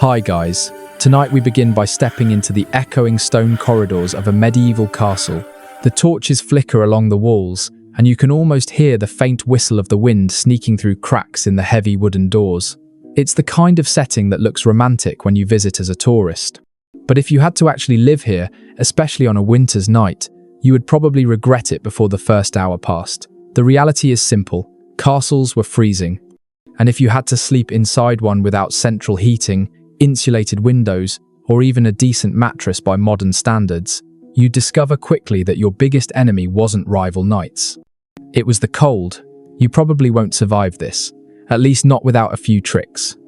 Hi guys, tonight we begin by stepping into the echoing stone corridors of a medieval castle. The torches flicker along the walls, and you can almost hear the faint whistle of the wind sneaking through cracks in the heavy wooden doors. It's the kind of setting that looks romantic when you visit as a tourist. But if you had to actually live here, especially on a winter's night, you would probably regret it before the first hour passed. The reality is simple: castles were freezing. And if you had to sleep inside one without central heating, insulated windows, or even a decent mattress by modern standards, you'd discover quickly that your biggest enemy wasn't rival knights. It was the cold. You probably won't survive this, at least not without a few tricks.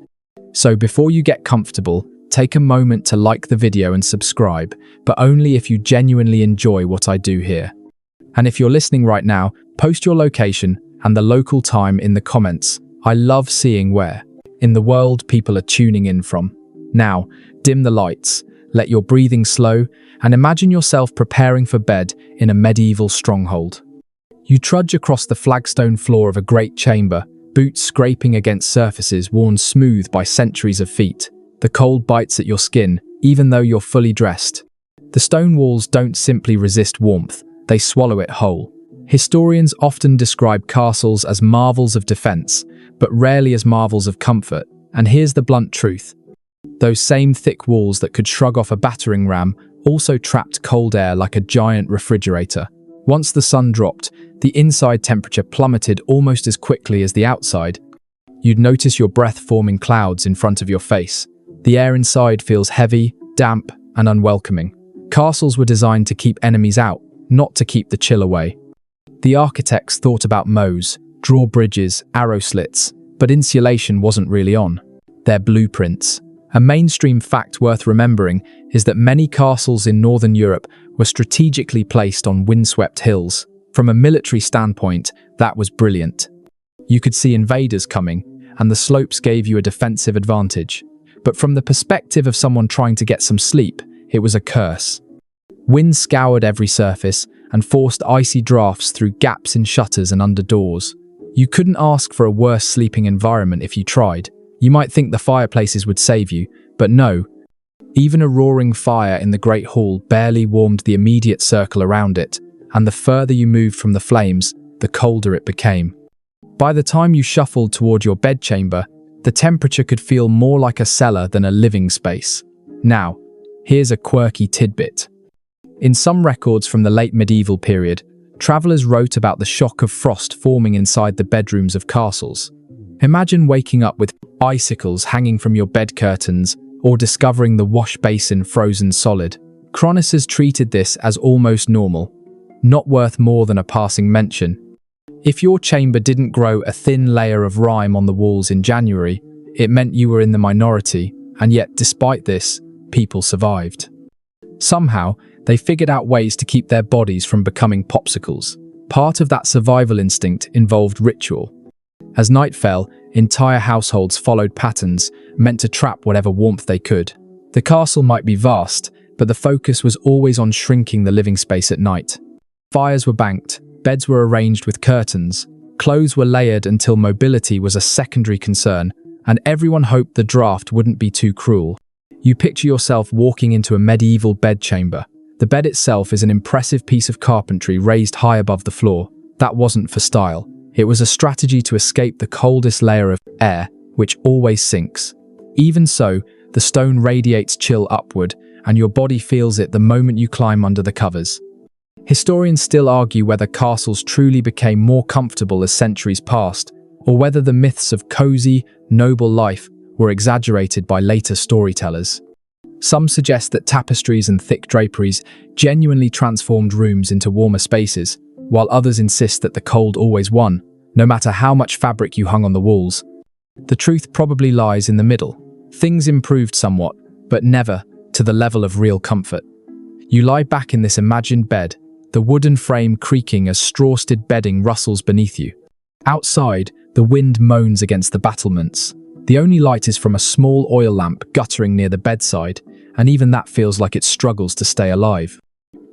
So before you get comfortable, take a moment to like the video and subscribe, but only if you genuinely enjoy what I do here. And if you're listening right now, post your location and the local time in the comments. I love seeing where in the world people are tuning in from. Now, dim the lights, let your breathing slow, and imagine yourself preparing for bed in a medieval stronghold. You trudge across the flagstone floor of a great chamber, boots scraping against surfaces worn smooth by centuries of feet. The cold bites at your skin, even though you're fully dressed. The stone walls don't simply resist warmth, they swallow it whole. Historians often describe castles as marvels of defense, but rarely as marvels of comfort. And here's the blunt truth. Those same thick walls that could shrug off a battering ram also trapped cold air like a giant refrigerator. Once the sun dropped, the inside temperature plummeted almost as quickly as the outside. You'd notice your breath forming clouds in front of your face. The air inside feels heavy, damp, and unwelcoming. Castles were designed to keep enemies out, not to keep the chill away. The architects thought about moats, drawbridges, arrow slits, but insulation wasn't really on their blueprints. A mainstream fact worth remembering is that many castles in Northern Europe were strategically placed on windswept hills. From a military standpoint, that was brilliant. You could see invaders coming, and the slopes gave you a defensive advantage. But from the perspective of someone trying to get some sleep, it was a curse. Wind scoured every surface and forced icy drafts through gaps in shutters and under doors. You couldn't ask for a worse sleeping environment if you tried. You might think the fireplaces would save you, but no. Even a roaring fire in the Great Hall barely warmed the immediate circle around it, and the further you moved from the flames, the colder it became. By the time you shuffled toward your bedchamber, the temperature could feel more like a cellar than a living space. Now, here's a quirky tidbit. In some records from the late medieval period, travelers wrote about the shock of frost forming inside the bedrooms of castles. Imagine waking up with icicles hanging from your bed curtains or discovering the wash basin frozen solid. Chroniclers treated this as almost normal, not worth more than a passing mention. If your chamber didn't grow a thin layer of rime on the walls in January, it meant you were in the minority, and yet despite this, people survived. Somehow, they figured out ways to keep their bodies from becoming popsicles. Part of that survival instinct involved ritual. As night fell, entire households followed patterns meant to trap whatever warmth they could. The castle might be vast, but the focus was always on shrinking the living space at night. Fires were banked, beds were arranged with curtains, clothes were layered until mobility was a secondary concern, and everyone hoped the draft wouldn't be too cruel. You picture yourself walking into a medieval bedchamber. The bed itself is an impressive piece of carpentry raised high above the floor. That wasn't for style. It was a strategy to escape the coldest layer of air, which always sinks. Even so, the stone radiates chill upward, and your body feels it the moment you climb under the covers. Historians still argue whether castles truly became more comfortable as centuries passed, or whether the myths of cozy, noble life were exaggerated by later storytellers. Some suggest that tapestries and thick draperies genuinely transformed rooms into warmer spaces, while others insist that the cold always won, no matter how much fabric you hung on the walls. The truth probably lies in the middle. Things improved somewhat, but never to the level of real comfort. You lie back in this imagined bed, the wooden frame creaking as straw-studded bedding rustles beneath you. Outside, the wind moans against the battlements. The only light is from a small oil lamp guttering near the bedside, and even that feels like it struggles to stay alive.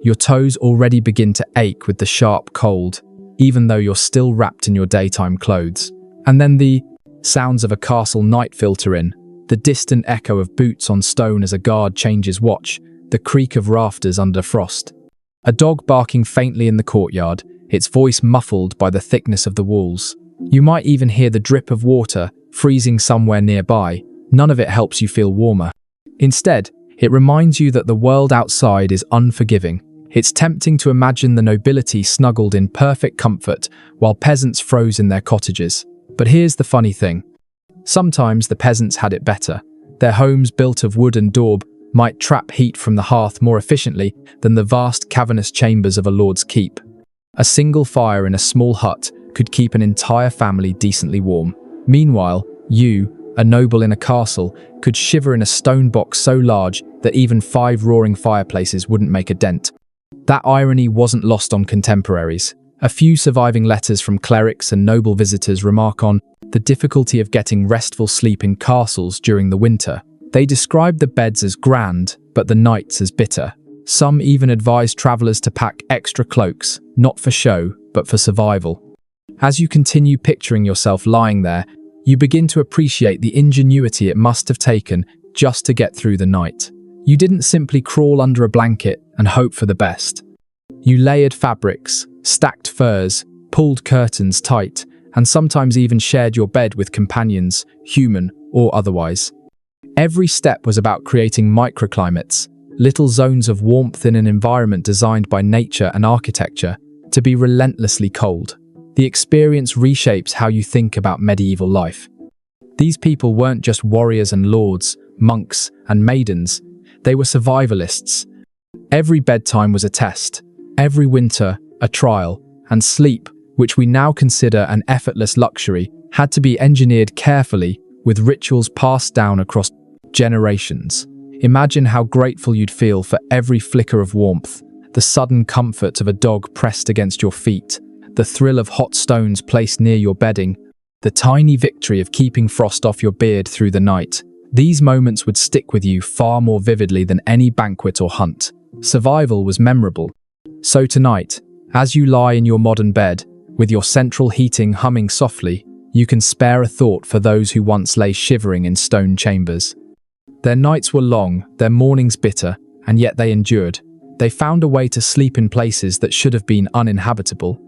Your toes already begin to ache with the sharp cold, even though you're still wrapped in your daytime clothes. And then the sounds of a castle night filter in, the distant echo of boots on stone as a guard changes watch, the creak of rafters under frost. A dog barking faintly in the courtyard, its voice muffled by the thickness of the walls. You might even hear the drip of water freezing somewhere nearby. None of it helps you feel warmer. Instead, it reminds you that the world outside is unforgiving. It's tempting to imagine the nobility snuggled in perfect comfort while peasants froze in their cottages. But here's the funny thing. Sometimes the peasants had it better. Their homes built of wood and daub might trap heat from the hearth more efficiently than the vast cavernous chambers of a lord's keep. A single fire in a small hut could keep an entire family decently warm. Meanwhile, you, a noble in a castle, could shiver in a stone box so large that even 5 roaring fireplaces wouldn't make a dent. That irony wasn't lost on contemporaries. A few surviving letters from clerics and noble visitors remark on the difficulty of getting restful sleep in castles during the winter. They describe the beds as grand, but the nights as bitter. Some even advise travelers to pack extra cloaks, not for show, but for survival. As you continue picturing yourself lying there, you begin to appreciate the ingenuity it must have taken just to get through the night. You didn't simply crawl under a blanket and hope for the best. You layered fabrics, stacked furs, pulled curtains tight, and sometimes even shared your bed with companions, human or otherwise. Every step was about creating microclimates, little zones of warmth in an environment designed by nature and architecture to be relentlessly cold. The experience reshapes how you think about medieval life. These people weren't just warriors and lords, monks and maidens. They were survivalists. Every bedtime was a test, every winter a trial, and sleep, which we now consider an effortless luxury, had to be engineered carefully with rituals passed down across generations. Imagine how grateful you'd feel for every flicker of warmth, the sudden comfort of a dog pressed against your feet, the thrill of hot stones placed near your bedding, the tiny victory of keeping frost off your beard through the night. These moments would stick with you far more vividly than any banquet or hunt. Survival was memorable. So tonight, as you lie in your modern bed, with your central heating humming softly, you can spare a thought for those who once lay shivering in stone chambers. Their nights were long, their mornings bitter, and yet they endured. They found a way to sleep in places that should have been uninhabitable.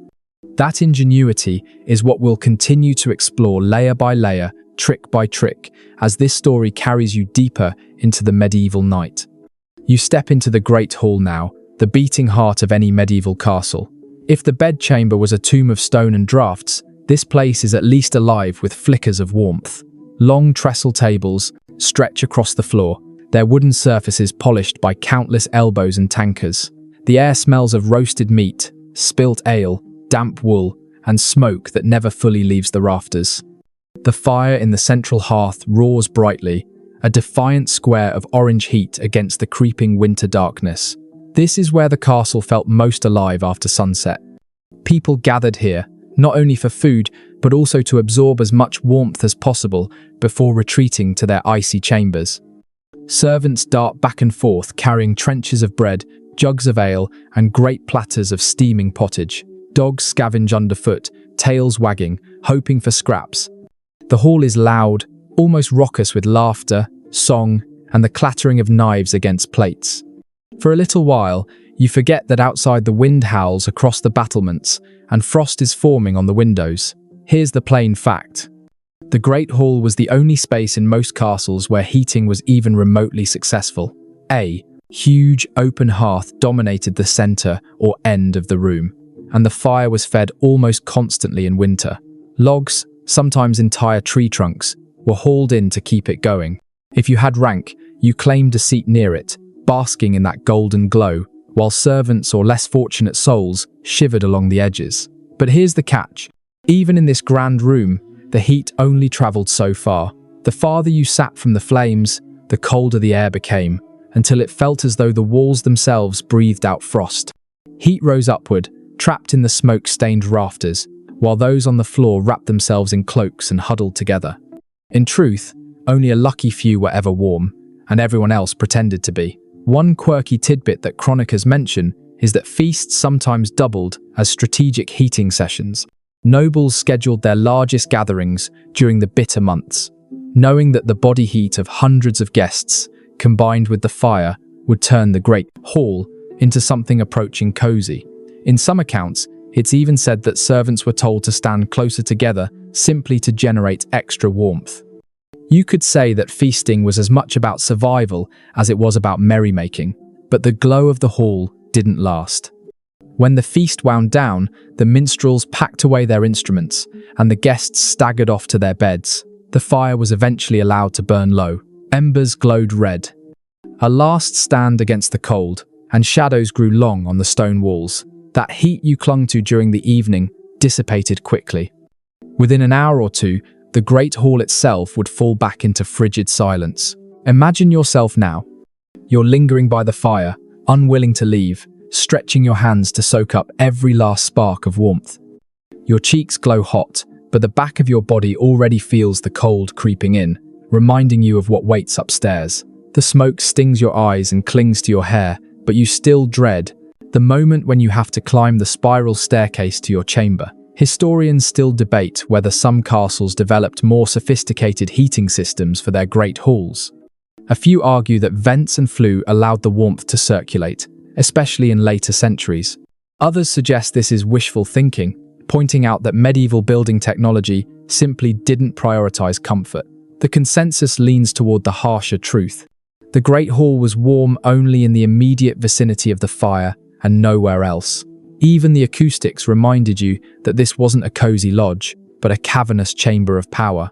That ingenuity is what we'll continue to explore layer by layer, trick by trick, as this story carries you deeper into the medieval night. You step into the Great Hall now, the beating heart of any medieval castle. If the bedchamber was a tomb of stone and draughts, this place is at least alive with flickers of warmth. Long trestle tables stretch across the floor, their wooden surfaces polished by countless elbows and tankers. The air smells of roasted meat, spilt ale, damp wool, and smoke that never fully leaves the rafters. The fire in the central hearth roars brightly, a defiant square of orange heat against the creeping winter darkness. This is where the castle felt most alive after sunset. People gathered here, not only for food, but also to absorb as much warmth as possible before retreating to their icy chambers. Servants dart back and forth carrying trenchers of bread, jugs of ale, and great platters of steaming pottage. Dogs scavenge underfoot, tails wagging, hoping for scraps. The hall is loud, almost raucous with laughter, song, and the clattering of knives against plates. For a little while, you forget that outside the wind howls across the battlements and frost is forming on the windows. Here's the plain fact. The Great Hall was the only space in most castles where heating was even remotely successful. A huge open hearth dominated the center or end of the room, and the fire was fed almost constantly in winter. Logs, sometimes entire tree trunks, were hauled in to keep it going. If you had rank, you claimed a seat near it, basking in that golden glow, while servants or less fortunate souls shivered along the edges. But here's the catch. Even in this grand room, the heat only traveled so far. The farther you sat from the flames, the colder the air became, until it felt as though the walls themselves breathed out frost. Heat rose upward, trapped in the smoke-stained rafters, while those on the floor wrapped themselves in cloaks and huddled together. In truth, only a lucky few were ever warm, and everyone else pretended to be. One quirky tidbit that chroniclers mention is that feasts sometimes doubled as strategic heating sessions. Nobles scheduled their largest gatherings during the bitter months. knowing that the body heat of hundreds of guests, combined with the fire, would turn the great hall into something approaching cozy. In some accounts, it's even said that servants were told to stand closer together simply to generate extra warmth. You could say that feasting was as much about survival as it was about merrymaking, but the glow of the hall didn't last. When the feast wound down, the minstrels packed away their instruments, and the guests staggered off to their beds. The fire was eventually allowed to burn low. Embers glowed red. A last stand against the cold, and shadows grew long on the stone walls. That heat you clung to during the evening dissipated quickly. Within an hour or two, the great hall itself would fall back into frigid silence. Imagine yourself now. You're lingering by the fire, unwilling to leave, stretching your hands to soak up every last spark of warmth. Your cheeks glow hot, but the back of your body already feels the cold creeping in, reminding you of what waits upstairs. The smoke stings your eyes and clings to your hair, but you still dread the moment when you have to climb the spiral staircase to your chamber. Historians still debate whether some castles developed more sophisticated heating systems for their great halls. A few argue that vents and flue allowed the warmth to circulate, especially in later centuries. Others suggest this is wishful thinking, pointing out that medieval building technology simply didn't prioritize comfort. The consensus leans toward the harsher truth. The Great Hall was warm only in the immediate vicinity of the fire and nowhere else. Even the acoustics reminded you that this wasn't a cozy lodge, but a cavernous chamber of power.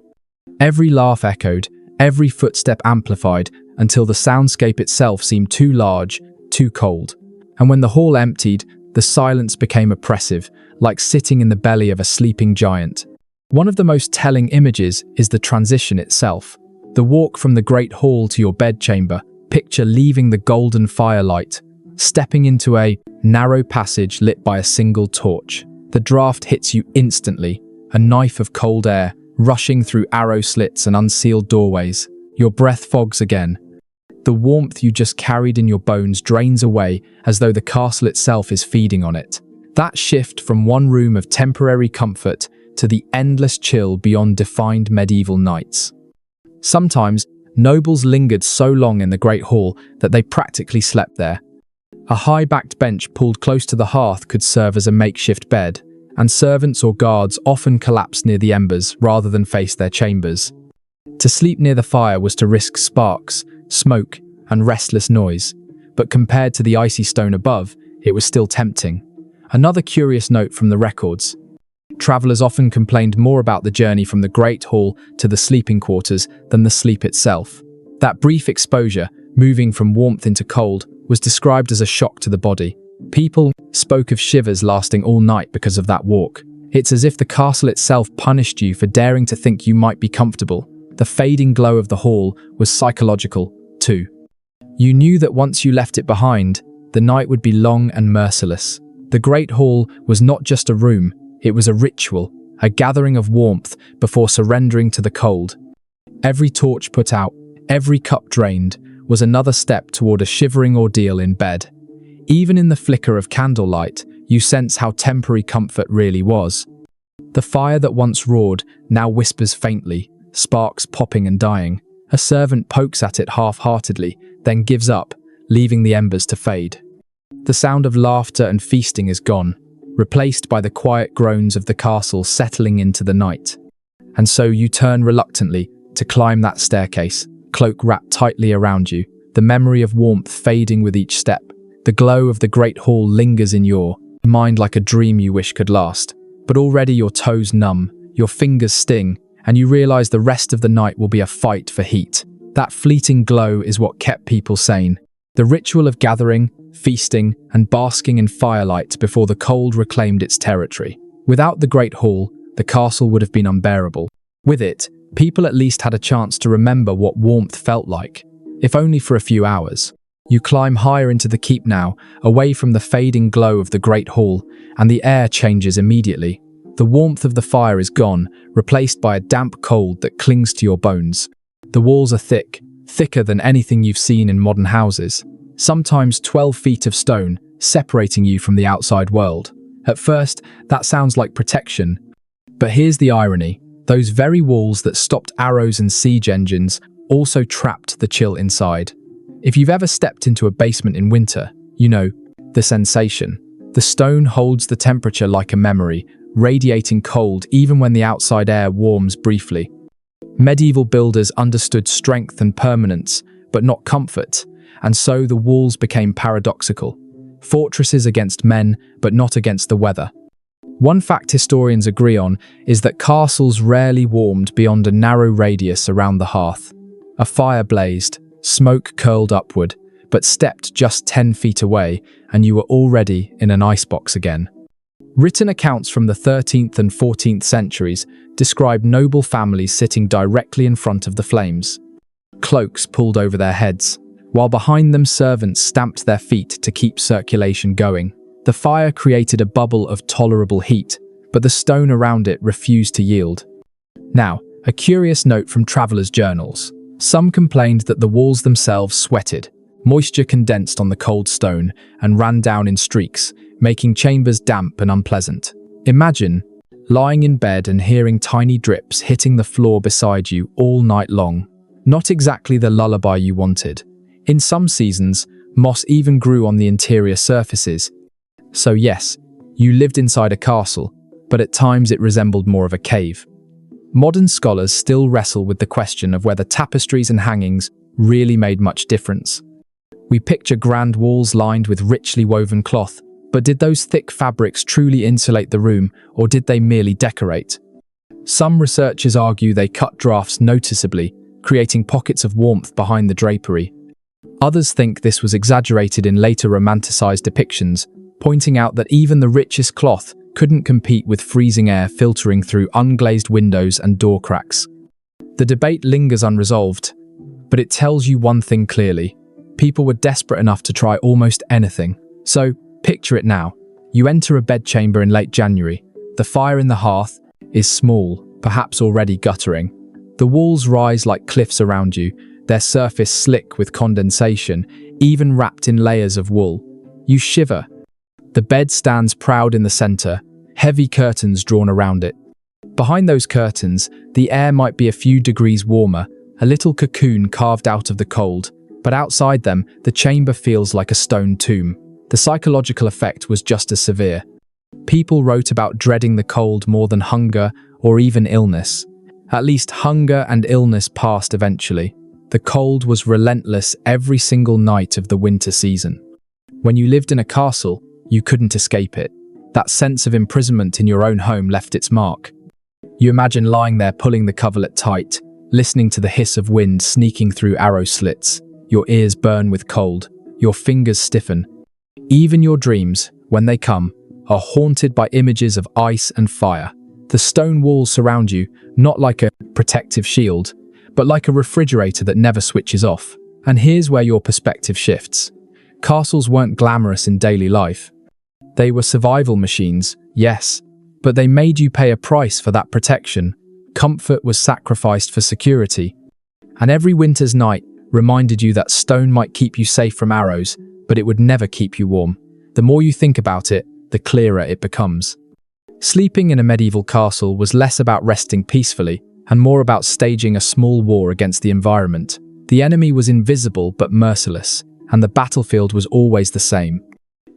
Every laugh echoed, every footstep amplified, until the soundscape itself seemed too large, too cold. And when the hall emptied, the silence became oppressive, like sitting in the belly of a sleeping giant. One of the most telling images is the transition itself. The walk from the Great Hall to your bedchamber, picture leaving the golden firelight, stepping into a narrow passage lit by a single torch. The draft hits you instantly, a knife of cold air, rushing through arrow slits and unsealed doorways. Your breath fogs again. The warmth you just carried in your bones drains away as though the castle itself is feeding on it. That shift from one room of temporary comfort to the endless chill beyond defined medieval nights. Sometimes, nobles lingered so long in the Great Hall that they practically slept there. A high-backed bench pulled close to the hearth could serve as a makeshift bed, and servants or guards often collapsed near the embers rather than face their chambers. To sleep near the fire was to risk sparks, smoke, and restless noise, but compared to the icy stone above, it was still tempting. Another curious note from the records. Travelers often complained more about the journey from the Great Hall to the sleeping quarters than the sleep itself. That brief exposure, moving from warmth into cold, was described as a shock to the body. People spoke of shivers lasting all night because of that walk. It's as if the castle itself punished you for daring to think you might be comfortable. The fading glow of the hall was psychological, too. You knew that once you left it behind, the night would be long and merciless. The Great Hall was not just a room, it was a ritual, a gathering of warmth before surrendering to the cold. Every torch put out, every cup drained, was another step toward a shivering ordeal in bed. Even in the flicker of candlelight, you sense how temporary comfort really was. The fire that once roared now whispers faintly, sparks popping and dying. A servant pokes at it half-heartedly, then gives up, leaving the embers to fade. The sound of laughter and feasting is gone, replaced by the quiet groans of the castle settling into the night. And so you turn reluctantly to climb that staircase, cloak wrapped tightly around you, the memory of warmth fading with each step. The glow of the Great Hall lingers in your mind like a dream you wish could last. But already your toes numb, your fingers sting, and you realize the rest of the night will be a fight for heat. That fleeting glow is what kept people sane. The ritual of gathering, feasting, and basking in firelight before the cold reclaimed its territory. Without the Great Hall, the castle would have been unbearable. With it, people at least had a chance to remember what warmth felt like, if only for a few hours. You climb higher into the keep now, away from the fading glow of the Great Hall, and the air changes immediately. The warmth of the fire is gone, replaced by a damp cold that clings to your bones. The walls are thick, thicker than anything you've seen in modern houses, sometimes 12 feet of stone, separating you from the outside world. At first, that sounds like protection. But here's the irony. Those very walls that stopped arrows and siege engines also trapped the chill inside. If you've ever stepped into a basement in winter, you know the sensation. The stone holds the temperature like a memory, radiating cold even when the outside air warms briefly. Medieval builders understood strength and permanence, but not comfort, and so the walls became paradoxical. Fortresses against men, but not against the weather. One fact historians agree on is that castles rarely warmed beyond a narrow radius around the hearth. A fire blazed, smoke curled upward, but stepped just 10 feet away and you were already in an icebox again. Written accounts from the 13th and 14th centuries describe noble families sitting directly in front of the flames. Cloaks pulled over their heads, while behind them servants stamped their feet to keep circulation going. The fire created a bubble of tolerable heat, but the stone around it refused to yield. Now, a curious note from travelers' journals. Some complained that the walls themselves sweated. Moisture condensed on the cold stone and ran down in streaks, making chambers damp and unpleasant. Imagine lying in bed and hearing tiny drips hitting the floor beside you all night long. Not exactly the lullaby you wanted. In some seasons, moss even grew on the interior surfaces. So yes, you lived inside a castle, but at times it resembled more of a cave. Modern scholars still wrestle with the question of whether tapestries and hangings really made much difference. We picture grand walls lined with richly woven cloth, but did those thick fabrics truly insulate the room, or did they merely decorate? Some researchers argue they cut drafts noticeably, creating pockets of warmth behind the drapery. Others think this was exaggerated in later romanticized depictions, pointing out that even the richest cloth couldn't compete with freezing air filtering through unglazed windows and door cracks. The debate lingers unresolved, but it tells you one thing clearly. People were desperate enough to try almost anything. So, picture it now. You enter a bedchamber in late January. The fire in the hearth is small, perhaps already guttering. The walls rise like cliffs around you, their surface slick with condensation, even wrapped in layers of wool. You shiver. The bed stands proud in the center, heavy curtains drawn around it. Behind those curtains, the air might be a few degrees warmer, a little cocoon carved out of the cold, but outside them, the chamber feels like a stone tomb. The psychological effect was just as severe. People wrote about dreading the cold more than hunger or even illness. At least hunger and illness passed eventually. The cold was relentless every single night of the winter season. When you lived in a castle, you couldn't escape it. That sense of imprisonment in your own home left its mark. You imagine lying there pulling the coverlet tight, listening to the hiss of wind sneaking through arrow slits. Your ears burn with cold, your fingers stiffen. Even your dreams, when they come, are haunted by images of ice and fire. The stone walls surround you, not like a protective shield, but like a refrigerator that never switches off. And here's where your perspective shifts. Castles weren't glamorous in daily life. They were survival machines, yes, but they made you pay a price for that protection. Comfort was sacrificed for security. And every winter's night reminded you that stone might keep you safe from arrows, but it would never keep you warm. The more you think about it, the clearer it becomes. Sleeping in a medieval castle was less about resting peacefully and more about staging a small war against the environment. The enemy was invisible but merciless, and the battlefield was always the same.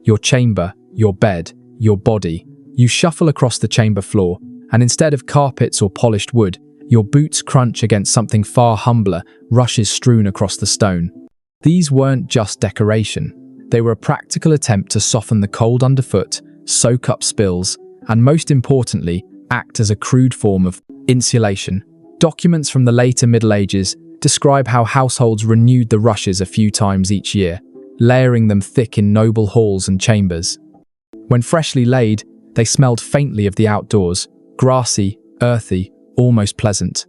Your chamber, your bed, your body. You shuffle across the chamber floor, and instead of carpets or polished wood, your boots crunch against something far humbler, rushes strewn across the stone. These weren't just decoration. They were a practical attempt to soften the cold underfoot, soak up spills, and most importantly, act as a crude form of insulation. Documents from the later Middle Ages describe how households renewed the rushes a few times each year, layering them thick in noble halls and chambers. When freshly laid, they smelled faintly of the outdoors, grassy, earthy, almost pleasant.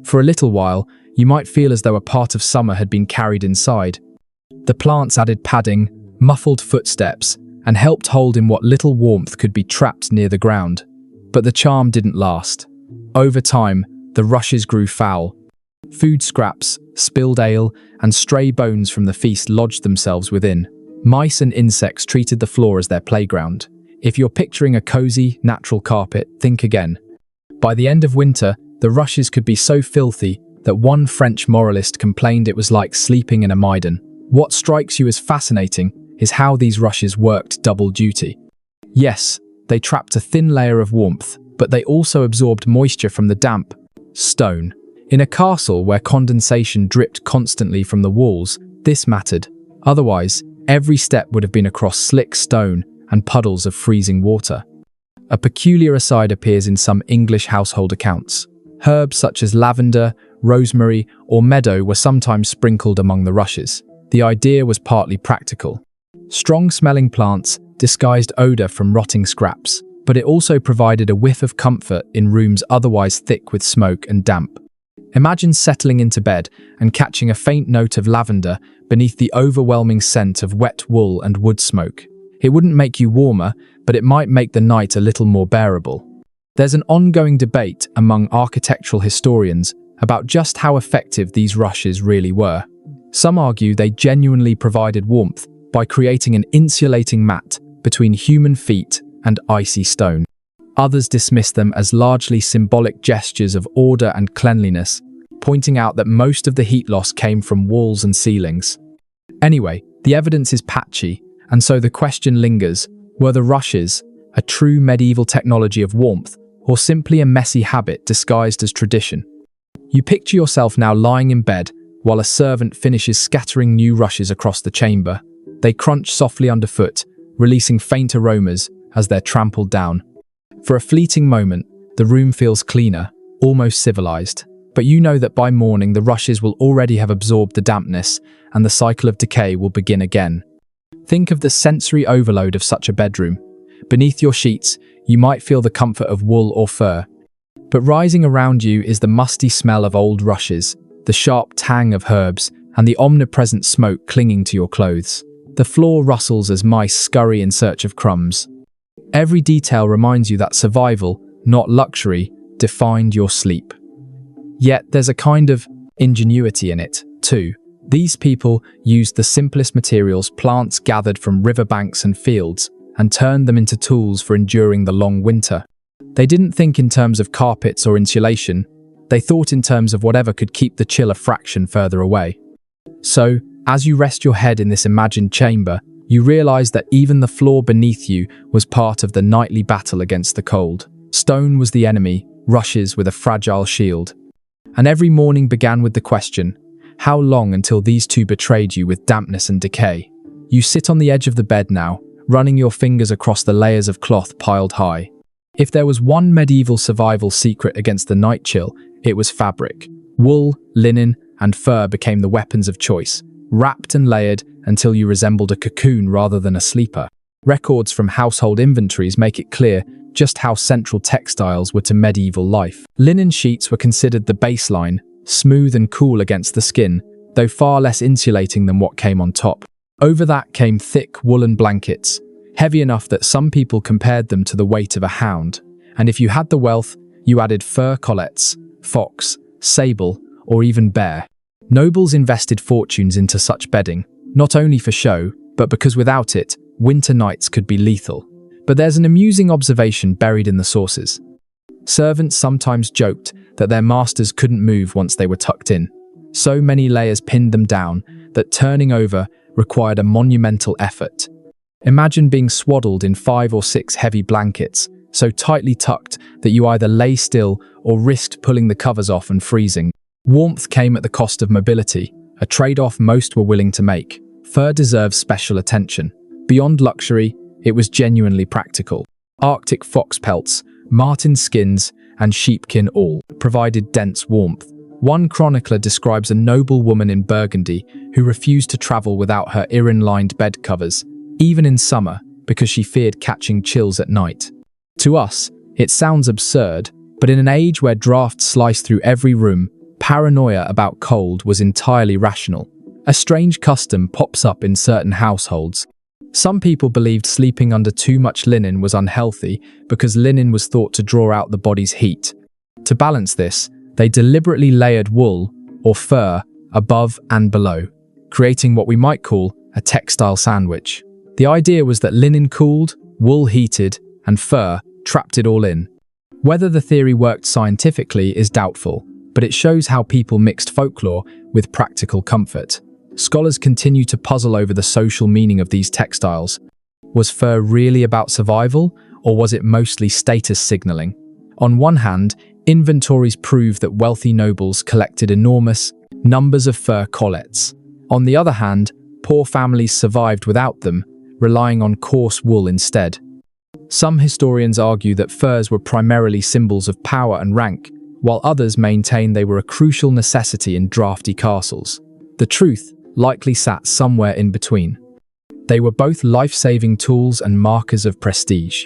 For a little while, you might feel as though a part of summer had been carried inside. The plants added padding, muffled footsteps, and helped hold in what little warmth could be trapped near the ground. But the charm didn't last. Over time, the rushes grew foul. Food scraps, spilled ale, and stray bones from the feast lodged themselves within. Mice and insects treated the floor as their playground. If you're picturing a cozy, natural carpet, think again. By the end of winter, The rushes could be so filthy that one French moralist complained it was like sleeping in a Maidan. What strikes you as fascinating is how these rushes worked double duty. Yes, they trapped a thin layer of warmth, but they also absorbed moisture from the damp stone. In a castle where condensation dripped constantly from the walls, this mattered. Otherwise, every step would have been across slick stone and puddles of freezing water. A peculiar aside appears in some English household accounts. Herbs such as lavender, rosemary, or meadow were sometimes sprinkled among the rushes. The idea was partly practical. Strong-smelling plants disguised odor from rotting scraps, but it also provided a whiff of comfort in rooms otherwise thick with smoke and damp. Imagine settling into bed and catching a faint note of lavender beneath the overwhelming scent of wet wool and wood smoke. It wouldn't make you warmer, but it might make the night a little more bearable. There's an ongoing debate among architectural historians about just how effective these rushes really were. Some argue they genuinely provided warmth by creating an insulating mat between human feet and icy stone. Others dismiss them as largely symbolic gestures of order and cleanliness, pointing out that most of the heat loss came from walls and ceilings. Anyway, the evidence is patchy, and so the question lingers: were the rushes a true medieval technology of warmth, or simply a messy habit disguised as tradition? You picture yourself now lying in bed while a servant finishes scattering new rushes across the chamber. They crunch softly underfoot, releasing faint aromas as they're trampled down. For a fleeting moment, the room feels cleaner, almost civilized. But you know that by morning the rushes will already have absorbed the dampness, and the cycle of decay will begin again. Think of the sensory overload of such a bedroom. Beneath your sheets, you might feel the comfort of wool or fur. But rising around you is the musty smell of old rushes, the sharp tang of herbs, and the omnipresent smoke clinging to your clothes. The floor rustles as mice scurry in search of crumbs. Every detail reminds you that survival, not luxury, defined your sleep. Yet there's a kind of ingenuity in it, too. These people used the simplest materials, plants gathered from riverbanks and fields, and turned them into tools for enduring the long winter. They didn't think in terms of carpets or insulation. They thought in terms of whatever could keep the chill a fraction further away. So, as you rest your head in this imagined chamber, you realize that even the floor beneath you was part of the nightly battle against the cold. Stone was the enemy, rushes with a fragile shield. And every morning began with the question: how long until these two betrayed you with dampness and decay? You sit on the edge of the bed now, running your fingers across the layers of cloth piled high. If there was one medieval survival secret against the night chill, it was fabric. Wool, linen, and fur became the weapons of choice, wrapped and layered until you resembled a cocoon rather than a sleeper. Records from household inventories make it clear just how central textiles were to medieval life. Linen sheets were considered the baseline, smooth and cool against the skin, though far less insulating than what came on top. Over that came thick woolen blankets, heavy enough that some people compared them to the weight of a hound. And if you had the wealth, you added fur collates, fox, sable, or even bear. Nobles invested fortunes into such bedding, not only for show, but because without it, winter nights could be lethal. But there's an amusing observation buried in the sources. Servants sometimes joked that their masters couldn't move once they were tucked in. So many layers pinned them down that turning over required a monumental effort. Imagine being swaddled in 5 or 6 heavy blankets, so tightly tucked that you either lay still or risked pulling the covers off and freezing. Warmth came at the cost of mobility, a trade-off most were willing to make. Fur deserves special attention. Beyond luxury, it was genuinely practical. Arctic fox pelts, marten skins, and sheepkin all provided dense warmth. One chronicler describes a noble woman in Burgundy who refused to travel without her Iran-lined bed covers, even in summer, because she feared catching chills at night. To us, it sounds absurd, but in an age where drafts sliced through every room, paranoia about cold was entirely rational. A strange custom pops up in certain households. Some people believed sleeping under too much linen was unhealthy because linen was thought to draw out the body's heat. To balance this, they deliberately layered wool, or fur, above and below, creating what we might call a textile sandwich. The idea was that linen cooled, wool heated, and fur trapped it all in. Whether the theory worked scientifically is doubtful, but it shows how people mixed folklore with practical comfort. Scholars continue to puzzle over the social meaning of these textiles. Was fur really about survival, or was it mostly status signaling? On one hand, inventories prove that wealthy nobles collected enormous numbers of fur collets. On the other hand, poor families survived without them, relying on coarse wool instead. Some historians argue that furs were primarily symbols of power and rank, while others maintain they were a crucial necessity in drafty castles. The truth likely sat somewhere in between. They were both life-saving tools and markers of prestige.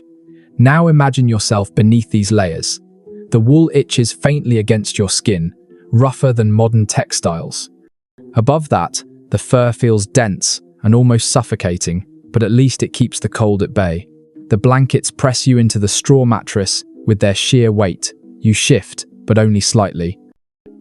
Now imagine yourself beneath these layers. The wool itches faintly against your skin, rougher than modern textiles. Above that, the fur feels dense and almost suffocating, but at least it keeps the cold at bay. The blankets press you into the straw mattress with their sheer weight. You shift, but only slightly.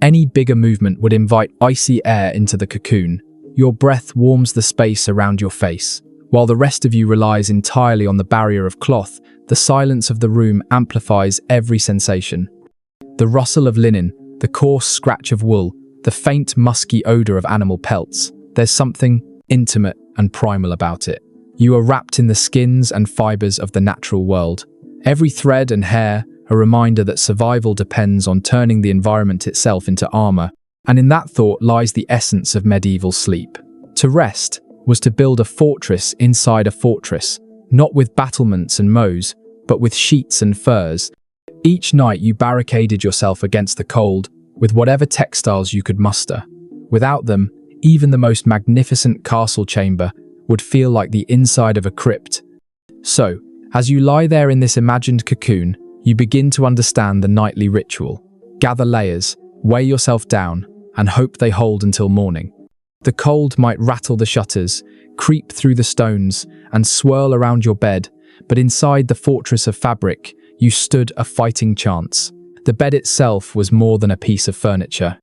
Any bigger movement would invite icy air into the cocoon. Your breath warms the space around your face. While the rest of you relies entirely on the barrier of cloth, the silence of the room amplifies every sensation. The rustle of linen, the coarse scratch of wool, the faint musky odor of animal pelts. There's something intimate and primal about it. You are wrapped in the skins and fibers of the natural world. Every thread and hair, a reminder that survival depends on turning the environment itself into armor. And in that thought lies the essence of medieval sleep. To rest was to build a fortress inside a fortress, not with battlements and moats, but with sheets and furs. Each night you barricaded yourself against the cold with whatever textiles you could muster. Without them, even the most magnificent castle chamber would feel like the inside of a crypt. So, as you lie there in this imagined cocoon, you begin to understand the nightly ritual. Gather layers, weigh yourself down, and hope they hold until morning. The cold might rattle the shutters, creep through the stones, and swirl around your bed, but inside the fortress of fabric, you stood a fighting chance. The bed itself was more than a piece of furniture.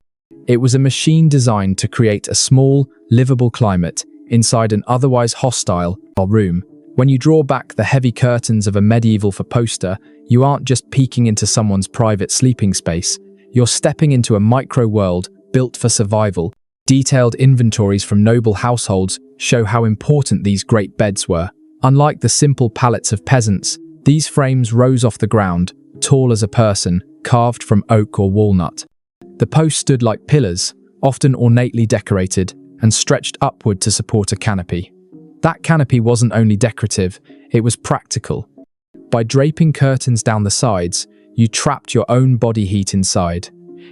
It was a machine designed to create a small, livable climate inside an otherwise hostile room. When you draw back the heavy curtains of a medieval four-poster, you aren't just peeking into someone's private sleeping space. You're stepping into a micro-world built for survival. Detailed inventories from noble households show how important these great beds were. Unlike the simple pallets of peasants, these frames rose off the ground, tall as a person, carved from oak or walnut. The posts stood like pillars, often ornately decorated, and stretched upward to support a canopy. That canopy wasn't only decorative, it was practical. By draping curtains down the sides, you trapped your own body heat inside.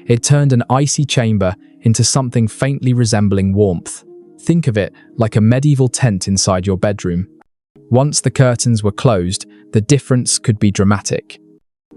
It turned an icy chamber into something faintly resembling warmth. Think of it like a medieval tent inside your bedroom. Once the curtains were closed, the difference could be dramatic.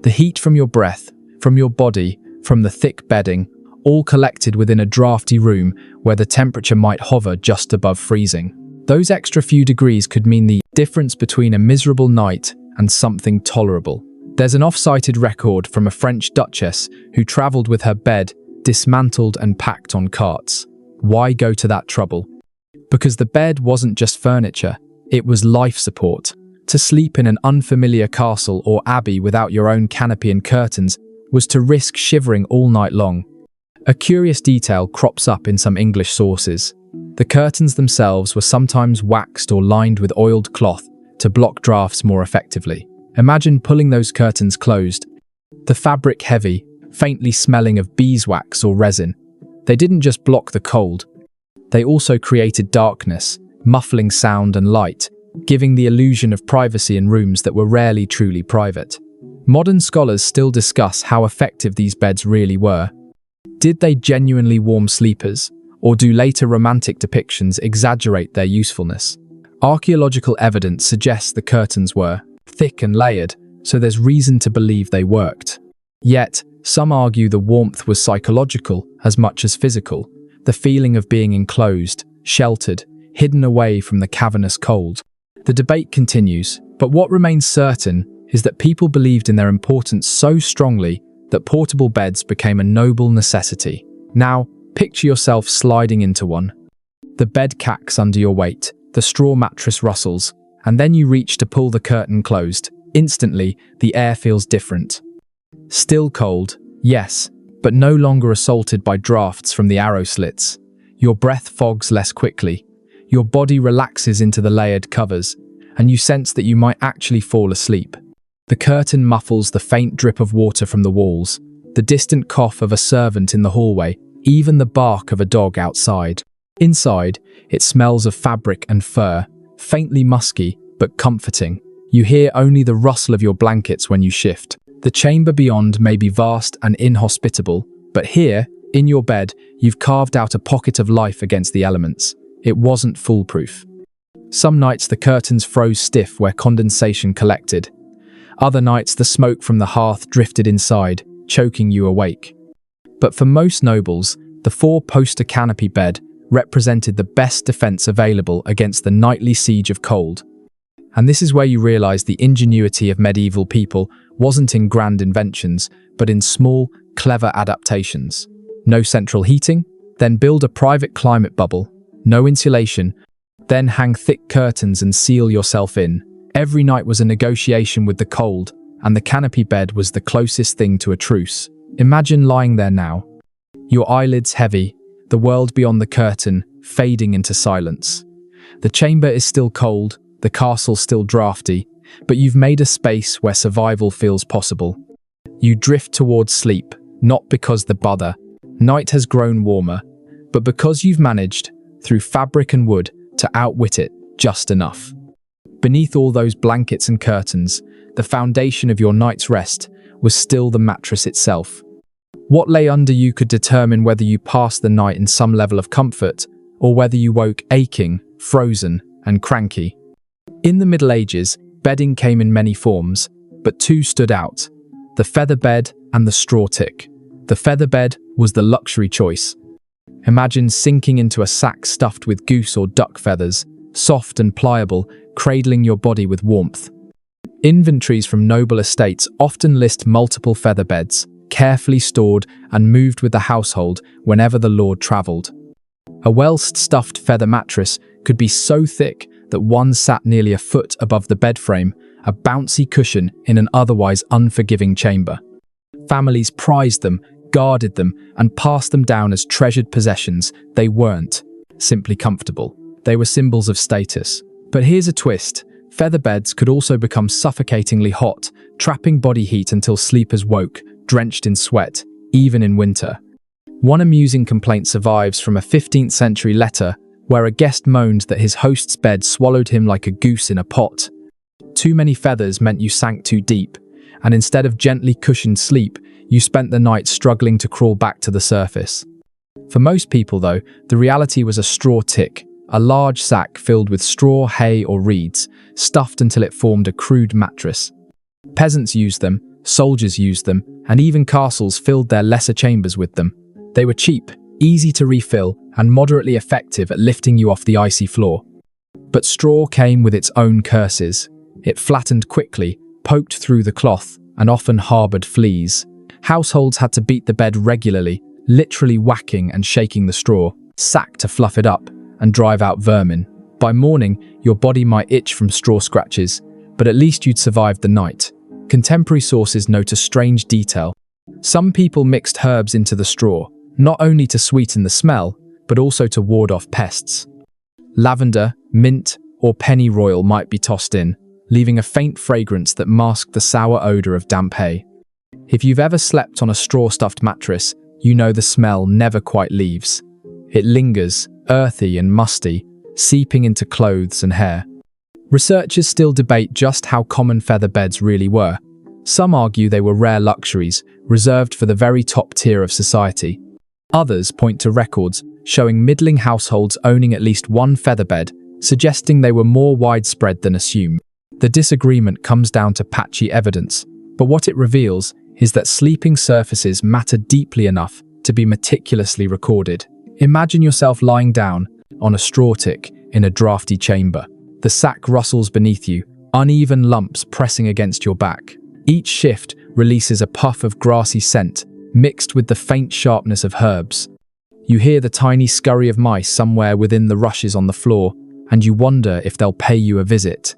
The heat from your breath, from your body, from the thick bedding, all collected within a drafty room where the temperature might hover just above freezing. Those extra few degrees could mean the difference between a miserable night and something tolerable. There's an off-cited record from a French duchess who traveled with her bed dismantled and packed on carts. Why go to that trouble? Because the bed wasn't just furniture, it was life support. To sleep in an unfamiliar castle or abbey without your own canopy and curtains was to risk shivering all night long. A curious detail crops up in some English sources. The curtains themselves were sometimes waxed or lined with oiled cloth to block drafts more effectively. Imagine pulling those curtains closed. The fabric heavy, faintly smelling of beeswax or resin. They didn't just block the cold. They also created darkness, muffling sound and light, giving the illusion of privacy in rooms that were rarely truly private. Modern scholars still discuss how effective these beds really were. Did they genuinely warm sleepers, or do later romantic depictions exaggerate their usefulness? Archaeological evidence suggests the curtains were thick and layered, so there's reason to believe they worked. Yet, some argue the warmth was psychological as much as physical, the feeling of being enclosed, sheltered, hidden away from the cavernous cold. The debate continues, but what remains certain is that people believed in their importance so strongly that portable beds became a noble necessity. Now, picture yourself sliding into one. The bed cacks under your weight, the straw mattress rustles, and then you reach to pull the curtain closed. Instantly, the air feels different. Still cold, yes, but no longer assaulted by drafts from the arrow slits. Your breath fogs less quickly. Your body relaxes into the layered covers, and you sense that you might actually fall asleep. The curtain muffles the faint drip of water from the walls, the distant cough of a servant in the hallway, even the bark of a dog outside. Inside, it smells of fabric and fur, faintly musky, but comforting. You hear only the rustle of your blankets when you shift. The chamber beyond may be vast and inhospitable, but here, in your bed, you've carved out a pocket of life against the elements. It wasn't foolproof. Some nights the curtains froze stiff where condensation collected. Other nights the smoke from the hearth drifted inside, choking you awake. But for most nobles, the four-poster canopy bed represented the best defense available against the nightly siege of cold. And this is where you realize the ingenuity of medieval people wasn't in grand inventions, but in small, clever adaptations. No central heating? Then build a private climate bubble. No insulation? Then hang thick curtains and seal yourself in. Every night was a negotiation with the cold, and the canopy bed was the closest thing to a truce. Imagine lying there now. Your eyelids heavy, the world beyond the curtain fading into silence. The chamber is still cold, the castle still drafty, but you've made a space where survival feels possible. You drift towards sleep, not because the night has grown warmer, but because you've managed, through fabric and wood, to outwit it just enough. Beneath all those blankets and curtains, the foundation of your night's rest was still the mattress itself. What lay under you could determine whether you passed the night in some level of comfort, or whether you woke aching, frozen, and cranky. In the Middle Ages, bedding came in many forms, but two stood out: the feather bed and the straw tick. The feather bed was the luxury choice. Imagine sinking into a sack stuffed with goose or duck feathers, soft and pliable, cradling your body with warmth. Inventories from noble estates often list multiple feather beds, carefully stored and moved with the household whenever the lord travelled. A well-stuffed feather mattress could be so thick that one sat nearly a foot above the bed frame, a bouncy cushion in an otherwise unforgiving chamber. Families prized them, guarded them, and passed them down as treasured possessions. They weren't simply comfortable. They were symbols of status. But here's a twist. Feather beds could also become suffocatingly hot, trapping body heat until sleepers woke, drenched in sweat, even in winter. One amusing complaint survives from a 15th century letter where a guest moaned that his host's bed swallowed him like a goose in a pot. Too many feathers meant you sank too deep, and instead of gently cushioned sleep, you spent the night struggling to crawl back to the surface. For most people, though, the reality was a straw tick, a large sack filled with straw, hay, or reeds, stuffed until it formed a crude mattress. Peasants used them, soldiers used them, and even castles filled their lesser chambers with them. They were cheap, easy to refill, and moderately effective at lifting you off the icy floor. But straw came with its own curses. It flattened quickly, poked through the cloth, and often harbored fleas. Households had to beat the bed regularly, literally whacking and shaking the straw, sack to fluff it up, and drive out vermin. By morning, your body might itch from straw scratches, but at least you'd survived the night. Contemporary sources note a strange detail. Some people mixed herbs into the straw, not only to sweeten the smell, but also to ward off pests. Lavender, mint, or pennyroyal might be tossed in, leaving a faint fragrance that masked the sour odor of damp hay. If you've ever slept on a straw-stuffed mattress, you know the smell never quite leaves. It lingers, earthy and musty, seeping into clothes and hair. Researchers still debate just how common feather beds really were. Some argue they were rare luxuries, reserved for the very top tier of society. Others point to records showing middling households owning at least one feather bed, suggesting they were more widespread than assumed. The disagreement comes down to patchy evidence, but what it reveals is that sleeping surfaces matter deeply enough to be meticulously recorded. Imagine yourself lying down on a straw tick in a drafty chamber. The sack rustles beneath you, uneven lumps pressing against your back. Each shift releases a puff of grassy scent, mixed with the faint sharpness of herbs. You hear the tiny scurry of mice somewhere within the rushes on the floor, and you wonder if they'll pay you a visit.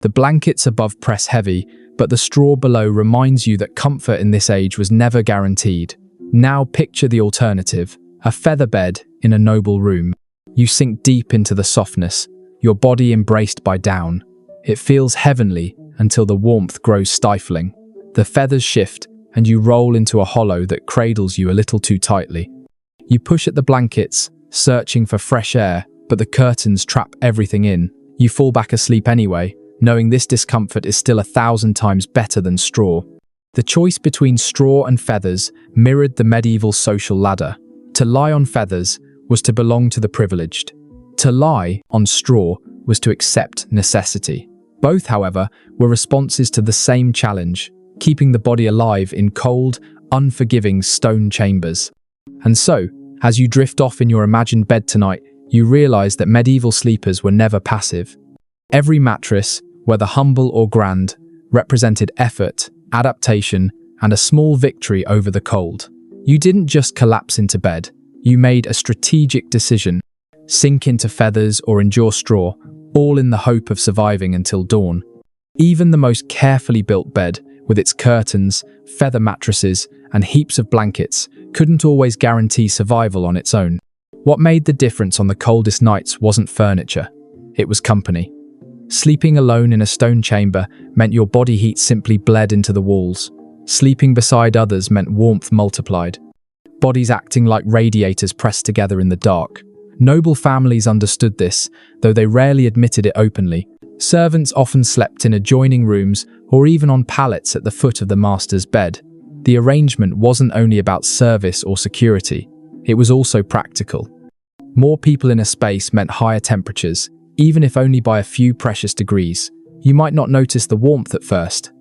The blankets above press heavy, but the straw below reminds you that comfort in this age was never guaranteed. Now picture the alternative, a feather bed in a noble room. You sink deep into the softness, your body embraced by down. It feels heavenly until the warmth grows stifling. The feathers shift, and you roll into a hollow that cradles you a little too tightly. You push at the blankets, searching for fresh air, but the curtains trap everything in. You fall back asleep anyway, knowing this discomfort is still 1,000 times better than straw. The choice between straw and feathers mirrored the medieval social ladder. To lie on feathers was to belong to the privileged. To lie on straw was to accept necessity. Both, however, were responses to the same challenge, keeping the body alive in cold, unforgiving stone chambers. And so, as you drift off in your imagined bed tonight, you realize that medieval sleepers were never passive. Every mattress, whether humble or grand, represented effort, adaptation, and a small victory over the cold. You didn't just collapse into bed, you made a strategic decision: sink into feathers or endure straw, all in the hope of surviving until dawn. Even the most carefully built bed, with its curtains, feather mattresses, and heaps of blankets, couldn't always guarantee survival on its own. What made the difference on the coldest nights wasn't furniture, it was company. Sleeping alone in a stone chamber meant your body heat simply bled into the walls. Sleeping beside others meant warmth multiplied. Bodies acting like radiators pressed together in the dark. Noble families understood this, though they rarely admitted it openly. Servants often slept in adjoining rooms or even on pallets at the foot of the master's bed. The arrangement wasn't only about service or security, it was also practical. More people in a space meant higher temperatures, even if only by a few precious degrees. You might not notice the warmth at first.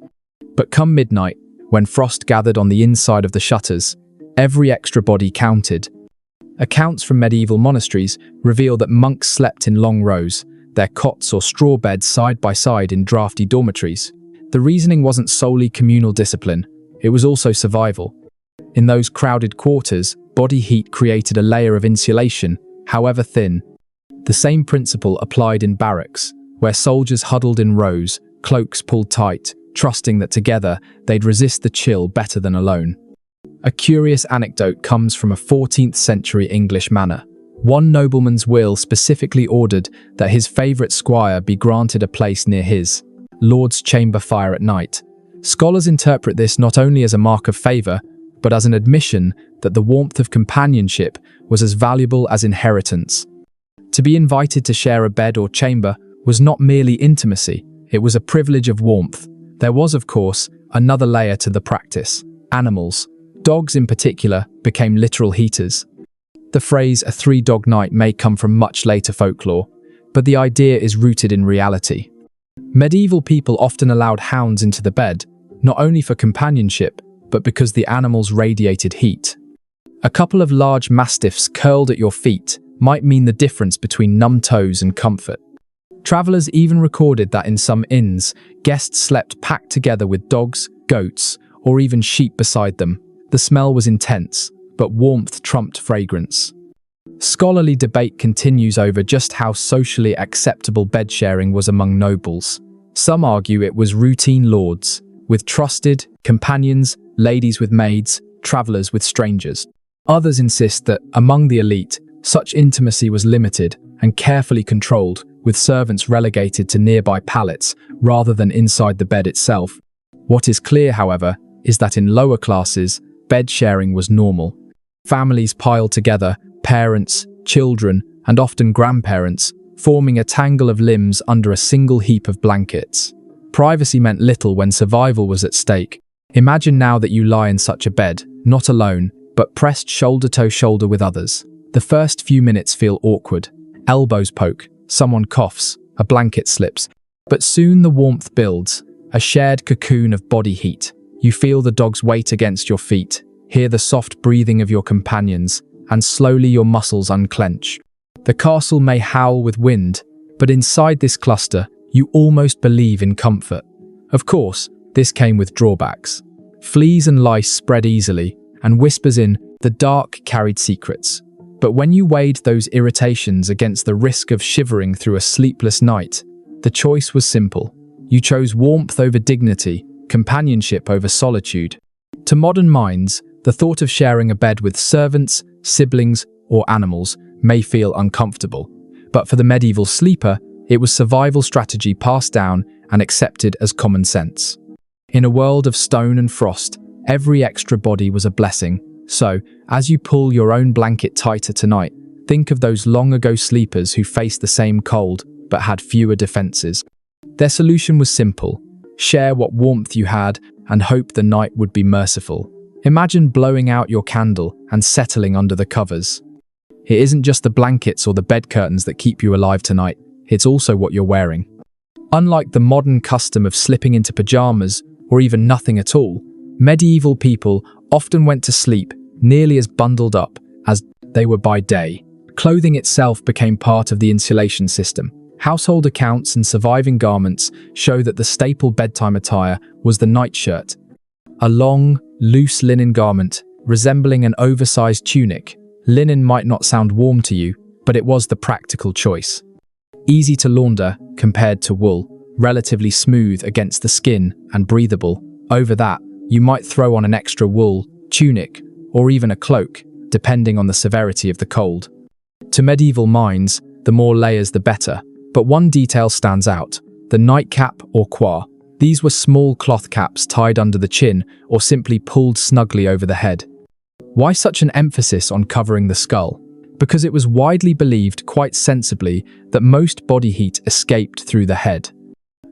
But come midnight, when frost gathered on the inside of the shutters, every extra body counted. Accounts from medieval monasteries reveal that monks slept in long rows, their cots or straw beds side by side in drafty dormitories. The reasoning wasn't solely communal discipline, it was also survival. In those crowded quarters, body heat created a layer of insulation, however thin. The same principle applied in barracks, where soldiers huddled in rows, cloaks pulled tight, trusting that together they'd resist the chill better than alone. A curious anecdote comes from a 14th century English manor. One nobleman's will specifically ordered that his favourite squire be granted a place near his lord's chamber fire at night. Scholars interpret this not only as a mark of favour, but as an admission that the warmth of companionship was as valuable as inheritance. To be invited to share a bed or chamber was not merely intimacy, it was a privilege of warmth. There was, of course, another layer to the practice. Animals, dogs in particular, became literal heaters. The phrase "a three-dog night" may come from much later folklore, but the idea is rooted in reality. Medieval people often allowed hounds into the bed, not only for companionship, but because the animals radiated heat. A couple of large mastiffs curled at your feet might mean the difference between numb toes and comfort. Travelers even recorded that in some inns, guests slept packed together with dogs, goats, or even sheep beside them. The smell was intense, but warmth trumped fragrance. Scholarly debate continues over just how socially acceptable bed sharing was among nobles. Some argue it was routine lords, with trusted companions, ladies with maids, travelers with strangers. Others insist that, among the elite, such intimacy was limited and carefully controlled, with servants relegated to nearby pallets rather than inside the bed itself. What is clear, however, is that in lower classes, bed sharing was normal. Families piled together, parents, children, and often grandparents, forming a tangle of limbs under a single heap of blankets. Privacy meant little when survival was at stake. Imagine now that you lie in such a bed, not alone, but pressed shoulder to shoulder with others. The first few minutes feel awkward. Elbows poke, someone coughs, a blanket slips. But soon the warmth builds, a shared cocoon of body heat. You feel the dog's weight against your feet, hear the soft breathing of your companions, and slowly your muscles unclench. The castle may howl with wind, but inside this cluster, you almost believe in comfort. Of course, this came with drawbacks. Fleas and lice spread easily, and whispers in the dark carried secrets. But when you weighed those irritations against the risk of shivering through a sleepless night, the choice was simple. You chose warmth over dignity, companionship over solitude. To modern minds, the thought of sharing a bed with servants, siblings, or animals may feel uncomfortable. But for the medieval sleeper, it was survival strategy passed down and accepted as common sense. In a world of stone and frost, every extra body was a blessing. So, as you pull your own blanket tighter tonight, think of those long-ago sleepers who faced the same cold but had fewer defenses. Their solution was simple: share what warmth you had and hope the night would be merciful. Imagine blowing out your candle and settling under the covers. It isn't just the blankets or the bed curtains that keep you alive tonight, it's also what you're wearing. Unlike the modern custom of slipping into pajamas or even nothing at all, medieval people often went to sleep nearly as bundled up as they were by day. Clothing itself became part of the insulation system. Household accounts and surviving garments show that the staple bedtime attire was the nightshirt, a long, loose linen garment resembling an oversized tunic. Linen might not sound warm to you, but it was the practical choice. Easy to launder compared to wool, relatively smooth against the skin and breathable. Over that, you might throw on an extra wool, tunic, or even a cloak, depending on the severity of the cold. To medieval minds, the more layers the better, but one detail stands out: the nightcap or coif. These were small cloth caps tied under the chin or simply pulled snugly over the head. Why such an emphasis on covering the skull? Because it was widely believed, quite sensibly, that most body heat escaped through the head.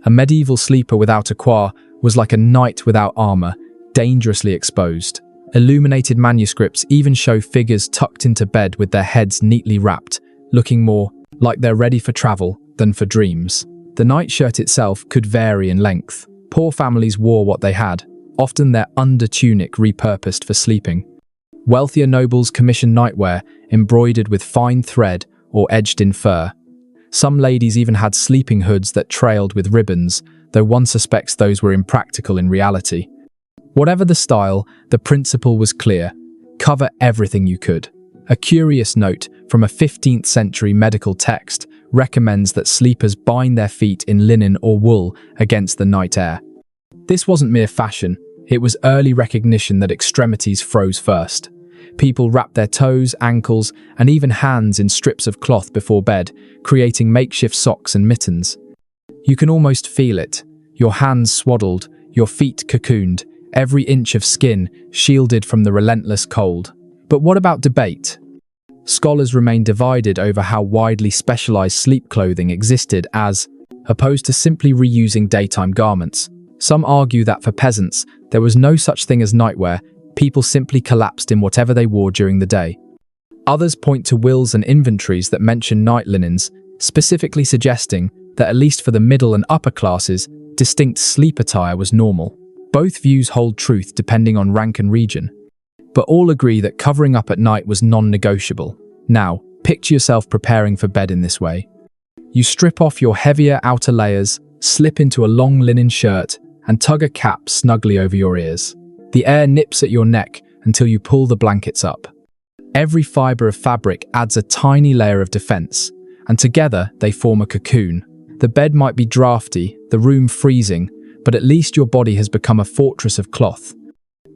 A medieval sleeper without a coif was like a knight without armor, dangerously exposed. Illuminated manuscripts even show figures tucked into bed with their heads neatly wrapped, looking more like they're ready for travel than for dreams. The nightshirt itself could vary in length. Poor families wore what they had, often their under-tunic repurposed for sleeping. Wealthier nobles commissioned nightwear embroidered with fine thread or edged in fur. Some ladies even had sleeping hoods that trailed with ribbons, though one suspects those were impractical in reality. Whatever the style, the principle was clear: cover everything you could. A curious note from a 15th century medical text recommends that sleepers bind their feet in linen or wool against the night air. This wasn't mere fashion, it was early recognition that extremities froze first. People wrapped their toes, ankles, and even hands in strips of cloth before bed, creating makeshift socks and mittens. You can almost feel it: your hands swaddled, your feet cocooned, every inch of skin shielded from the relentless cold. But what about debate? Scholars remain divided over how widely specialized sleep clothing existed as opposed to simply reusing daytime garments. Some argue that for peasants, there was no such thing as nightwear. People simply collapsed in whatever they wore during the day. Others point to wills and inventories that mention night linens, specifically suggesting that at least for the middle and upper classes, distinct sleep attire was normal. Both views hold truth depending on rank and region, but all agree that covering up at night was non-negotiable. Now, picture yourself preparing for bed in this way. You strip off your heavier outer layers, slip into a long linen shirt, and tug a cap snugly over your ears. The air nips at your neck until you pull the blankets up. Every fiber of fabric adds a tiny layer of defense, and together they form a cocoon. The bed might be drafty, the room freezing, but at least your body has become a fortress of cloth.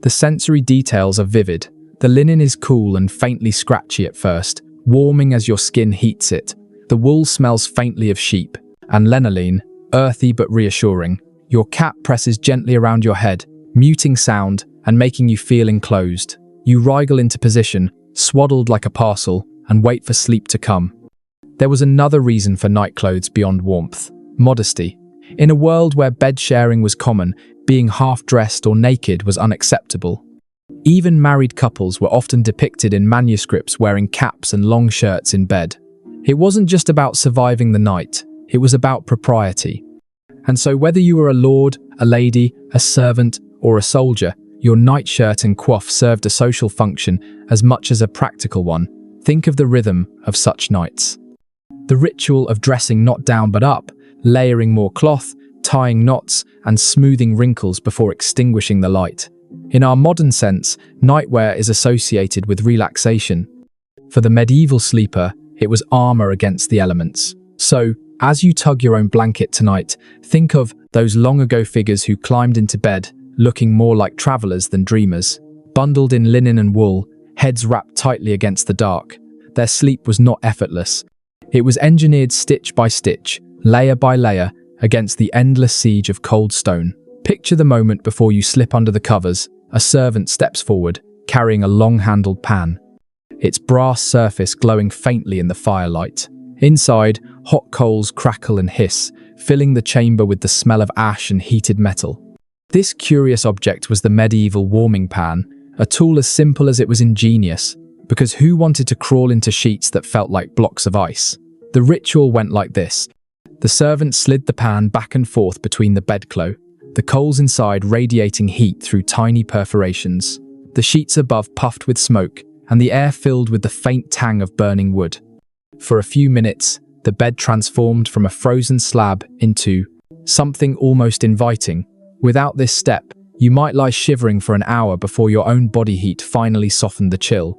The sensory details are vivid. The linen is cool and faintly scratchy at first, warming as your skin heats it. The wool smells faintly of sheep, and lanolin, earthy but reassuring. Your cap presses gently around your head, muting sound and making you feel enclosed. You wriggle into position, swaddled like a parcel, and wait for sleep to come. There was another reason for night clothes beyond warmth: modesty. In a world where bed sharing was common, being half-dressed or naked was unacceptable. Even married couples were often depicted in manuscripts wearing caps and long shirts in bed. It wasn't just about surviving the night, it was about propriety. And so whether you were a lord, a lady, a servant, or a soldier, your nightshirt and coif served a social function as much as a practical one. Think of the rhythm of such nights. The ritual of dressing not down but up, layering more cloth, tying knots, and smoothing wrinkles before extinguishing the light. In our modern sense, nightwear is associated with relaxation. For the medieval sleeper, it was armor against the elements. So, As you tug your own blanket tonight, think of those long-ago figures who climbed into bed, looking more like travelers than dreamers. Bundled in linen and wool, heads wrapped tightly against the dark. Their sleep was not effortless. It was engineered stitch by stitch, layer by layer, against the endless siege of cold stone. Picture the moment before you slip under the covers. A servant steps forward, carrying a long-handled pan, its brass surface glowing faintly in the firelight. Inside, hot coals crackle and hiss, filling the chamber with the smell of ash and heated metal. This curious object was the medieval warming pan, a tool as simple as it was ingenious, because who wanted to crawl into sheets that felt like blocks of ice? The ritual went like this. The servant slid the pan back and forth between the bedclothes, the coals inside radiating heat through tiny perforations. The sheets above puffed with smoke, and the air filled with the faint tang of burning wood. For a few minutes, the bed transformed from a frozen slab into something almost inviting. Without this step, you might lie shivering for an hour before your own body heat finally softened the chill.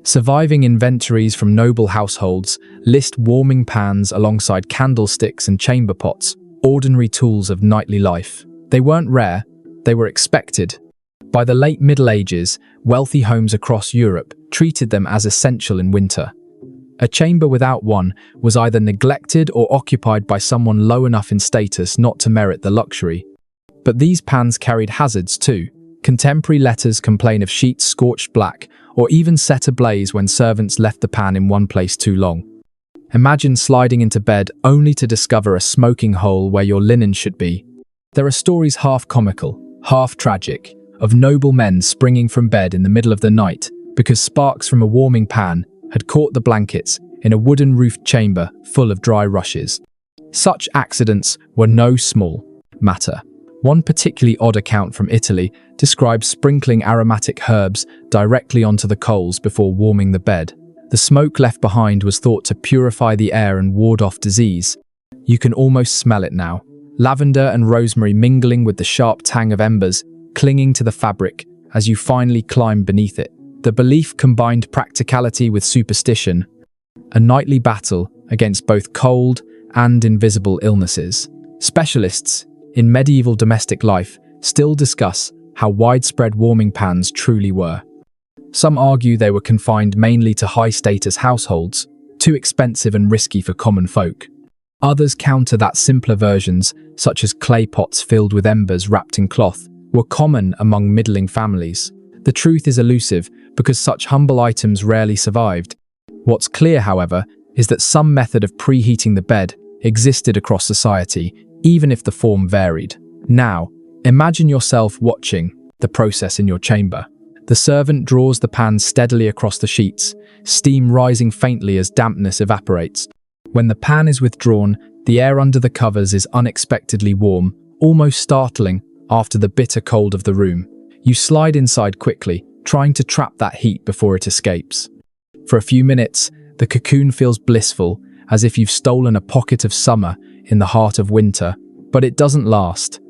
Surviving inventories from noble households list warming pans alongside candlesticks and chamber pots, ordinary tools of nightly life. They weren't rare, they were expected. By the late Middle Ages, wealthy homes across Europe treated them as essential in winter. A chamber without one was either neglected or occupied by someone low enough in status not to merit the luxury. But these pans carried hazards too. Contemporary letters complain of sheets scorched black, or even set ablaze when servants left the pan in one place too long. Imagine sliding into bed only to discover a smoking hole where your linen should be. There are stories half comical, half tragic, of noble men springing from bed in the middle of the night because sparks from a warming pan had caught the blankets in a wooden-roofed chamber full of dry rushes. Such accidents were no small matter. One particularly odd account from Italy describes sprinkling aromatic herbs directly onto the coals before warming the bed. The smoke left behind was thought to purify the air and ward off disease. You can almost smell it now. Lavender and rosemary mingling with the sharp tang of embers, clinging to the fabric as you finally climb beneath it. The belief combined practicality with superstition, a nightly battle against both cold and invisible illnesses. Specialists in medieval domestic life still discuss how widespread warming pans truly were. Some argue they were confined mainly to high-status households, too expensive and risky for common folk. Others counter that simpler versions, such as clay pots filled with embers wrapped in cloth, were common among middling families. The truth is elusive because such humble items rarely survived. What's clear, however, is that some method of preheating the bed existed across society, even if the form varied. Now, imagine yourself watching the process in your chamber. The servant draws the pan steadily across the sheets, steam rising faintly as dampness evaporates. When the pan is withdrawn, the air under the covers is unexpectedly warm, almost startling after the bitter cold of the room. You slide inside quickly, trying to trap that heat before it escapes. For a few minutes, the cocoon feels blissful, as if you've stolen a pocket of summer in the heart of winter, but it doesn't last.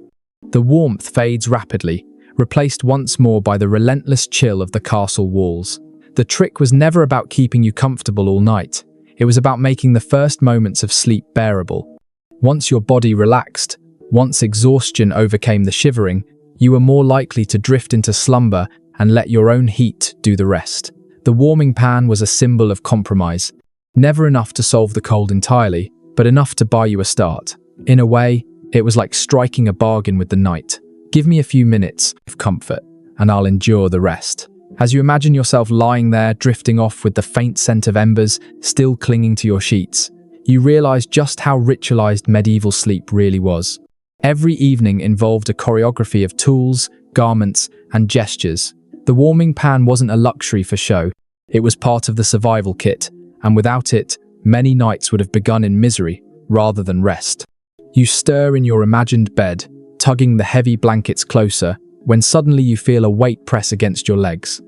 The warmth fades rapidly, replaced once more by the relentless chill of the castle walls. The trick was never about keeping you comfortable all night. It was about making the first moments of sleep bearable. Once your body relaxed, once exhaustion overcame the shivering, you were more likely to drift into slumber and let your own heat do the rest. The warming pan was a symbol of compromise. Never enough to solve the cold entirely, but enough to buy you a start. In a way, it was like striking a bargain with the night. Give me a few minutes of comfort, and I'll endure the rest. As you imagine yourself lying there, drifting off with the faint scent of embers still clinging to your sheets, you realize just how ritualized medieval sleep really was. Every evening involved a choreography of tools, garments, and gestures. The warming pan wasn't a luxury for show. It was part of the survival kit, and without it, many nights would have begun in misery rather than rest. You stir in your imagined bed, tugging the heavy blankets closer, when suddenly you feel a weight press against your legs.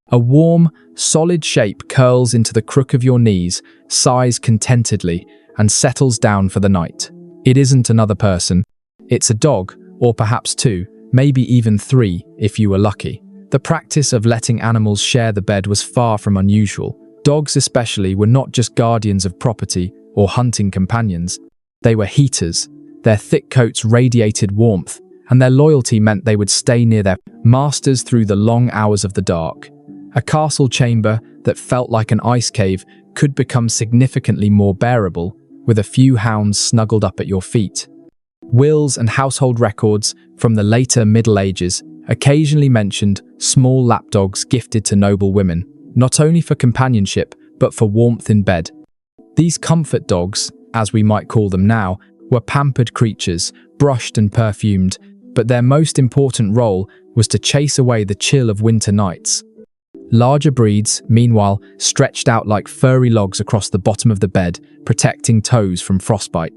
A warm, solid shape curls into the crook of your knees, sighs contentedly, and settles down for the night. It isn't another person. It's a dog, or perhaps two, maybe even three, if you were lucky. The practice of letting animals share the bed was far from unusual. Dogs especially were not just guardians of property or hunting companions. They were heaters. Their thick coats radiated warmth, and their loyalty meant they would stay near their masters through the long hours of the dark. A castle chamber that felt like an ice cave could become significantly more bearable, with a few hounds snuggled up at your feet. Wills and household records from the later Middle Ages occasionally mentioned small lapdogs gifted to noble women, not only for companionship, but for warmth in bed. These comfort dogs, as we might call them now, were pampered creatures, brushed and perfumed, but their most important role was to chase away the chill of winter nights. Larger breeds, meanwhile, stretched out like furry logs across the bottom of the bed, protecting toes from frostbite.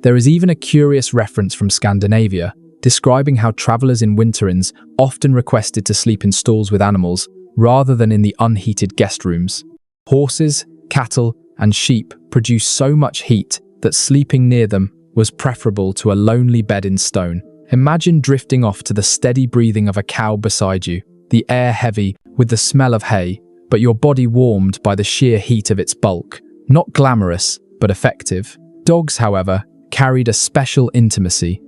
There is even a curious reference from Scandinavia, describing how travelers in winter inns often requested to sleep in stalls with animals, rather than in the unheated guest rooms. Horses, cattle, and sheep produce so much heat that sleeping near them was preferable to a lonely bed in stone. Imagine drifting off to the steady breathing of a cow beside you, the air heavy with the smell of hay, but your body warmed by the sheer heat of its bulk. Not glamorous, but effective. Dogs, however, carried a special intimacy.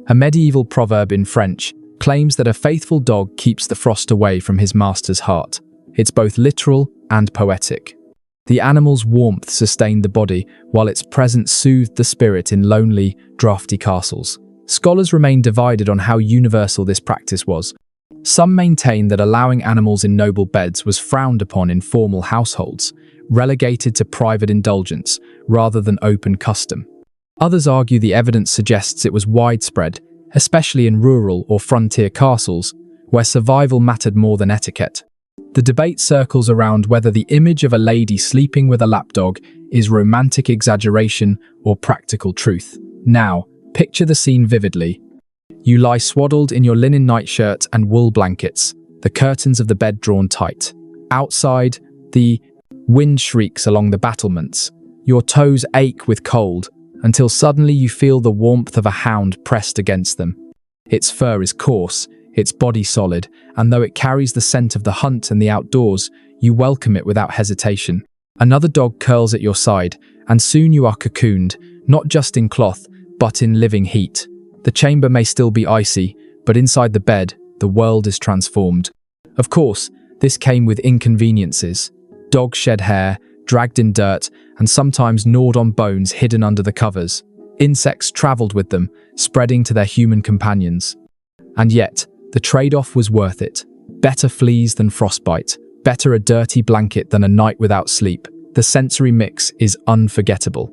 A medieval proverb in French claims that a faithful dog keeps the frost away from his master's heart. It's both literal and poetic. The animal's warmth sustained the body, while its presence soothed the spirit in lonely, drafty castles. Scholars remain divided on how universal this practice was. Some maintain that allowing animals in noble beds was frowned upon in formal households, relegated to private indulgence rather than open custom. Others argue the evidence suggests it was widespread, especially in rural or frontier castles, where survival mattered more than etiquette. The debate circles around whether the image of a lady sleeping with a lapdog is romantic exaggeration or practical truth. Now, picture the scene vividly. You lie swaddled in your linen nightshirt and wool blankets, the curtains of the bed drawn tight. Outside, the wind shrieks along the battlements. Your toes ache with cold, until suddenly you feel the warmth of a hound pressed against them. Its fur is coarse, its body solid, and though it carries the scent of the hunt and the outdoors, you welcome it without hesitation. Another dog curls at your side, and soon you are cocooned, not just in cloth, but in living heat. The chamber may still be icy, but inside the bed, the world is transformed. Of course, this came with inconveniences. Dogs shed hair, dragged in dirt, and sometimes gnawed on bones hidden under the covers. Insects traveled with them, spreading to their human companions. And yet, the trade-off was worth it. Better fleas than frostbite, better a dirty blanket than a night without sleep. The sensory mix is unforgettable.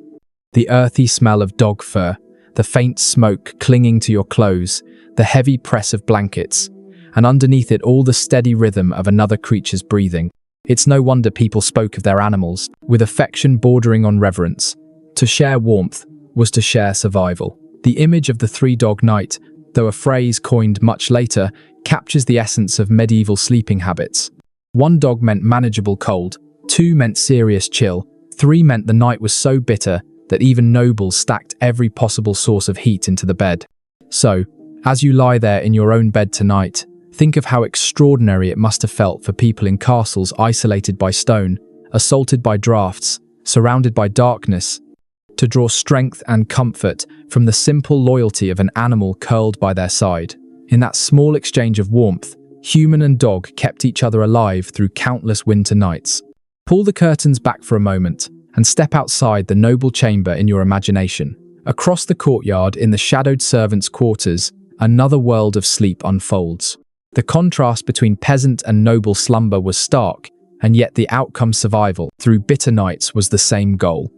The earthy smell of dog fur, the faint smoke clinging to your clothes, the heavy press of blankets, and underneath it all the steady rhythm of another creature's breathing. It's no wonder people spoke of their animals with affection bordering on reverence. To share warmth was to share survival. The image of the three-dog night, though a phrase coined much later, captures the essence of medieval sleeping habits. 1 dog meant manageable cold, 2 meant serious chill, 3 meant the night was so bitter that even nobles stacked every possible source of heat into the bed. So, as you lie there in your own bed tonight, think of how extraordinary it must have felt for people in castles isolated by stone, assaulted by draughts, surrounded by darkness, to draw strength and comfort from the simple loyalty of an animal curled by their side. In that small exchange of warmth, human and dog kept each other alive through countless winter nights. Pull the curtains back for a moment and step outside the noble chamber in your imagination. Across the courtyard in the shadowed servants' quarters, another world of sleep unfolds. The contrast between peasant and noble slumber was stark, and yet the outcome, survival through bitter nights, was the same goal.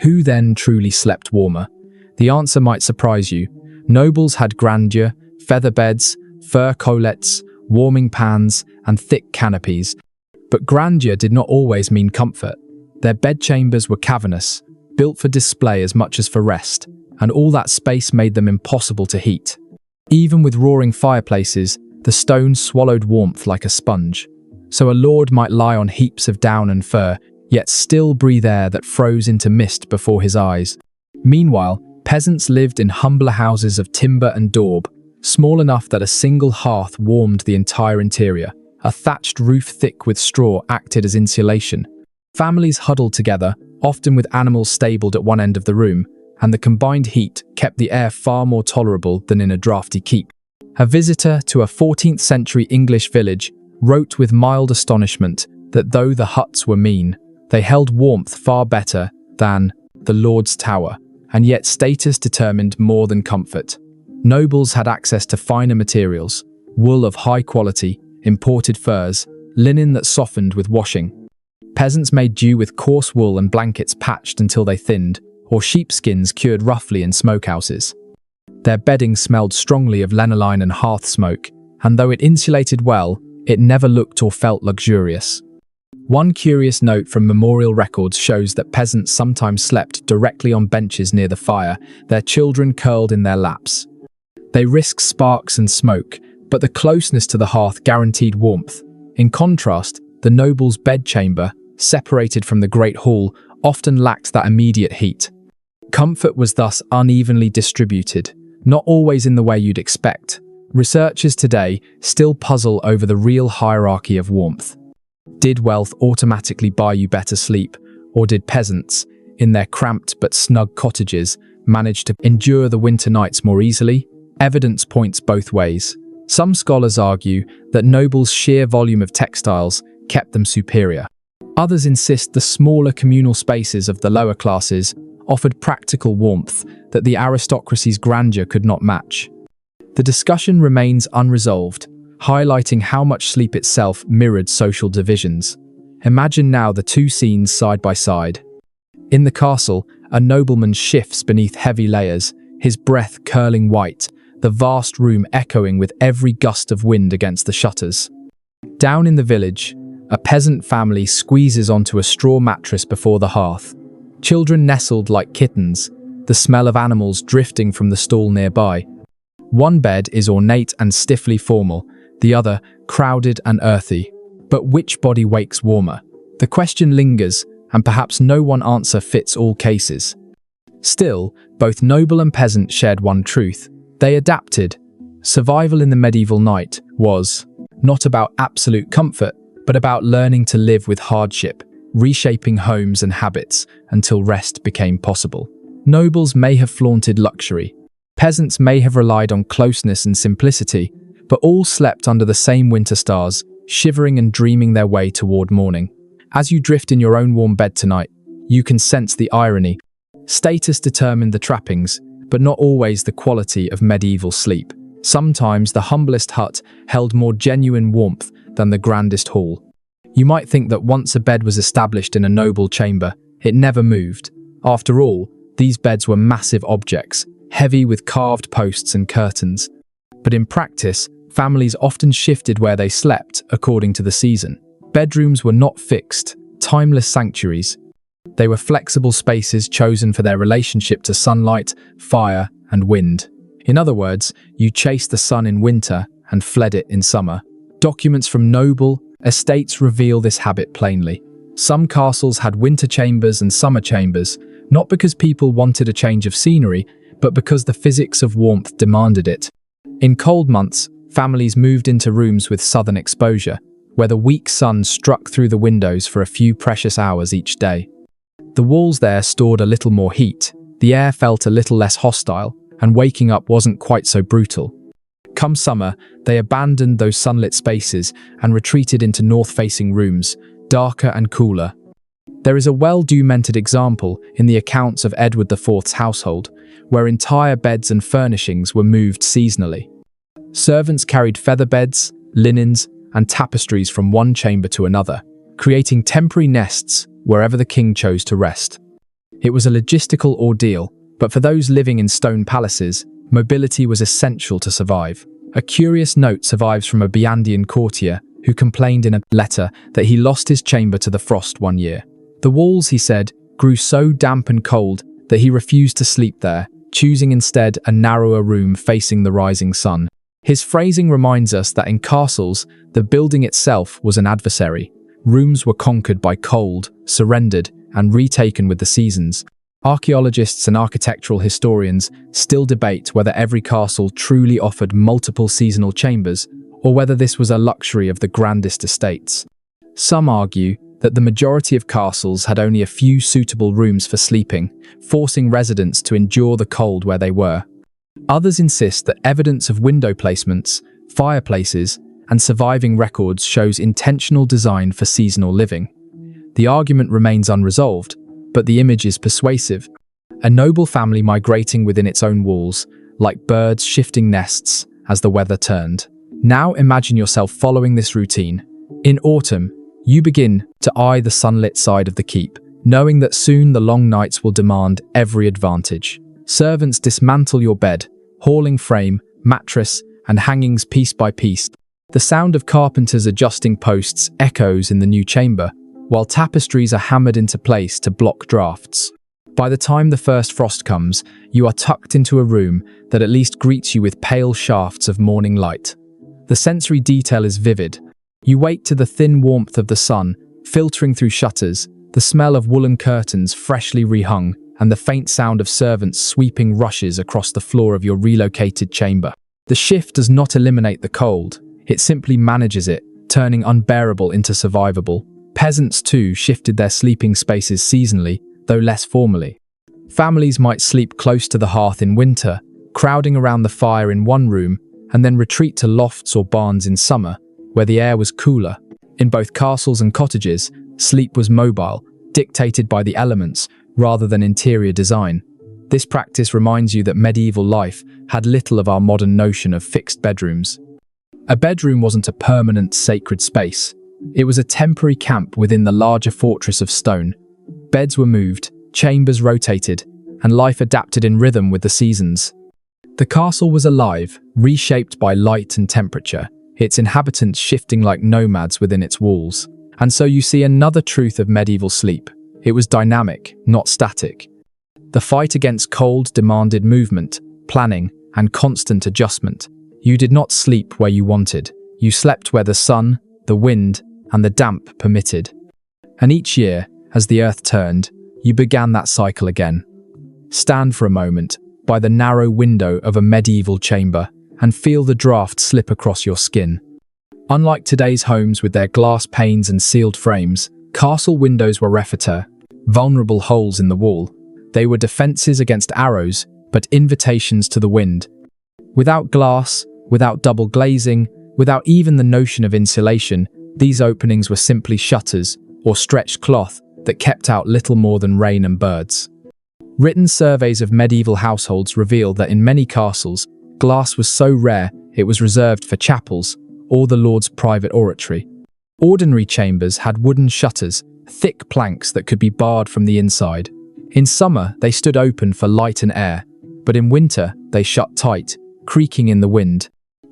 Who then truly slept warmer? The answer might surprise you. Nobles had grandeur, feather beds, fur colettes, warming pans, and thick canopies. But grandeur did not always mean comfort. Their bedchambers were cavernous, built for display as much as for rest, and all that space made them impossible to heat. Even with roaring fireplaces, the stone swallowed warmth like a sponge. So a lord might lie on heaps of down and fur, yet still breathe air that froze into mist before his eyes. Meanwhile, peasants lived in humbler houses of timber and daub, small enough that a single hearth warmed the entire interior. A thatched roof thick with straw acted as insulation. Families huddled together, often with animals stabled at one end of the room, and the combined heat kept the air far more tolerable than in a drafty keep. A visitor to a 14th century English village wrote with mild astonishment that though the huts were mean, they held warmth far better than the Lord's Tower, and yet status determined more than comfort. Nobles had access to finer materials, wool of high quality, imported furs, linen that softened with washing. Peasants made do with coarse wool and blankets patched until they thinned, or sheepskins cured roughly in smokehouses. Their bedding smelled strongly of lanolin and hearth smoke, and though it insulated well, it never looked or felt luxurious. One curious note from memorial records shows that peasants sometimes slept directly on benches near the fire, their children curled in their laps. They risked sparks and smoke, but the closeness to the hearth guaranteed warmth. In contrast, the noble's bedchamber, separated from the great hall, often lacked that immediate heat. Comfort was thus unevenly distributed, not always in the way you'd expect. Researchers today still puzzle over the real hierarchy of warmth. Did wealth automatically buy you better sleep, or did peasants, in their cramped but snug cottages, manage to endure the winter nights more easily? Evidence points both ways. Some scholars argue that nobles' sheer volume of textiles kept them superior. Others insist the smaller communal spaces of the lower classes offered practical warmth that the aristocracy's grandeur could not match. The discussion remains unresolved, highlighting how much sleep itself mirrored social divisions. Imagine now the two scenes side by side. In the castle, a nobleman shifts beneath heavy layers, his breath curling white, the vast room echoing with every gust of wind against the shutters. Down in the village, a peasant family squeezes onto a straw mattress before the hearth. Children nestled like kittens, the smell of animals drifting from the stall nearby. One bed is ornate and stiffly formal, the other crowded and earthy. But which body wakes warmer? The question lingers, and perhaps no one answer fits all cases. Still, both noble and peasant shared one truth. They adapted. Survival in the medieval night was not about absolute comfort, but about learning to live with hardship, reshaping homes and habits until rest became possible. Nobles may have flaunted luxury. Peasants may have relied on closeness and simplicity, but all slept under the same winter stars, shivering and dreaming their way toward morning. As you drift in your own warm bed tonight, you can sense the irony. Status determined the trappings, but not always the quality of medieval sleep. Sometimes the humblest hut held more genuine warmth than the grandest hall. You might think that once a bed was established in a noble chamber, it never moved. After all, these beds were massive objects, heavy with carved posts and curtains. But in practice, families often shifted where they slept according to the season. Bedrooms were not fixed, timeless sanctuaries. They were flexible spaces chosen for their relationship to sunlight, fire, and wind. In other words, you chased the sun in winter and fled it in summer. Documents from noble estates reveal this habit plainly. Some castles had winter chambers and summer chambers, not because people wanted a change of scenery, but because the physics of warmth demanded it. In cold months, families moved into rooms with southern exposure, where the weak sun struck through the windows for a few precious hours each day. The walls there stored a little more heat, the air felt a little less hostile, and waking up wasn't quite so brutal. Come summer, they abandoned those sunlit spaces and retreated into north-facing rooms, darker and cooler. There is a well-documented example in the accounts of Edward IV's household, where entire beds and furnishings were moved seasonally. Servants carried feather beds, linens, and tapestries from one chamber to another, creating temporary nests wherever the king chose to rest. It was a logistical ordeal, but for those living in stone palaces, mobility was essential to survive. A curious note survives from a Byandian courtier who complained in a letter that he lost his chamber to the frost one year. The walls, he said, grew so damp and cold that he refused to sleep there, choosing instead a narrower room facing the rising sun. His phrasing reminds us that in castles, the building itself was an adversary. Rooms were conquered by cold, surrendered, and retaken with the seasons. Archaeologists and architectural historians still debate whether every castle truly offered multiple seasonal chambers, or whether this was a luxury of the grandest estates. Some argue that the majority of castles had only a few suitable rooms for sleeping, forcing residents to endure the cold where they were. Others insist that evidence of window placements, fireplaces, and surviving records shows intentional design for seasonal living. The argument remains unresolved, but the image is persuasive. A noble family migrating within its own walls, like birds shifting nests as the weather turned. Now imagine yourself following this routine. In autumn, you begin to eye the sunlit side of the keep, knowing that soon the long nights will demand every advantage. Servants dismantle your bed, hauling frame, mattress, and hangings piece by piece. The sound of carpenters adjusting posts echoes in the new chamber, while tapestries are hammered into place to block drafts. By the time the first frost comes, you are tucked into a room that at least greets you with pale shafts of morning light. The sensory detail is vivid. You wake to the thin warmth of the sun, filtering through shutters, the smell of woolen curtains freshly rehung, and the faint sound of servants sweeping rushes across the floor of your relocated chamber. The shift does not eliminate the cold, it simply manages it, turning unbearable into survivable. Peasants, too, shifted their sleeping spaces seasonally, though less formally. Families might sleep close to the hearth in winter, crowding around the fire in one room, and then retreat to lofts or barns in summer, where the air was cooler. In both castles and cottages, sleep was mobile, dictated by the elements, rather than interior design. This practice reminds you that medieval life had little of our modern notion of fixed bedrooms. A bedroom wasn't a permanent, sacred space. It was a temporary camp within the larger fortress of stone. Beds were moved, chambers rotated, and life adapted in rhythm with the seasons. The castle was alive, reshaped by light and temperature, its inhabitants shifting like nomads within its walls. And so you see another truth of medieval sleep. It was dynamic, not static. The fight against cold demanded movement, planning, and constant adjustment. You did not sleep where you wanted. You slept where the sun, the wind, and the damp permitted. And each year, as the earth turned, you began that cycle again. Stand for a moment by the narrow window of a medieval chamber and feel the draft slip across your skin. Unlike today's homes with their glass panes and sealed frames, castle windows were reflector, vulnerable holes in the wall. They were defenses against arrows, but invitations to the wind. Without glass, without double glazing, without even the notion of insulation, these openings were simply shutters or stretched cloth that kept out little more than rain and birds. Written surveys of medieval households reveal that in many castles, glass was so rare it was reserved for chapels or the lord's private oratory. Ordinary chambers had wooden shutters, thick planks that could be barred from the inside. In summer, they stood open for light and air, but in winter, they shut tight, creaking in the wind.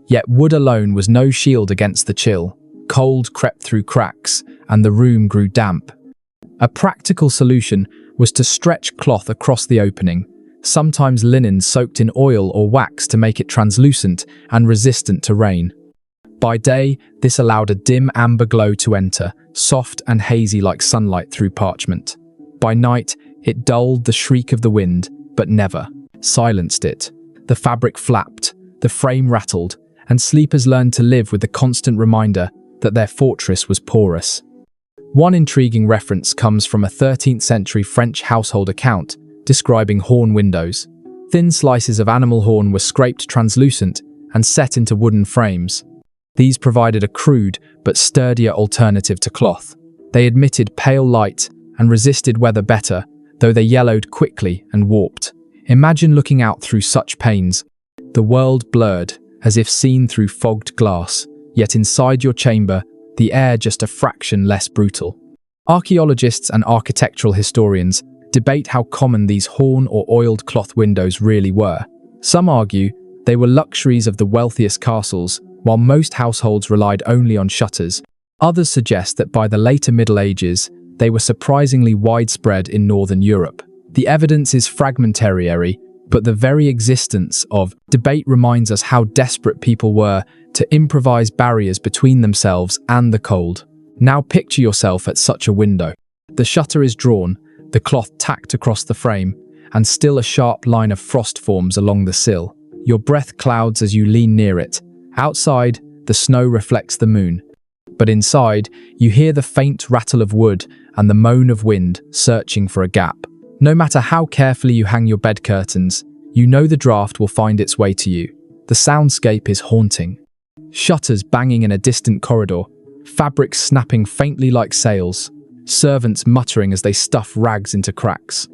Yet wood alone was no shield against the chill. Cold crept through cracks, and the room grew damp. A practical solution was to stretch cloth across the opening, sometimes linen soaked in oil or wax to make it translucent and resistant to rain. By day, this allowed a dim amber glow to enter, soft and hazy like sunlight through parchment. By night, it dulled the shriek of the wind, but never silenced it. The fabric flapped, the frame rattled, and sleepers learned to live with the constant reminder that their fortress was porous. One intriguing reference comes from a 13th century French household account describing horn windows. Thin slices of animal horn were scraped translucent and set into wooden frames. These provided a crude but sturdier alternative to cloth. They admitted pale light and resisted weather better, though they yellowed quickly and warped. Imagine looking out through such panes. The world blurred, as if seen through fogged glass, yet inside your chamber, the air just a fraction less brutal. Archaeologists and architectural historians debate how common these horn or oiled cloth windows really were. Some argue they were luxuries of the wealthiest castles, while most households relied only on shutters. Others suggest that by the later Middle Ages, they were surprisingly widespread in Northern Europe. The evidence is fragmentary, but the very existence of debate reminds us how desperate people were to improvise barriers between themselves and the cold. Now picture yourself at such a window. The shutter is drawn, the cloth tacked across the frame, and still a sharp line of frost forms along the sill. Your breath clouds as you lean near it. Outside, the snow reflects the moon. But inside, you hear the faint rattle of wood and the moan of wind searching for a gap. No matter how carefully you hang your bed curtains, you know the draft will find its way to you. The soundscape is haunting. Shutters banging in a distant corridor, fabrics snapping faintly like sails, servants muttering as they stuff rags into cracks.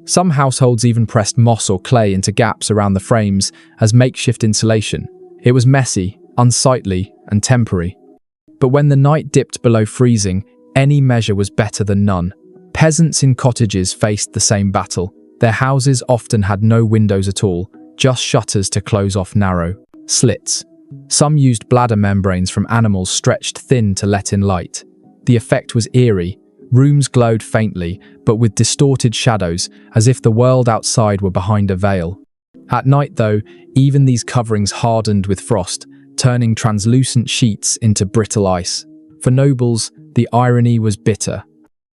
Some households even pressed moss or clay into gaps around the frames as makeshift insulation. It was messy, unsightly, and temporary. But when the night dipped below freezing, any measure was better than none. Peasants in cottages faced the same battle. Their houses often had no windows at all, just shutters to close off narrow slits. Some used bladder membranes from animals stretched thin to let in light. The effect was eerie. Rooms glowed faintly, but with distorted shadows, as if the world outside were behind a veil. At night, though, even these coverings hardened with frost, turning translucent sheets into brittle ice. For nobles, the irony was bitter.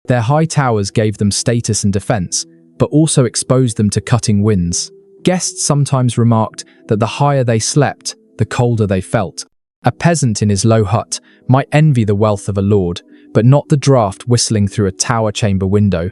Their high towers gave them status and defense, but also exposed them to cutting winds. Guests sometimes remarked that the higher they slept, the colder they felt. A peasant in his low hut might envy the wealth of a lord, but not the draft whistling through a tower chamber window.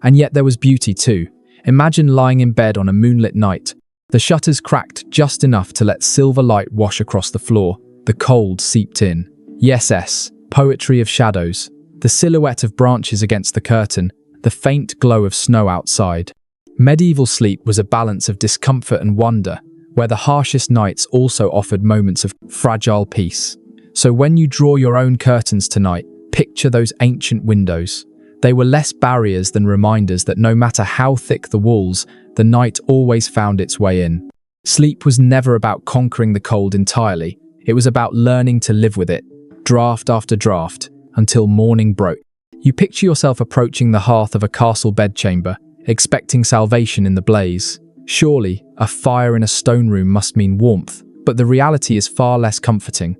And yet there was beauty too. Imagine lying in bed on a moonlit night. The shutters cracked just enough to let silver light wash across the floor. The cold seeped in. Yes, poetry of shadows. The silhouette of branches against the curtain, the faint glow of snow outside. Medieval sleep was a balance of discomfort and wonder, where the harshest nights also offered moments of fragile peace. So when you draw your own curtains tonight, picture those ancient windows. They were less barriers than reminders that no matter how thick the walls, the night always found its way in. Sleep was never about conquering the cold entirely. It was about learning to live with it, draft after draft, until morning broke. You picture yourself approaching the hearth of a castle bedchamber, expecting salvation in the blaze. Surely, a fire in a stone room must mean warmth, but the reality is far less comforting.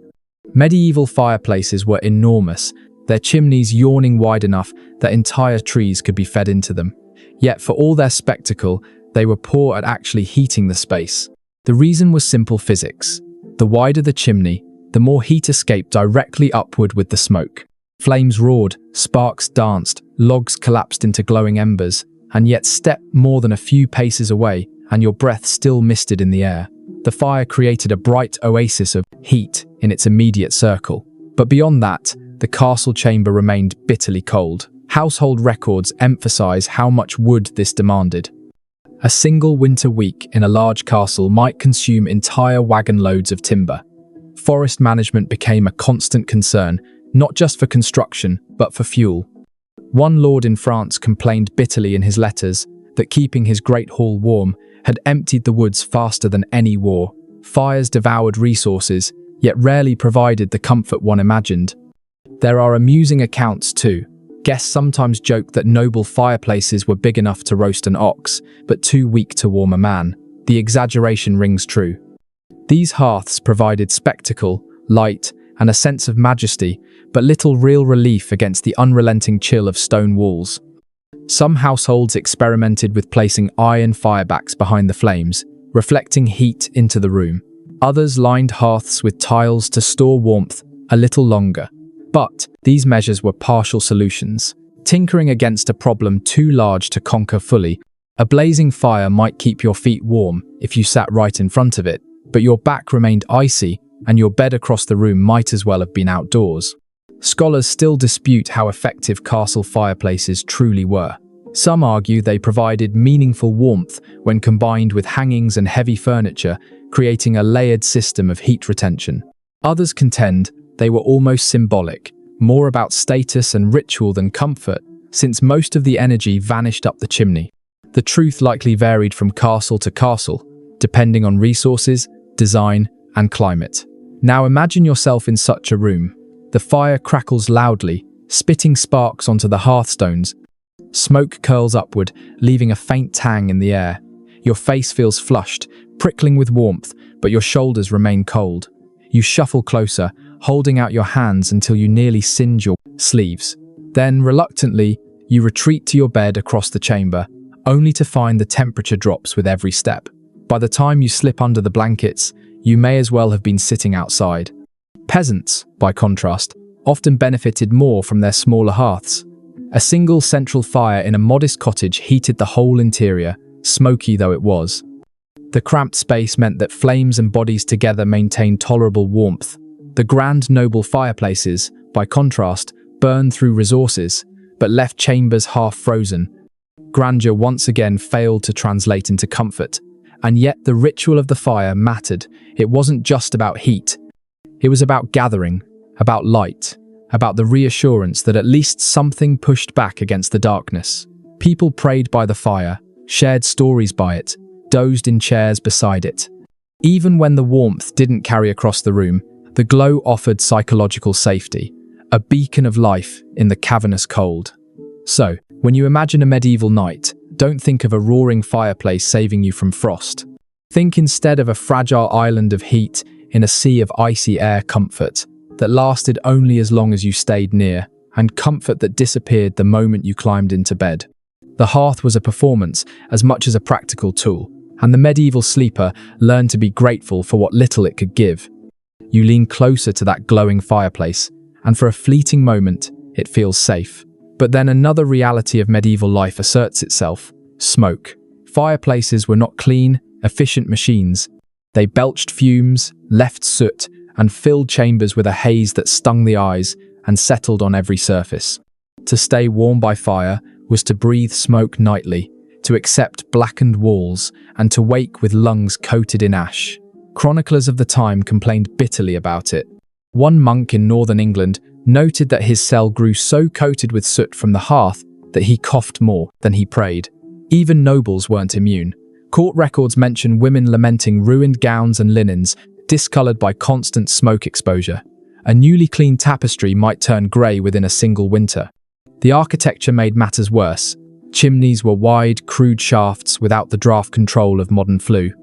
Medieval fireplaces were enormous, their chimneys yawning wide enough that entire trees could be fed into them. Yet for all their spectacle, they were poor at actually heating the space. The reason was simple physics. The wider the chimney, the more heat escaped directly upward with the smoke. Flames roared, sparks danced, logs collapsed into glowing embers, and yet step more than a few paces away, and your breath still misted in the air. The fire created a bright oasis of heat in its immediate circle. But beyond that, the castle chamber remained bitterly cold. Household records emphasize how much wood this demanded. A single winter week in a large castle might consume entire wagon loads of timber. Forest management became a constant concern, not just for construction, but for fuel. One lord in France complained bitterly in his letters that keeping his great hall warm had emptied the woods faster than any war. Fires devoured resources, yet rarely provided the comfort one imagined. There are amusing accounts too. Guests sometimes joked that noble fireplaces were big enough to roast an ox, but too weak to warm a man. The exaggeration rings true. These hearths provided spectacle, light, and a sense of majesty, but little real relief against the unrelenting chill of stone walls. Some households experimented with placing iron firebacks behind the flames, reflecting heat into the room. Others lined hearths with tiles to store warmth a little longer. But these measures were partial solutions, tinkering against a problem too large to conquer fully. A blazing fire might keep your feet warm if you sat right in front of it, but your back remained icy, and your bed across the room might as well have been outdoors. Scholars still dispute how effective castle fireplaces truly were. Some argue they provided meaningful warmth when combined with hangings and heavy furniture, creating a layered system of heat retention. Others contend they were almost symbolic, more about status and ritual than comfort, since most of the energy vanished up the chimney. The truth likely varied from castle to castle, depending on resources, design, and climate. Now imagine yourself in such a room. The fire crackles loudly, spitting sparks onto the hearthstones. Smoke curls upward, leaving a faint tang in the air. Your face feels flushed, prickling with warmth, but your shoulders remain cold. You shuffle closer, holding out your hands until you nearly singe your sleeves. Then, reluctantly, you retreat to your bed across the chamber, only to find the temperature drops with every step. By the time you slip under the blankets, you may as well have been sitting outside. Peasants, by contrast, often benefited more from their smaller hearths. A single central fire in a modest cottage heated the whole interior, smoky though it was. The cramped space meant that flames and bodies together maintained tolerable warmth. The grand, noble fireplaces, by contrast, burned through resources, but left chambers half frozen. Grandeur once again failed to translate into comfort. And yet the ritual of the fire mattered. It wasn't just about heat. It was about gathering, about light, about the reassurance that at least something pushed back against the darkness. People prayed by the fire, shared stories by it, dozed in chairs beside it. Even when the warmth didn't carry across the room, the glow offered psychological safety, a beacon of life in the cavernous cold. So, when you imagine a medieval night, don't think of a roaring fireplace saving you from frost. Think instead of a fragile island of heat in a sea of icy air comfort that lasted only as long as you stayed near, and comfort that disappeared the moment you climbed into bed. The hearth was a performance as much as a practical tool, and the medieval sleeper learned to be grateful for what little it could give. You lean closer to that glowing fireplace, and for a fleeting moment, it feels safe. But then another reality of medieval life asserts itself: smoke. Fireplaces were not clean, efficient machines. They belched fumes, left soot, and filled chambers with a haze that stung the eyes and settled on every surface. To stay warm by fire was to breathe smoke nightly, to accept blackened walls, and to wake with lungs coated in ash. Chroniclers of the time complained bitterly about it. One monk in northern England noted that his cell grew so coated with soot from the hearth that he coughed more than he prayed. Even nobles weren't immune. Court records mention women lamenting ruined gowns and linens, discolored by constant smoke exposure. A newly cleaned tapestry might turn grey within a single winter. The architecture made matters worse. Chimneys were wide, crude shafts without the draft control of modern flue.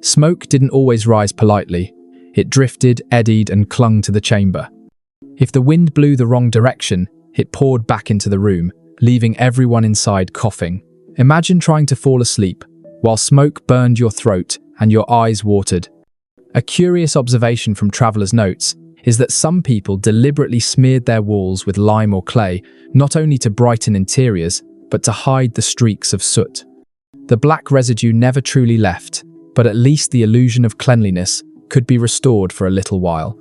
Smoke didn't always rise politely. It drifted, eddied, and clung to the chamber. If the wind blew the wrong direction, it poured back into the room, leaving everyone inside coughing. Imagine trying to fall asleep, while smoke burned your throat and your eyes watered. A curious observation from travelers' notes is that some people deliberately smeared their walls with lime or clay, not only to brighten interiors, but to hide the streaks of soot. The black residue never truly left, but at least the illusion of cleanliness could be restored for a little while.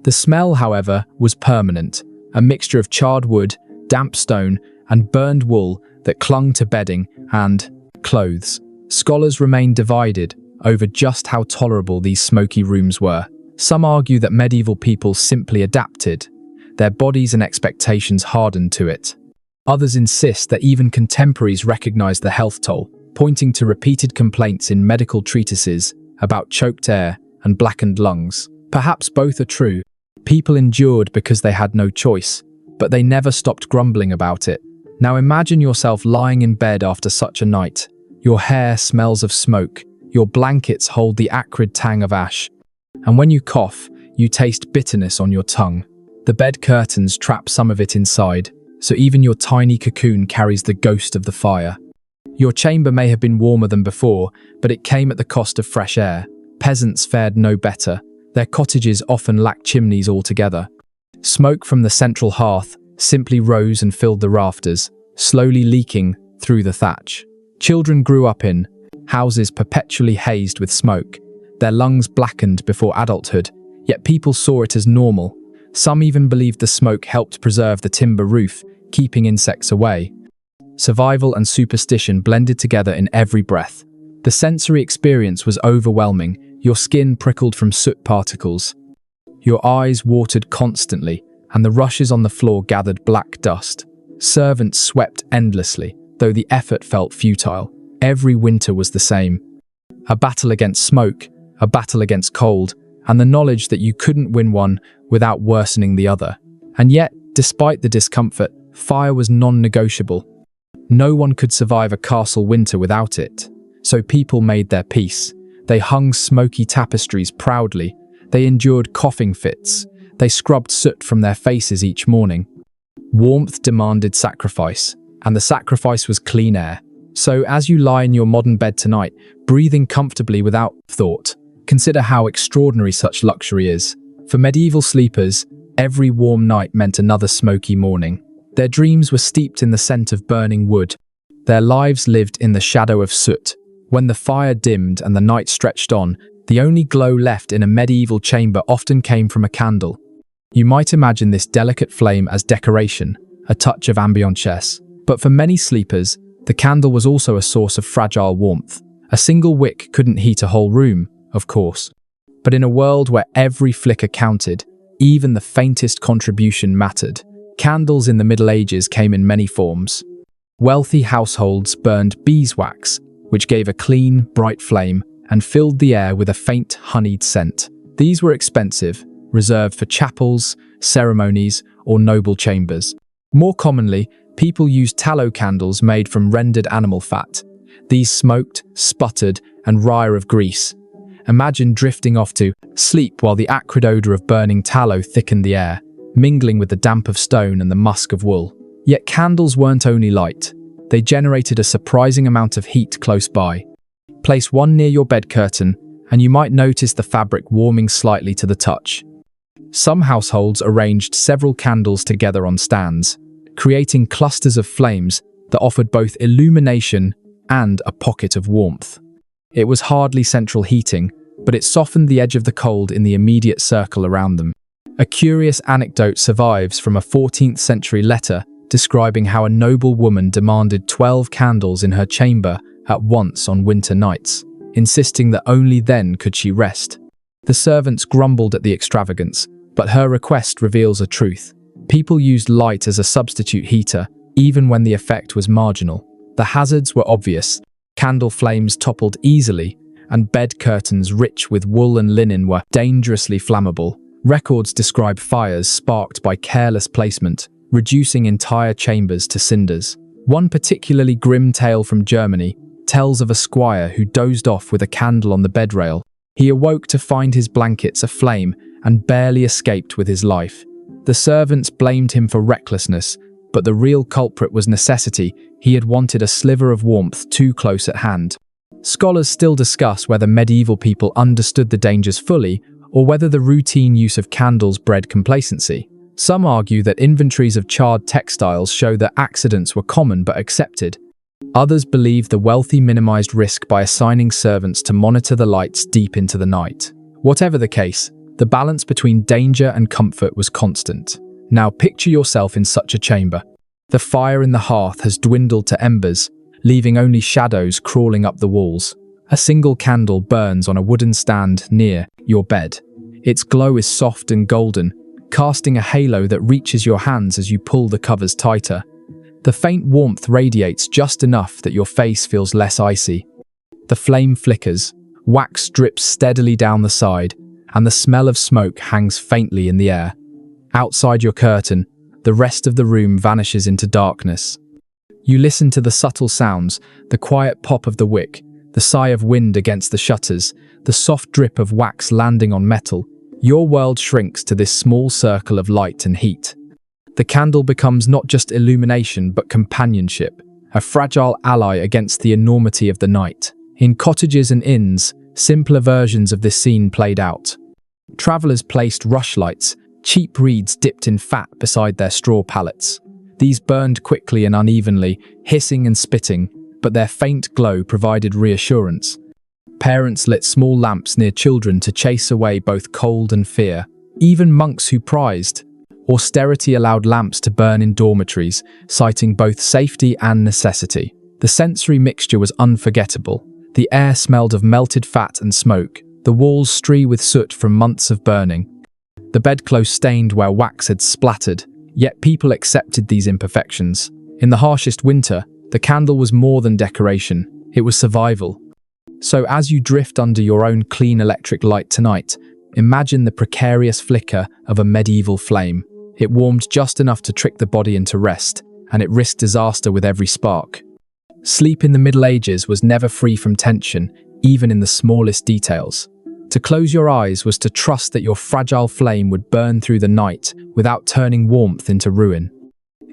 The smell, however, was permanent, a mixture of charred wood, damp stone, and burned wool that clung to bedding and clothes. Scholars remain divided over just how tolerable these smoky rooms were. Some argue that medieval people simply adapted. Their bodies and expectations hardened to it. Others insist that even contemporaries recognized the health toll, pointing to repeated complaints in medical treatises about choked air and blackened lungs. Perhaps both are true. People endured because they had no choice, but they never stopped grumbling about it. Now imagine yourself lying in bed after such a night. Your hair smells of smoke, your blankets hold the acrid tang of ash, and when you cough, you taste bitterness on your tongue. The bed curtains trap some of it inside, so even your tiny cocoon carries the ghost of the fire. Your chamber may have been warmer than before, but it came at the cost of fresh air. Peasants fared no better. Their cottages often lacked chimneys altogether. Smoke from the central hearth simply rose and filled the rafters, slowly leaking through the thatch. Children grew up in houses perpetually hazed with smoke, their lungs blackened before adulthood, yet people saw it as normal. Some even believed the smoke helped preserve the timber roof, keeping insects away. Survival and superstition blended together in every breath. The sensory experience was overwhelming. Your skin prickled from soot particles. Your eyes watered constantly, and the rushes on the floor gathered black dust. Servants swept endlessly, though the effort felt futile. Every winter was the same. A battle against smoke, a battle against cold, and the knowledge that you couldn't win one without worsening the other. And yet, despite the discomfort, fire was non-negotiable. No one could survive a castle winter without it. So people made their peace. They hung smoky tapestries proudly. They endured coughing fits. They scrubbed soot from their faces each morning. Warmth demanded sacrifice, and the sacrifice was clean air. So as you lie in your modern bed tonight, breathing comfortably without thought, consider how extraordinary such luxury is. For medieval sleepers, Every warm night meant another smoky morning. Their dreams were steeped in the scent of burning wood. Their lives lived in the shadow of soot. When the fire dimmed and the night stretched on, the only glow left in a medieval chamber often came from a candle. You might imagine this delicate flame as decoration, a touch of ambiance. But for many sleepers, the candle was also a source of fragile warmth. A single wick couldn't heat a whole room, of course. But in a world where every flicker counted, even the faintest contribution mattered. Candles in the Middle Ages came in many forms. Wealthy households burned beeswax, which gave a clean, bright flame and filled the air with a faint, honeyed scent. These were expensive, reserved for chapels, ceremonies, or noble chambers. More commonly, people used tallow candles made from rendered animal fat. These smoked, sputtered, and reek of grease. Imagine drifting off to sleep while the acrid odor of burning tallow thickened the air, mingling with the damp of stone and the musk of wool. Yet candles weren't only light. They generated a surprising amount of heat close by. Place one near your bed curtain, and you might notice the fabric warming slightly to the touch. Some households arranged several candles together on stands, creating clusters of flames that offered both illumination and a pocket of warmth. It was hardly central heating, but it softened the edge of the cold in the immediate circle around them. A curious anecdote survives from a 14th century letter describing how a noble woman demanded 12 candles in her chamber at once on winter nights, insisting that only then could she rest. The servants grumbled at the extravagance, but her request reveals a truth. People used light as a substitute heater, even when the effect was marginal. The hazards were obvious. Candle flames toppled easily, and bed curtains rich with wool and linen were dangerously flammable. Records describe fires sparked by careless placement, reducing entire chambers to cinders. One particularly grim tale from Germany tells of a squire who dozed off with a candle on the bedrail. He awoke to find his blankets aflame and barely escaped with his life. The servants blamed him for recklessness, but the real culprit was necessity. He had wanted a sliver of warmth too close at hand. Scholars still discuss whether medieval people understood the dangers fully, or whether the routine use of candles bred complacency. Some argue that inventories of charred textiles show that accidents were common but accepted. Others believe the wealthy minimized risk by assigning servants to monitor the lights deep into the night. Whatever the case, the balance between danger and comfort was constant. Now picture yourself in such a chamber. The fire in the hearth has dwindled to embers, leaving only shadows crawling up the walls. A single candle burns on a wooden stand near your bed. Its glow is soft and golden, casting a halo that reaches your hands as you pull the covers tighter. The faint warmth radiates just enough that your face feels less icy. The flame flickers, wax drips steadily down the side, and the smell of smoke hangs faintly in the air. Outside your curtain, the rest of the room vanishes into darkness. You listen to the subtle sounds, the quiet pop of the wick, the sigh of wind against the shutters, the soft drip of wax landing on metal. Your world shrinks to this small circle of light and heat. The candle becomes not just illumination but companionship, a fragile ally against the enormity of the night. In cottages and inns, simpler versions of this scene played out. Travelers placed rushlights, cheap reeds dipped in fat beside their straw pallets. These burned quickly and unevenly, hissing and spitting, but their faint glow provided reassurance. Parents lit small lamps near children to chase away both cold and fear. Even monks who prized austerity allowed lamps to burn in dormitories, citing both safety and necessity. The sensory mixture was unforgettable. The air smelled of melted fat and smoke, the walls streaked with soot from months of burning. The bedclothes stained where wax had splattered, yet people accepted these imperfections. In the harshest winter, the candle was more than decoration, it was survival. So as you drift under your own clean electric light tonight, imagine the precarious flicker of a medieval flame. It warmed just enough to trick the body into rest, and it risked disaster with every spark. Sleep in the Middle Ages was never free from tension, even in the smallest details. To close your eyes was to trust that your fragile flame would burn through the night without turning warmth into ruin.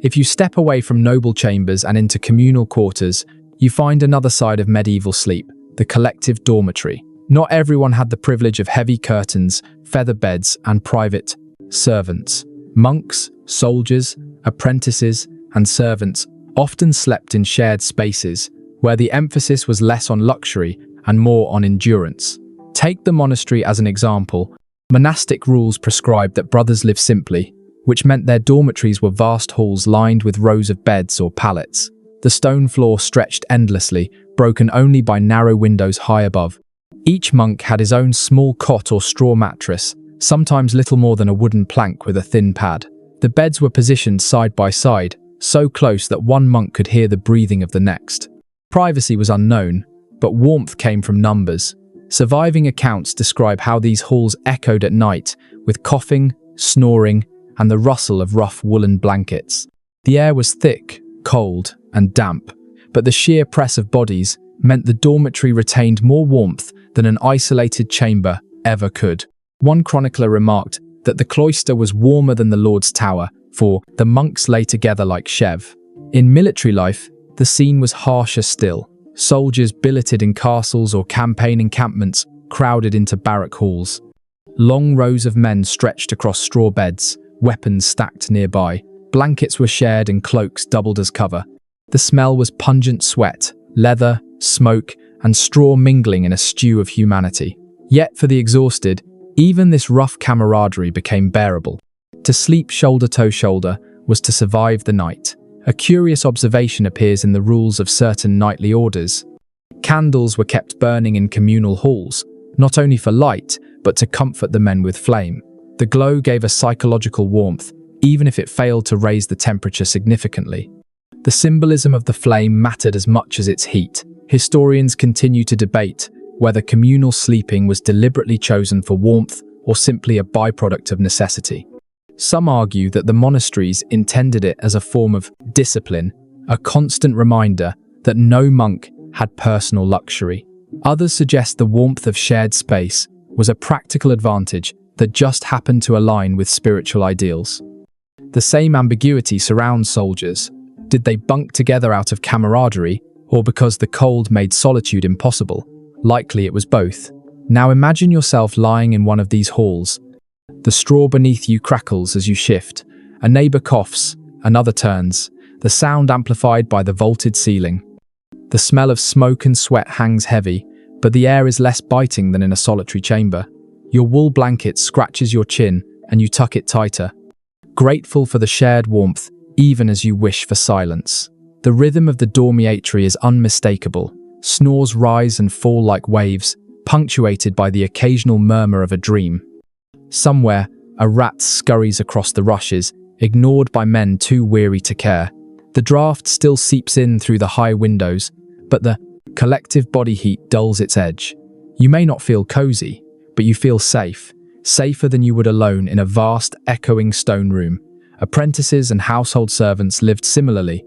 If you step away from noble chambers and into communal quarters, you find another side of medieval sleep, the collective dormitory. Not everyone had the privilege of heavy curtains, feather beds, and private servants. Monks, soldiers, apprentices, and servants often slept in shared spaces where the emphasis was less on luxury and more on endurance. Take the monastery as an example. Monastic rules prescribed that brothers live simply, which meant their dormitories were vast halls lined with rows of beds or pallets. The stone floor stretched endlessly, broken only by narrow windows high above. Each monk had his own small cot or straw mattress, sometimes little more than a wooden plank with a thin pad. The beds were positioned side by side, so close that one monk could hear the breathing of the next. Privacy was unknown, but warmth came from numbers. Surviving accounts describe how these halls echoed at night, with coughing, snoring, and the rustle of rough woolen blankets. The air was thick, cold, and damp, but the sheer press of bodies meant the dormitory retained more warmth than an isolated chamber ever could. One chronicler remarked that the cloister was warmer than the Lord's Tower, for the monks lay together like Chev. In military life, the scene was harsher still. Soldiers billeted in castles or campaign encampments crowded into barrack halls. Long rows of men stretched across straw beds, weapons stacked nearby. Blankets were shared and cloaks doubled as cover. The smell was pungent sweat, leather, smoke, and straw mingling in a stew of humanity. Yet for the exhausted, even this rough camaraderie became bearable. To sleep shoulder to shoulder was to survive the night. A curious observation appears in the rules of certain knightly orders. Candles were kept burning in communal halls, not only for light, but to comfort the men with flame. The glow gave a psychological warmth, even if it failed to raise the temperature significantly. The symbolism of the flame mattered as much as its heat. Historians continue to debate whether communal sleeping was deliberately chosen for warmth or simply a byproduct of necessity. Some argue that the monasteries intended it as a form of discipline, a constant reminder that no monk had personal luxury. Others suggest the warmth of shared space was a practical advantage that just happened to align with spiritual ideals. The same ambiguity surrounds soldiers. Did they bunk together out of camaraderie, or because the cold made solitude impossible? Likely it was both. Now imagine yourself lying in one of these halls. The straw beneath you crackles as you shift. A neighbor coughs, another turns, the sound amplified by the vaulted ceiling. The smell of smoke and sweat hangs heavy, but the air is less biting than in a solitary chamber. Your wool blanket scratches your chin, and you tuck it tighter, grateful for the shared warmth, even as you wish for silence. The rhythm of the dormitory is unmistakable. Snores rise and fall like waves, punctuated by the occasional murmur of a dream. Somewhere, a rat scurries across the rushes, ignored by men too weary to care. The draft still seeps in through the high windows, but the collective body heat dulls its edge. You may not feel cozy, but you feel safe, safer than you would alone in a vast, echoing stone room. Apprentices and household servants lived similarly.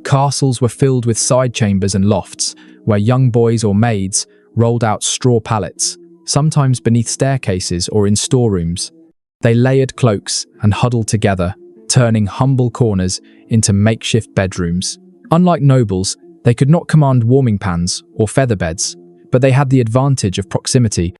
Castles were filled with side chambers and lofts, where young boys or maids rolled out straw pallets, sometimes beneath staircases or in storerooms. They layered cloaks and huddled together, turning humble corners into makeshift bedrooms. Unlike nobles, they could not command warming pans or feather beds, but they had the advantage of proximity.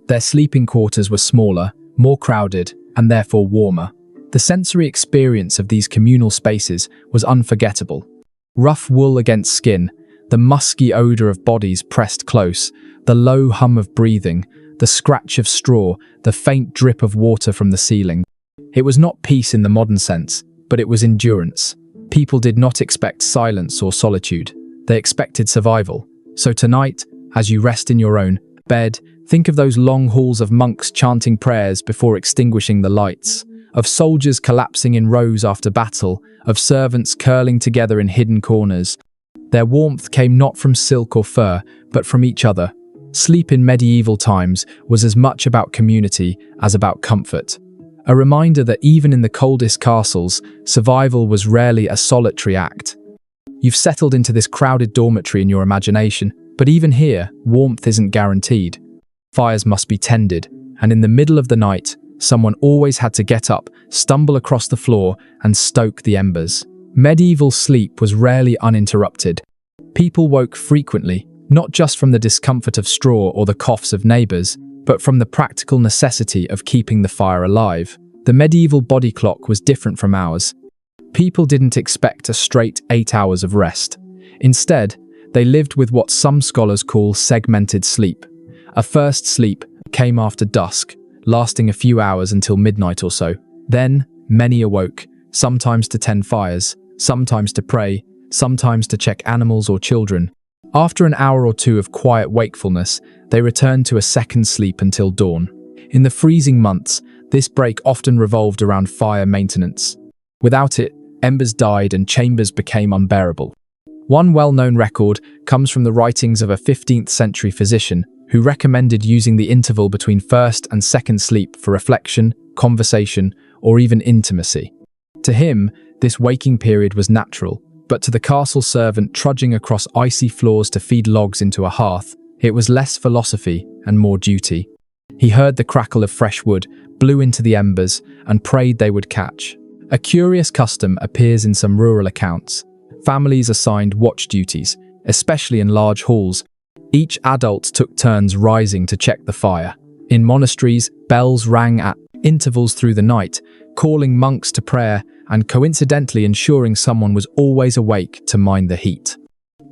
Their sleeping quarters were smaller, more crowded, and therefore warmer. The sensory experience of these communal spaces was unforgettable. Rough wool against skin, the musky odor of bodies pressed close, the low hum of breathing, the scratch of straw, the faint drip of water from the ceiling. It was not peace in the modern sense, but it was endurance. People did not expect silence or solitude. They expected survival. So tonight, as you rest in your own bed, think of those long halls of monks chanting prayers before extinguishing the lights, of soldiers collapsing in rows after battle, of servants curling together in hidden corners. Their warmth came not from silk or fur, but from each other. Sleep in medieval times was as much about community as about comfort. A reminder that even in the coldest castles, survival was rarely a solitary act. You've settled into this crowded dormitory in your imagination, but even here, warmth isn't guaranteed. Fires must be tended, and in the middle of the night, someone always had to get up, stumble across the floor, and stoke the embers. Medieval sleep was rarely uninterrupted. People woke frequently, not just from the discomfort of straw or the coughs of neighbors, but from the practical necessity of keeping the fire alive. The medieval body clock was different from ours. People didn't expect a straight 8 hours of rest. Instead, they lived with what some scholars call segmented sleep. A first sleep came after dusk, lasting a few hours until midnight or so. Then, many awoke, sometimes to tend fires, sometimes to pray, sometimes to check animals or children. After an hour or two of quiet wakefulness, they returned to a second sleep until dawn. In the freezing months, this break often revolved around fire maintenance. Without it, embers died and chambers became unbearable. One well-known record comes from the writings of a 15th century physician who recommended using the interval between first and second sleep for reflection, conversation, or even intimacy. To him, this waking period was natural, but to the castle servant trudging across icy floors to feed logs into a hearth, it was less philosophy and more duty. He heard the crackle of fresh wood, blew into the embers, and prayed they would catch. A curious custom appears in some rural accounts. Families assigned watch duties, especially in large halls. Each adult took turns rising to check the fire. In monasteries, bells rang at intervals through the night, calling monks to prayer and coincidentally ensuring someone was always awake to mind the heat.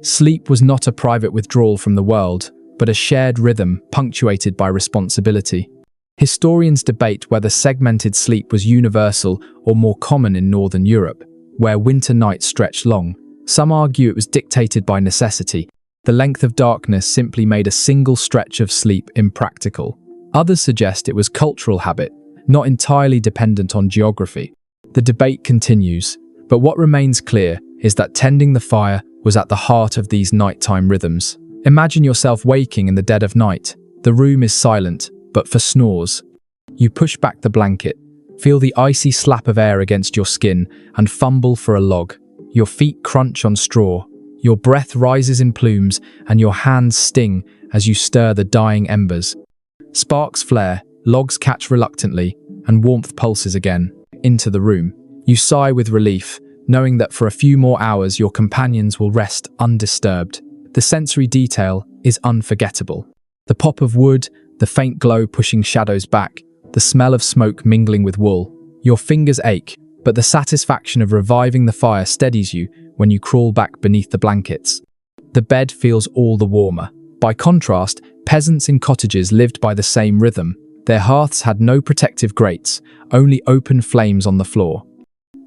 Sleep was not a private withdrawal from the world, but a shared rhythm punctuated by responsibility. Historians debate whether segmented sleep was universal or more common in Northern Europe, where winter nights stretched long. Some argue it was dictated by necessity. The length of darkness simply made a single stretch of sleep impractical. Others suggest it was cultural habit, not entirely dependent on geography. The debate continues, but what remains clear is that tending the fire was at the heart of these nighttime rhythms. Imagine yourself waking in the dead of night. The room is silent, but for snores. You push back the blanket, feel the icy slap of air against your skin, and fumble for a log. Your feet crunch on straw. Your breath rises in plumes, and your hands sting as you stir the dying embers. Sparks flare, logs catch reluctantly, and warmth pulses again into the room. You sigh with relief, knowing that for a few more hours your companions will rest undisturbed. The sensory detail is unforgettable. The pop of wood, the faint glow pushing shadows back, the smell of smoke mingling with wool. Your fingers ache, but the satisfaction of reviving the fire steadies you when you crawl back beneath the blankets. The bed feels all the warmer. By contrast, peasants in cottages lived by the same rhythm. Their hearths had no protective grates, only open flames on the floor.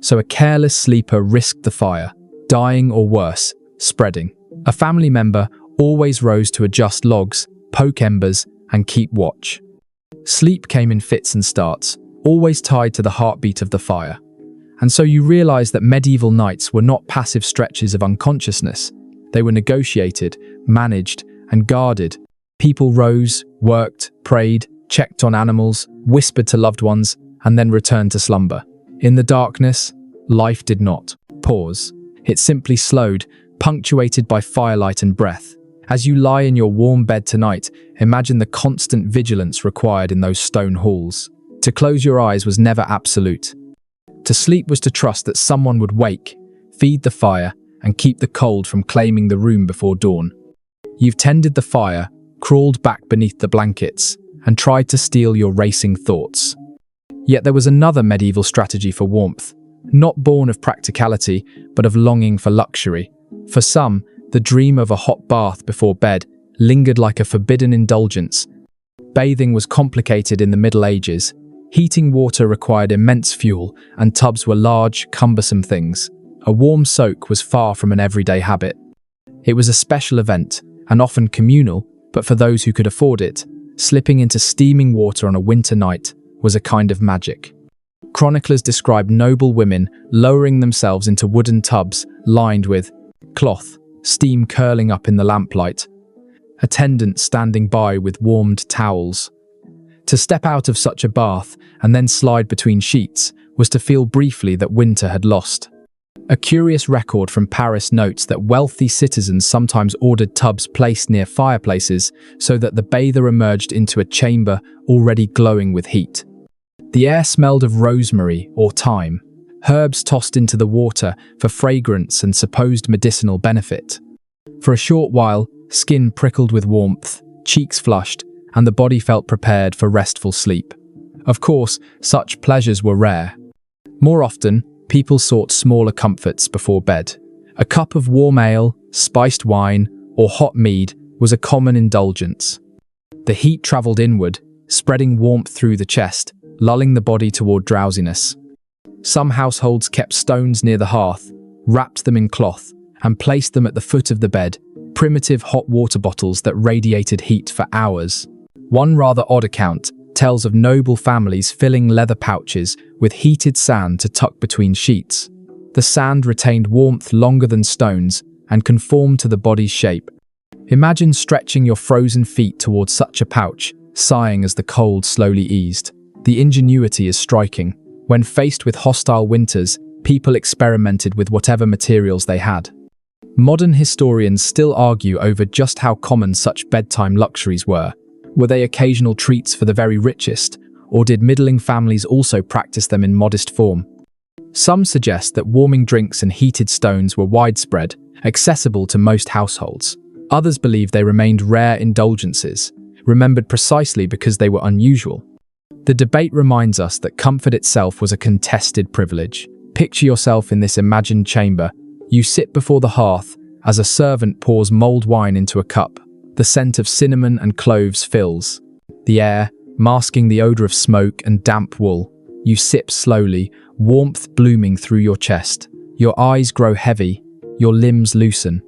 So a careless sleeper risked the fire, dying or worse, spreading. A family member always rose to adjust logs, poke embers, and keep watch. Sleep came in fits and starts, always tied to the heartbeat of the fire. And so you realize that medieval nights were not passive stretches of unconsciousness. They were negotiated, managed, and guarded. People rose, worked, prayed, checked on animals, whispered to loved ones, and then returned to slumber. In the darkness, life did not pause. It simply slowed, punctuated by firelight and breath. As you lie in your warm bed tonight, imagine the constant vigilance required in those stone halls. To close your eyes was never absolute. To sleep was to trust that someone would wake, feed the fire, and keep the cold from claiming the room before dawn. You've tended the fire, crawled back beneath the blankets, and tried to steal your racing thoughts. Yet there was another medieval strategy for warmth, not born of practicality, but of longing for luxury. For some, the dream of a hot bath before bed lingered like a forbidden indulgence. Bathing was complicated in the Middle Ages. Heating water required immense fuel, and tubs were large, cumbersome things. A warm soak was far from an everyday habit. It was a special event, and often communal, but for those who could afford it, slipping into steaming water on a winter night was a kind of magic. Chroniclers describe noble women lowering themselves into wooden tubs lined with cloth, steam curling up in the lamplight, attendants standing by with warmed towels. To step out of such a bath and then slide between sheets was to feel briefly that winter had lost. A curious record from Paris notes that wealthy citizens sometimes ordered tubs placed near fireplaces so that the bather emerged into a chamber already glowing with heat. The air smelled of rosemary or thyme, herbs tossed into the water for fragrance and supposed medicinal benefit. For a short while, skin prickled with warmth, cheeks flushed, and the body felt prepared for restful sleep. Of course, such pleasures were rare. More often, people sought smaller comforts before bed. A cup of warm ale, spiced wine, or hot mead was a common indulgence. The heat travelled inward, spreading warmth through the chest, lulling the body toward drowsiness. Some households kept stones near the hearth, wrapped them in cloth, and placed them at the foot of the bed, primitive hot water bottles that radiated heat for hours. One rather odd account tells of noble families filling leather pouches with heated sand to tuck between sheets. The sand retained warmth longer than stones and conformed to the body's shape. Imagine stretching your frozen feet towards such a pouch, sighing as the cold slowly eased. The ingenuity is striking. When faced with hostile winters, people experimented with whatever materials they had. Modern historians still argue over just how common such bedtime luxuries were. Were they occasional treats for the very richest, or did middling families also practice them in modest form? Some suggest that warming drinks and heated stones were widespread, accessible to most households. Others believe they remained rare indulgences, remembered precisely because they were unusual. The debate reminds us that comfort itself was a contested privilege. Picture yourself in this imagined chamber. You sit before the hearth as a servant pours mulled wine into a cup. The scent of cinnamon and cloves fills the air, masking the odor of smoke and damp wool. You sip slowly, warmth blooming through your chest. Your eyes grow heavy, your limbs loosen.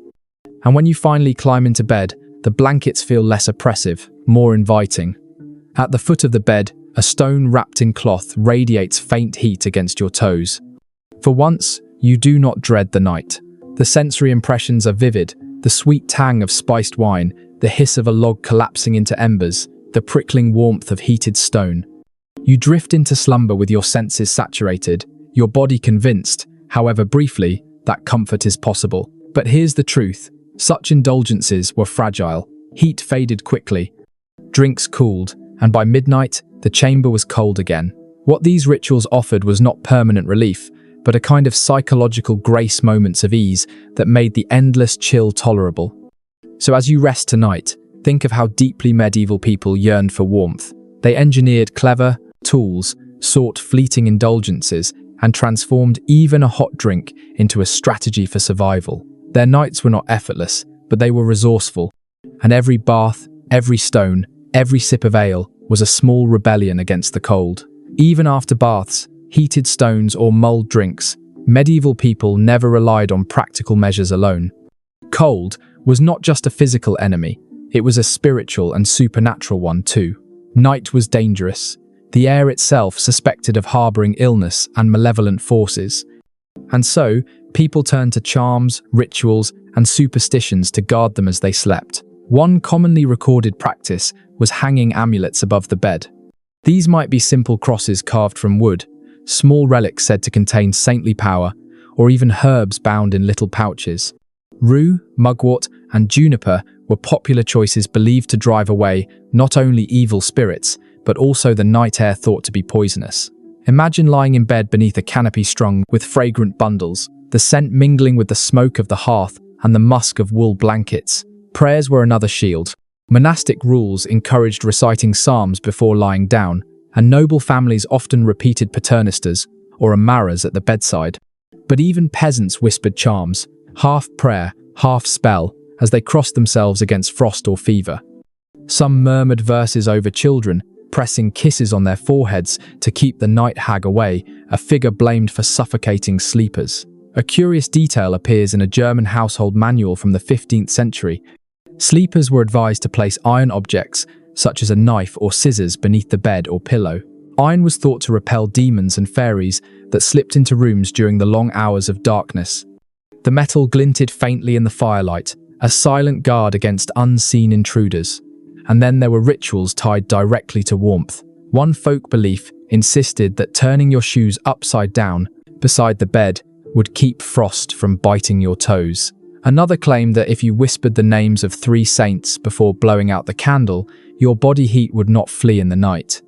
And when you finally climb into bed, the blankets feel less oppressive, more inviting. At the foot of the bed, a stone wrapped in cloth radiates faint heat against your toes. For once, you do not dread the night. The sensory impressions are vivid, the sweet tang of spiced wine, the hiss of a log collapsing into embers, the prickling warmth of heated stone. You drift into slumber with your senses saturated, your body convinced, however briefly, that comfort is possible. But here's the truth. Such indulgences were fragile. Heat faded quickly. Drinks cooled, and by midnight, the chamber was cold again. What these rituals offered was not permanent relief, but a kind of psychological grace, moments of ease that made the endless chill tolerable. So as you rest tonight, think of how deeply medieval people yearned for warmth. They engineered clever tools, sought fleeting indulgences, and transformed even a hot drink into a strategy for survival. Their nights were not effortless, but they were resourceful, and every bath, every stone, every sip of ale was a small rebellion against the cold. Even after baths, heated stones, or mulled drinks, medieval people never relied on practical measures alone. Cold was not just a physical enemy, it was a spiritual and supernatural one too. Night was dangerous, the air itself suspected of harboring illness and malevolent forces. And so, people turned to charms, rituals, and superstitions to guard them as they slept. One commonly recorded practice was hanging amulets above the bed. These might be simple crosses carved from wood, small relics said to contain saintly power, or even herbs bound in little pouches. Rue, mugwort, and juniper were popular choices believed to drive away not only evil spirits, but also the night air thought to be poisonous. Imagine lying in bed beneath a canopy strung with fragrant bundles, the scent mingling with the smoke of the hearth and the musk of wool blankets. Prayers were another shield. Monastic rules encouraged reciting psalms before lying down, and noble families often repeated paternistas, or amaras, at the bedside. But even peasants whispered charms, half prayer, half spell, as they crossed themselves against frost or fever. Some murmured verses over children, pressing kisses on their foreheads to keep the night hag away, a figure blamed for suffocating sleepers. A curious detail appears in a German household manual from the 15th century. Sleepers were advised to place iron objects, such as a knife or scissors, beneath the bed or pillow. Iron was thought to repel demons and fairies that slipped into rooms during the long hours of darkness. The metal glinted faintly in the firelight, a silent guard against unseen intruders. And then there were rituals tied directly to warmth. One folk belief insisted that turning your shoes upside down beside the bed would keep frost from biting your toes. Another claimed that if you whispered the names of 3 saints before blowing out the candle, your body heat would not flee in the night.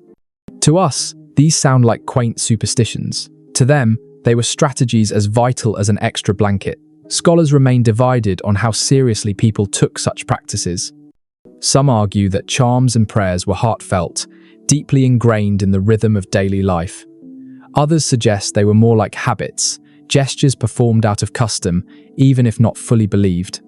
To us, these sound like quaint superstitions. To them, they were strategies as vital as an extra blanket. Scholars remain divided on how seriously people took such practices. Some argue that charms and prayers were heartfelt, deeply ingrained in the rhythm of daily life. Others suggest they were more like habits, gestures performed out of custom, even if not fully believed.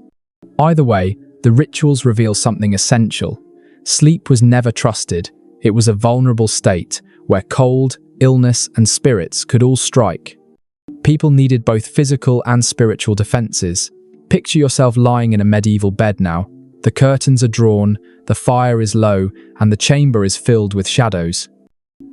Either way, the rituals reveal something essential. Sleep was never trusted. It was a vulnerable state where cold, illness, and spirits could all strike. People needed both physical and spiritual defenses. Picture yourself lying in a medieval bed now. The curtains are drawn, the fire is low, and the chamber is filled with shadows.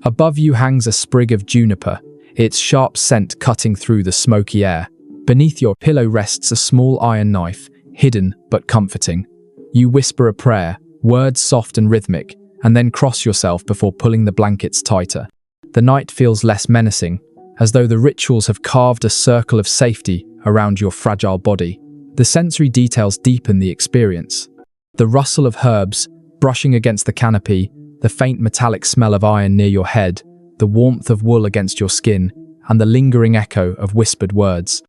Above you hangs a sprig of juniper, its sharp scent cutting through the smoky air. Beneath your pillow rests a small iron knife, hidden but comforting. You whisper a prayer, words soft and rhythmic, and then cross yourself before pulling the blankets tighter. The night feels less menacing, as though the rituals have carved a circle of safety around your fragile body. The sensory details deepen the experience. The rustle of herbs brushing against the canopy, the faint metallic smell of iron near your head, the warmth of wool against your skin, and the lingering echo of whispered words.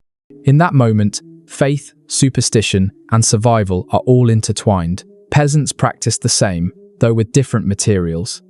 In that moment, faith, superstition, and survival are all intertwined. Peasants practiced the same, though with different materials.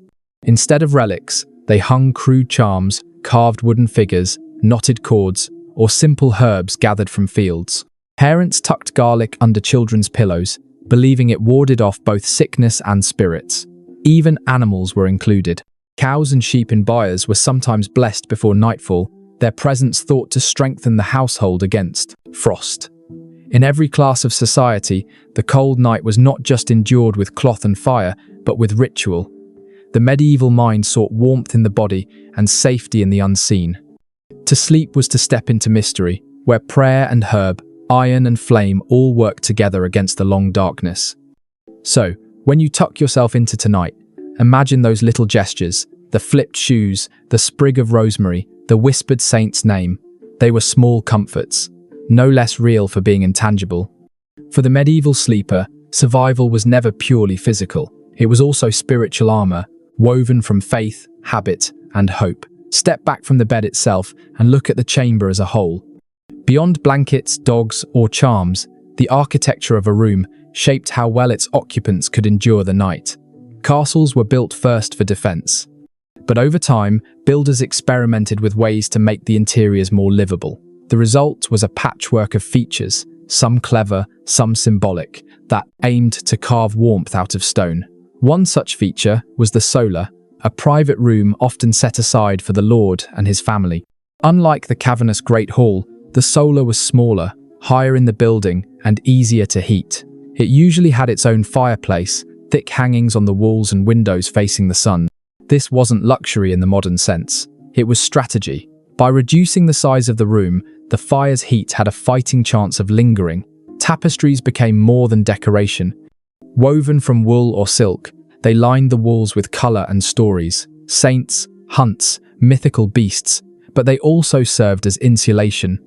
Instead of relics, they hung crude charms, carved wooden figures, knotted cords, or simple herbs gathered from fields. Parents tucked garlic under children's pillows, believing it warded off both sickness and spirits. Even animals were included. Cows and sheep in byres were sometimes blessed before nightfall, their presence thought to strengthen the household against frost. In every class of society, the cold night was not just endured with cloth and fire, but with ritual. The medieval mind sought warmth in the body and safety in the unseen. To sleep was to step into mystery, where prayer and herb, iron and flame all work together against the long darkness. So, when you tuck yourself into tonight, imagine those little gestures, the flipped shoes, the sprig of rosemary, the whispered saint's name. They were small comforts, no less real for being intangible. For the medieval sleeper, survival was never purely physical. It was also spiritual armor, woven from faith, habit, and hope. Step back from the bed itself and look at the chamber as a whole. Beyond blankets, dogs, or charms, the architecture of a room shaped how well its occupants could endure the night. Castles were built first for defense. But over time, builders experimented with ways to make the interiors more livable. The result was a patchwork of features, some clever, some symbolic, that aimed to carve warmth out of stone. One such feature was the sola, a private room often set aside for the lord and his family. Unlike the cavernous Great Hall, the sola was smaller, higher in the building, and easier to heat. It usually had its own fireplace, thick hangings on the walls and windows facing the sun. This wasn't luxury in the modern sense. It was strategy. By reducing the size of the room, the fire's heat had a fighting chance of lingering. Tapestries became more than decoration. Woven from wool or silk, they lined the walls with color and stories, saints, hunts, mythical beasts, but they also served as insulation.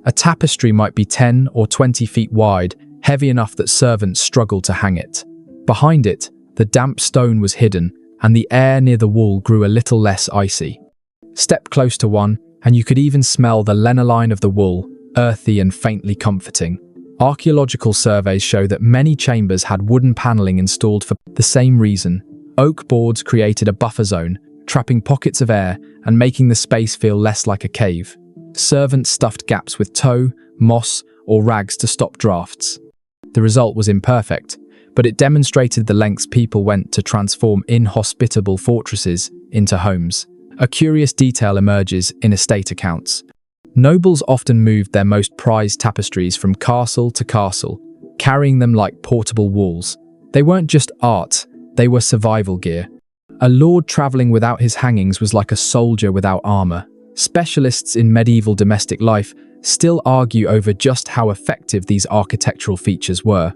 A tapestry might be 10 or 20 feet wide, heavy enough that servants struggled to hang it. Behind it, the damp stone was hidden, and the air near the wall grew a little less icy. Step close to one, and you could even smell the lanolin of the wool, earthy and faintly comforting. Archaeological surveys show that many chambers had wooden paneling installed for the same reason. Oak boards created a buffer zone, trapping pockets of air and making the space feel less like a cave. Servants stuffed gaps with tow, moss, or rags to stop drafts. The result was imperfect, but it demonstrated the lengths people went to transform inhospitable fortresses into homes. A curious detail emerges in estate accounts. Nobles often moved their most prized tapestries from castle to castle, carrying them like portable walls. They weren't just art, they were survival gear. A lord traveling without his hangings was like a soldier without armor. Specialists in medieval domestic life still argue over just how effective these architectural features were.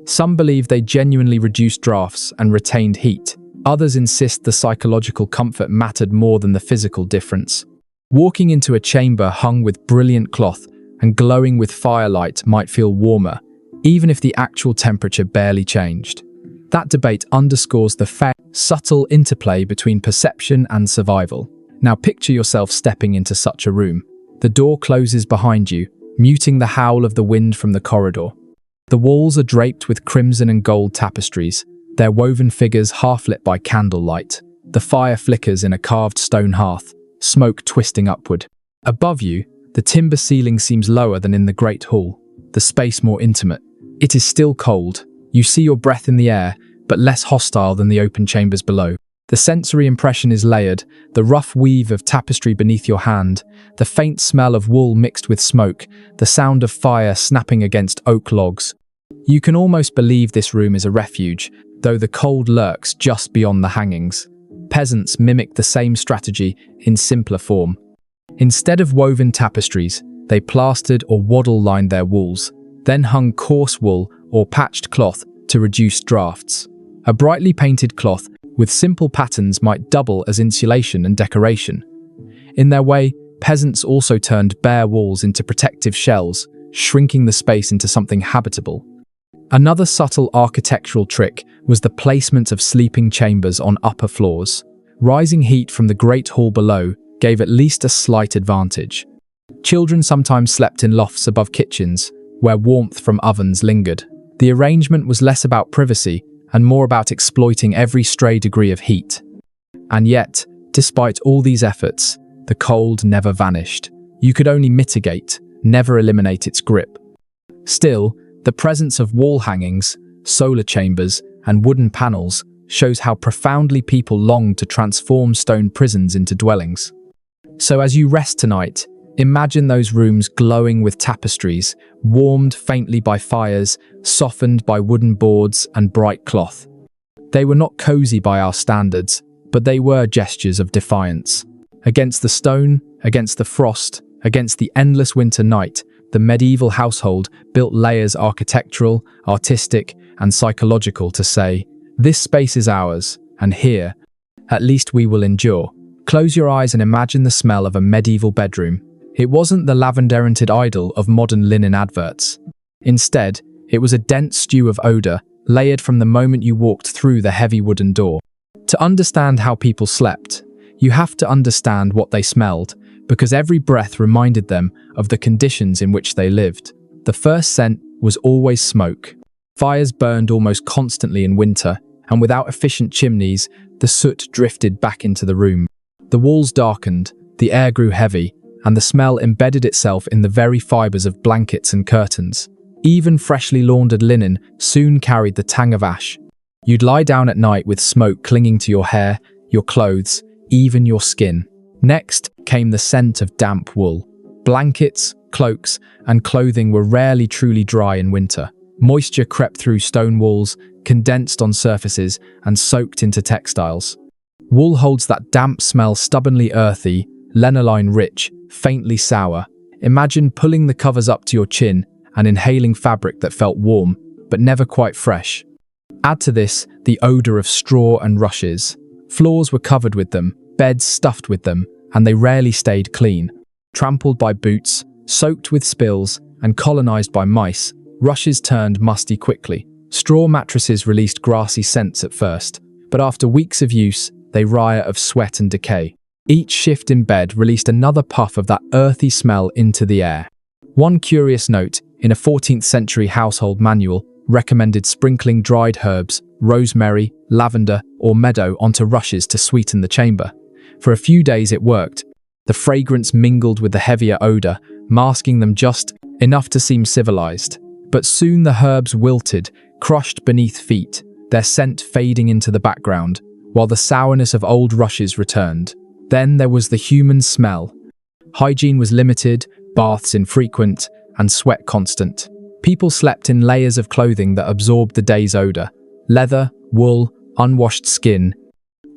Some believe they genuinely reduced drafts and retained heat. Others insist the psychological comfort mattered more than the physical difference. Walking into a chamber hung with brilliant cloth and glowing with firelight might feel warmer, even if the actual temperature barely changed. That debate underscores the subtle interplay between perception and survival. Now picture yourself stepping into such a room. The door closes behind you, muting the howl of the wind from the corridor. The walls are draped with crimson and gold tapestries, their woven figures half lit by candlelight. The fire flickers in a carved stone hearth, smoke twisting upward. Above you, the timber ceiling seems lower than in the great hall, the space more intimate. It is still cold. You see your breath in the air, but less hostile than the open chambers below. The sensory impression is layered, the rough weave of tapestry beneath your hand, the faint smell of wool mixed with smoke, the sound of fire snapping against oak logs. You can almost believe this room is a refuge, though the cold lurks just beyond the hangings. Peasants mimic the same strategy in simpler form. Instead of woven tapestries, they plastered or waddle-lined their walls, then hung coarse wool or patched cloth to reduce drafts. A brightly painted cloth with simple patterns might double as insulation and decoration. In their way, peasants also turned bare walls into protective shells, shrinking the space into something habitable. Another subtle architectural trick was the placement of sleeping chambers on upper floors. Rising heat from the great hall below gave at least a slight advantage. Children sometimes slept in lofts above kitchens, where warmth from ovens lingered. The arrangement was less about privacy and more about exploiting every stray degree of heat. And yet, despite all these efforts, the cold never vanished. You could only mitigate, never eliminate its grip. Still, the presence of wall hangings, solar chambers, and wooden panels shows how profoundly people longed to transform stone prisons into dwellings. So as you rest tonight, imagine those rooms glowing with tapestries, warmed faintly by fires, softened by wooden boards and bright cloth. They were not cozy by our standards, but they were gestures of defiance. Against the stone, against the frost, against the endless winter night, the medieval household built layers architectural, artistic, and psychological to say, "This space is ours, and here, at least we will endure." Close your eyes and imagine the smell of a medieval bedroom. It wasn't the lavender-scented idol of modern linen adverts. Instead, it was a dense stew of odor, layered from the moment you walked through the heavy wooden door. To understand how people slept, you have to understand what they smelled, because every breath reminded them of the conditions in which they lived. The first scent was always smoke. Fires burned almost constantly in winter, and without efficient chimneys, the soot drifted back into the room. The walls darkened, the air grew heavy, and the smell embedded itself in the very fibers of blankets and curtains. Even freshly laundered linen soon carried the tang of ash. You'd lie down at night with smoke clinging to your hair, your clothes, even your skin. Next came the scent of damp wool. Blankets, cloaks, and clothing were rarely truly dry in winter. Moisture crept through stone walls, condensed on surfaces, and soaked into textiles. Wool holds that damp smell, stubbornly earthy, lanolin rich, faintly sour. Imagine pulling the covers up to your chin and inhaling fabric that felt warm, but never quite fresh. Add to this the odor of straw and rushes. Floors were covered with them, beds stuffed with them, and they rarely stayed clean. Trampled by boots, soaked with spills, and colonized by mice, rushes turned musty quickly. Straw mattresses released grassy scents at first, but after weeks of use, they riot of sweat and decay. Each shift in bed released another puff of that earthy smell into the air. One curious note in a 14th century household manual recommended sprinkling dried herbs, rosemary, lavender, or meadow onto rushes to sweeten the chamber. For a few days it worked. The fragrance mingled with the heavier odor, masking them just enough to seem civilized. But soon the herbs wilted, crushed beneath feet, their scent fading into the background, while the sourness of old rushes returned. Then there was the human smell. Hygiene was limited, baths infrequent, and sweat constant. People slept in layers of clothing that absorbed the day's odor. Leather, wool, unwashed skin.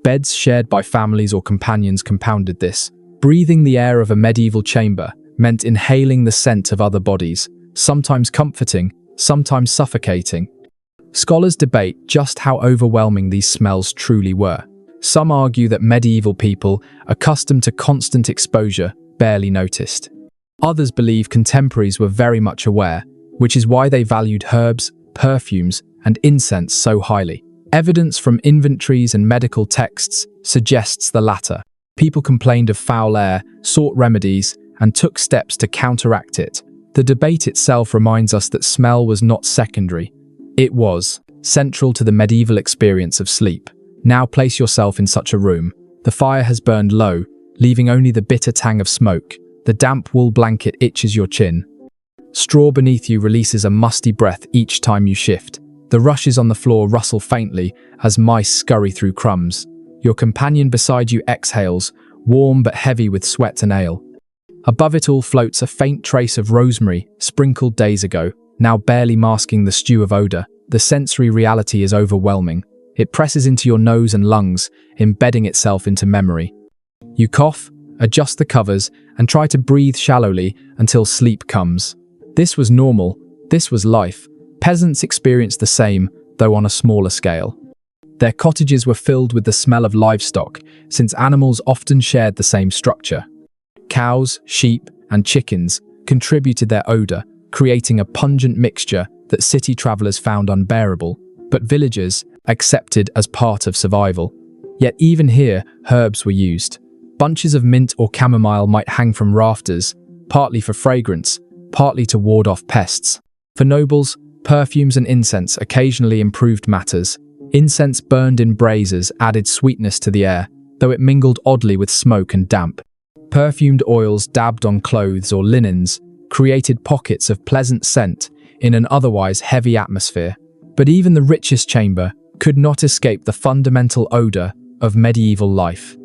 Beds shared by families or companions compounded this. Breathing the air of a medieval chamber meant inhaling the scent of other bodies, sometimes comforting, sometimes suffocating. Scholars debate just how overwhelming these smells truly were. Some argue that medieval people, accustomed to constant exposure, barely noticed. Others believe contemporaries were very much aware, which is why they valued herbs, perfumes, and incense so highly. Evidence from inventories and medical texts suggests the latter. People complained of foul air, sought remedies, and took steps to counteract it. The debate itself reminds us that smell was not secondary. It was central to the medieval experience of sleep. Now place yourself in such a room. The fire has burned low, leaving only the bitter tang of smoke. The damp wool blanket itches your chin. Straw beneath you releases a musty breath each time you shift. The rushes on the floor rustle faintly as mice scurry through crumbs. Your companion beside you exhales, warm but heavy with sweat and ale. Above it all floats a faint trace of rosemary, sprinkled days ago, now barely masking the stew of odor. The sensory reality is overwhelming. It presses into your nose and lungs, embedding itself into memory. You cough, adjust the covers, and try to breathe shallowly until sleep comes. This was normal. This was life. Peasants experienced the same, though on a smaller scale. Their cottages were filled with the smell of livestock, since animals often shared the same structure. Cows, sheep, and chickens contributed their odor, creating a pungent mixture that city travelers found unbearable, but villagers accepted as part of survival. Yet even here, herbs were used. Bunches of mint or chamomile might hang from rafters, partly for fragrance, partly to ward off pests. For nobles, perfumes and incense occasionally improved matters. Incense burned in braziers added sweetness to the air, though it mingled oddly with smoke and damp. Perfumed oils dabbed on clothes or linens created pockets of pleasant scent in an otherwise heavy atmosphere. But even the richest chamber could not escape the fundamental odor of medieval life.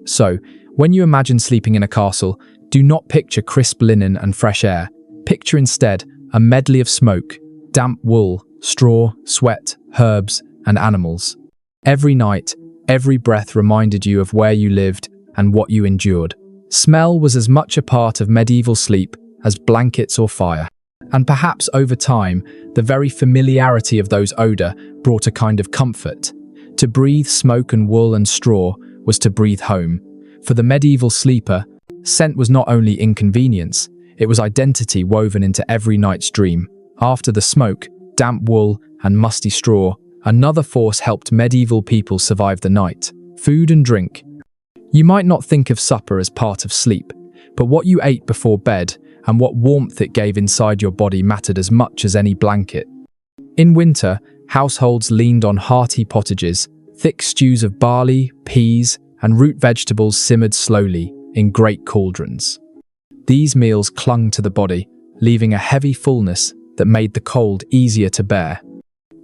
So, when you imagine sleeping in a castle, do not picture crisp linen and fresh air. Picture instead a medley of smoke, damp wool, straw, sweat, herbs, and animals. Every night, every breath reminded you of where you lived and what you endured. Smell was as much a part of medieval sleep as blankets or fire. And perhaps over time, the very familiarity of those odor brought a kind of comfort. To breathe smoke and wool and straw was to breathe home. For the medieval sleeper, scent was not only inconvenience, it was identity woven into every night's dream. After the smoke, damp wool, and musty straw, another force helped medieval people survive the night: food and drink. You might not think of supper as part of sleep, but what you ate before bed and what warmth it gave inside your body mattered as much as any blanket. In winter, households leaned on hearty pottages. Thick stews of barley, peas, and root vegetables simmered slowly in great cauldrons. These meals clung to the body, leaving a heavy fullness that made the cold easier to bear.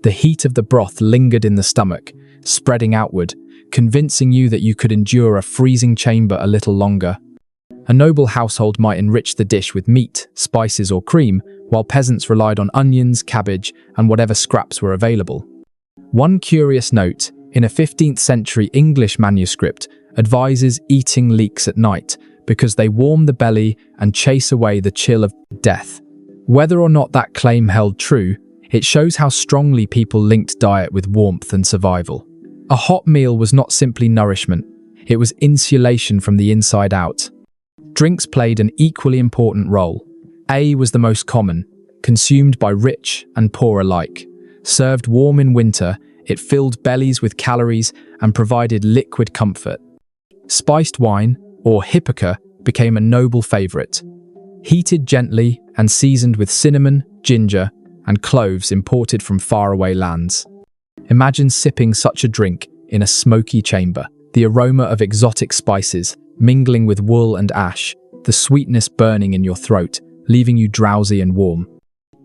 The heat of the broth lingered in the stomach, spreading outward, convincing you that you could endure a freezing chamber a little longer. A noble household might enrich the dish with meat, spices, or cream, while peasants relied on onions, cabbage, and whatever scraps were available. One curious note, in a 15th century English manuscript, advises eating leeks at night because they warm the belly and chase away the chill of death. Whether or not that claim held true, it shows how strongly people linked diet with warmth and survival. A hot meal was not simply nourishment, it was insulation from the inside out. Drinks played an equally important role. Ale was the most common, consumed by rich and poor alike. Served warm in winter, it filled bellies with calories and provided liquid comfort. Spiced wine, or hippoca, became a noble favorite. Heated gently and seasoned with cinnamon, ginger, and cloves imported from faraway lands. Imagine sipping such a drink in a smoky chamber, the aroma of exotic spices mingling with wool and ash, the sweetness burning in your throat, leaving you drowsy and warm.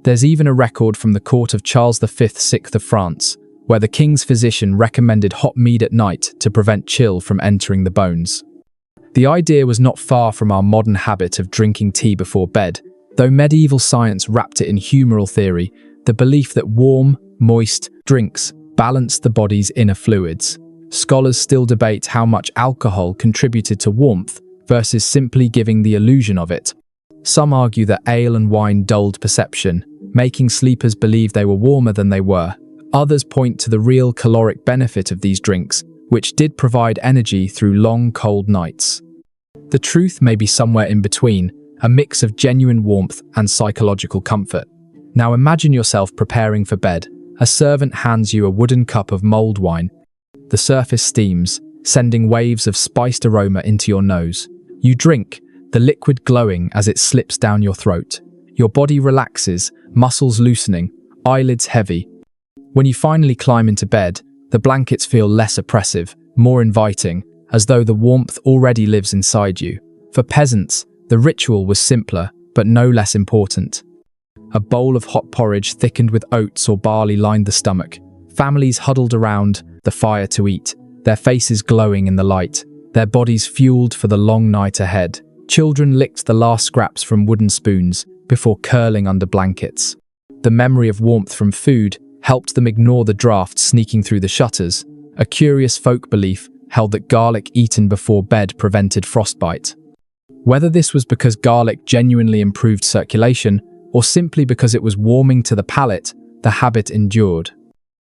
There's even a record from the court of Charles V, 6th of France, where the king's physician recommended hot mead at night to prevent chill from entering the bones. The idea was not far from our modern habit of drinking tea before bed, though medieval science wrapped it in humoral theory, the belief that warm, moist drinks balanced the body's inner fluids. Scholars still debate how much alcohol contributed to warmth versus simply giving the illusion of it. Some argue that ale and wine dulled perception, making sleepers believe they were warmer than they were. Others point to the real caloric benefit of these drinks, which did provide energy through long, cold nights. The truth may be somewhere in between, a mix of genuine warmth and psychological comfort. Now imagine yourself preparing for bed. A servant hands you a wooden cup of mulled wine. The surface steams, sending waves of spiced aroma into your nose. You drink, the liquid glowing as it slips down your throat. Your body relaxes, muscles loosening, eyelids heavy. When you finally climb into bed, The blankets feel less oppressive, more inviting, as though the warmth already lives inside you. For peasants, the ritual was simpler, but no less important. A bowl of hot porridge thickened with oats or barley lined the stomach. Families huddled around the fire to eat, their faces glowing in the light, their bodies fueled for the long night ahead. Children licked the last scraps from wooden spoons before curling under blankets. The memory of warmth from food helped them ignore the draft sneaking through the shutters. A curious folk belief held that garlic eaten before bed prevented frostbite. Whether this was because garlic genuinely improved circulation or simply because it was warming to the palate, the habit endured.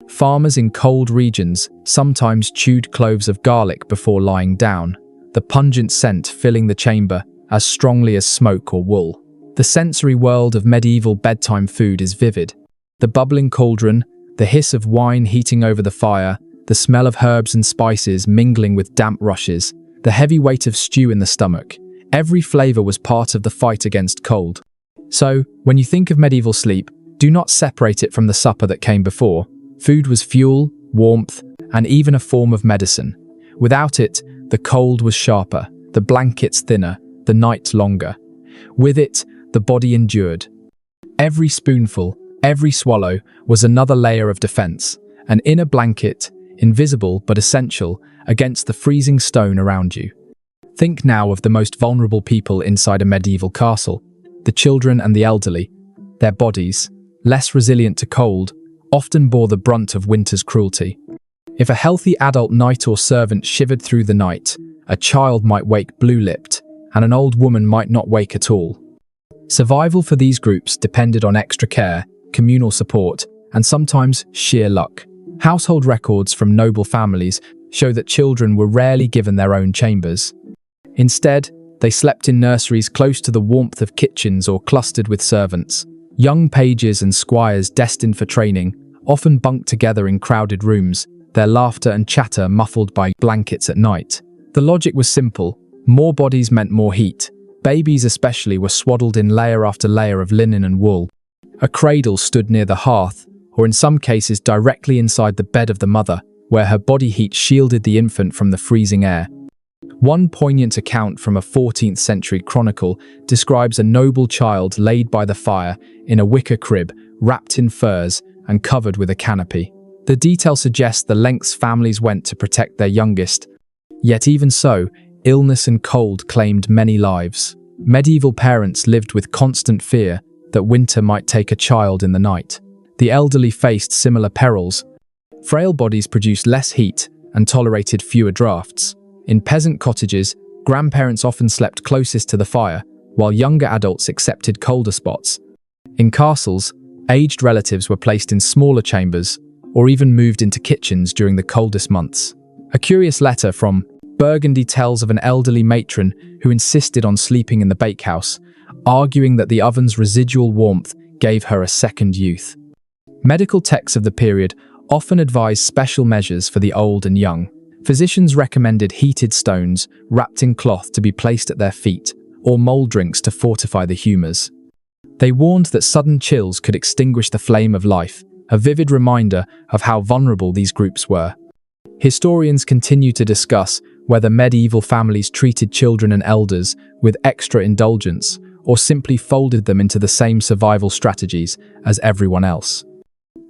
Farmers in cold regions sometimes chewed cloves of garlic before lying down, the pungent scent filling the chamber as strongly as smoke or wool. The sensory world of medieval bedtime food is vivid. The bubbling cauldron, the hiss of wine heating over the fire, the smell of herbs and spices mingling with damp rushes, the heavy weight of stew in the stomach. Every flavor was part of the fight against cold. So, when you think of medieval sleep, do not separate it from the supper that came before. Food was fuel, warmth, and even a form of medicine. Without it, the cold was sharper, the blankets thinner, the night longer. With it, the body endured. Every spoonful, every swallow was another layer of defense, an inner blanket, invisible but essential, against the freezing stone around you. Think now of the most vulnerable people inside a medieval castle, the children and the elderly. Their bodies, less resilient to cold, often bore the brunt of winter's cruelty. If a healthy adult knight or servant shivered through the night, a child might wake blue-lipped, and an old woman might not wake at all. Survival for these groups depended on extra care, communal support, and sometimes sheer luck. Household records from noble families show that children were rarely given their own chambers. Instead, they slept in nurseries close to the warmth of kitchens or clustered with servants. Young pages and squires destined for training often bunked together in crowded rooms, their laughter and chatter muffled by blankets at night. The logic was simple. More bodies meant more heat. Babies especially were swaddled in layer after layer of linen and wool. A cradle stood near the hearth, or in some cases directly inside the bed of the mother, where her body heat shielded the infant from the freezing air. One poignant account from a 14th century chronicle describes a noble child laid by the fire in a wicker crib, wrapped in furs and covered with a canopy. The detail suggests the lengths families went to protect their youngest. Yet even so, illness and cold claimed many lives. Medieval parents lived with constant fear that winter might take a child in the night. The elderly faced similar perils. Frail bodies produced less heat and tolerated fewer drafts. In peasant cottages, grandparents often slept closest to the fire, while younger adults accepted colder spots. In castles, aged relatives were placed in smaller chambers or even moved into kitchens during the coldest months. A curious letter from Burgundy tells of an elderly matron who insisted on sleeping in the bakehouse, arguing that the oven's residual warmth gave her a second youth. Medical texts of the period often advised special measures for the old and young. Physicians recommended heated stones wrapped in cloth to be placed at their feet, or mold drinks to fortify the humours. They warned that sudden chills could extinguish the flame of life, a vivid reminder of how vulnerable these groups were. Historians continue to discuss whether medieval families treated children and elders with extra indulgence or simply folded them into the same survival strategies as everyone else.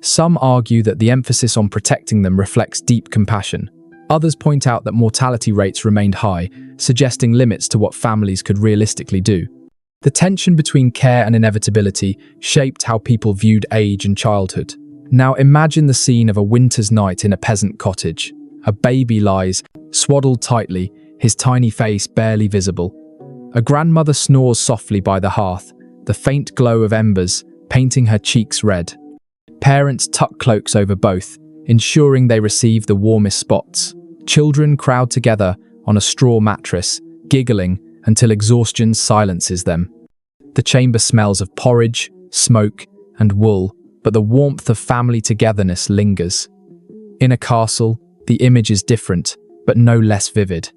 Some argue that the emphasis on protecting them reflects deep compassion. Others point out that mortality rates remained high, suggesting limits to what families could realistically do. The tension between care and inevitability shaped how people viewed age and childhood. Now imagine the scene of a winter's night in a peasant cottage. A baby lies, swaddled tightly, his tiny face barely visible. A grandmother snores softly by the hearth, the faint glow of embers painting her cheeks red. Parents tuck cloaks over both, ensuring they receive the warmest spots. Children crowd together on a straw mattress, giggling until exhaustion silences them. The chamber smells of porridge, smoke, and wool, but the warmth of family togetherness lingers. In a castle, the image is different, but no less vivid.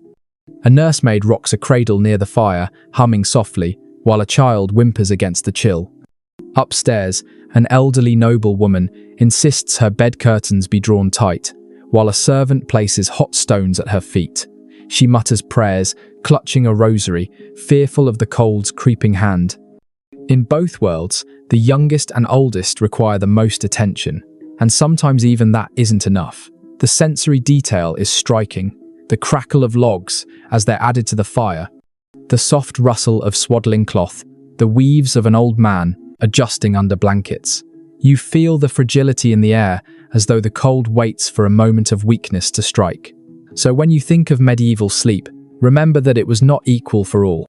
A nursemaid rocks a cradle near the fire, humming softly, while a child whimpers against the chill. Upstairs, an elderly noblewoman insists her bed curtains be drawn tight, while a servant places hot stones at her feet. She mutters prayers, clutching a rosary, fearful of the cold's creeping hand. In both worlds, the youngest and oldest require the most attention, and sometimes even that isn't enough. The sensory detail is striking. The crackle of logs as they're added to the fire, the soft rustle of swaddling cloth, the weaves of an old man adjusting under blankets. You feel the fragility in the air as though the cold waits for a moment of weakness to strike. So when you think of medieval sleep, remember that it was not equal for all.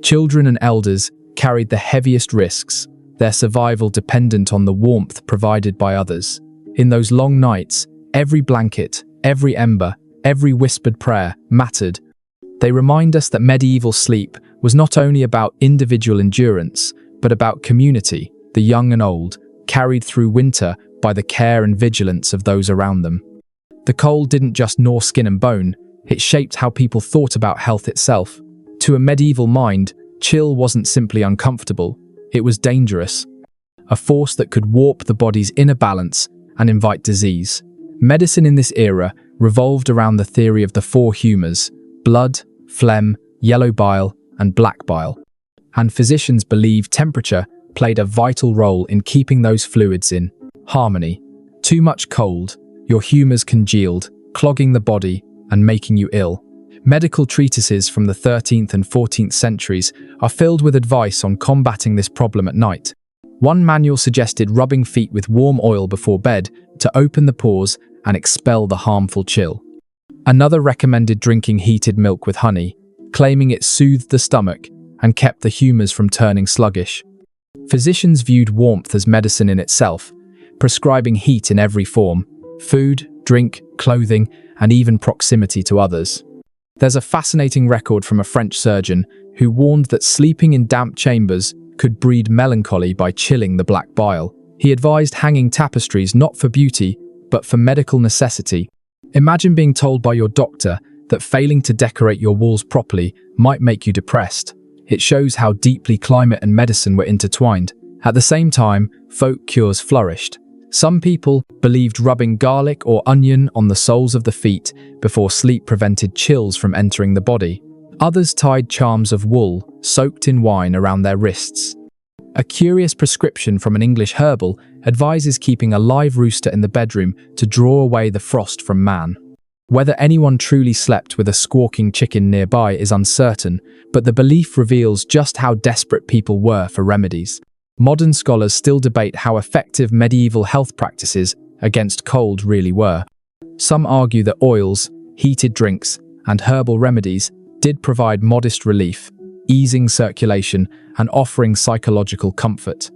Children and elders carried the heaviest risks, their survival dependent on the warmth provided by others. In those long nights, every blanket, every ember, every whispered prayer mattered. They remind us that medieval sleep was not only about individual endurance, but about community, the young and old, carried through winter by the care and vigilance of those around them. The cold didn't just gnaw skin and bone, it shaped how people thought about health itself. To a medieval mind, chill wasn't simply uncomfortable, it was dangerous. A force that could warp the body's inner balance and invite disease. Medicine in this era revolved around the theory of the four humours: blood, phlegm, yellow bile, and black bile. And physicians believed temperature played a vital role in keeping those fluids in harmony. Too much cold, your humours congealed, clogging the body and making you ill. Medical treatises from the 13th and 14th centuries are filled with advice on combating this problem at night. One manual suggested rubbing feet with warm oil before bed to open the pores and expel the harmful chill. Another recommended drinking heated milk with honey, claiming it soothed the stomach and kept the humours from turning sluggish. Physicians viewed warmth as medicine in itself, prescribing heat in every form: food, drink, clothing, and even proximity to others. There's a fascinating record from a French surgeon who warned that sleeping in damp chambers could breed melancholy by chilling the black bile. He advised hanging tapestries not for beauty, but for medical necessity. Imagine being told by your doctor that failing to decorate your walls properly might make you depressed. It shows how deeply climate and medicine were intertwined. At the same time, folk cures flourished. Some people believed rubbing garlic or onion on the soles of the feet before sleep prevented chills from entering the body. Others tied charms of wool, soaked in wine, around their wrists. A curious prescription from an English herbal advises keeping a live rooster in the bedroom to draw away the frost from man. Whether anyone truly slept with a squawking chicken nearby is uncertain, but the belief reveals just how desperate people were for remedies. Modern scholars still debate how effective medieval health practices against cold really were. Some argue that oils, heated drinks, and herbal remedies did provide modest relief, easing circulation and offering psychological comfort.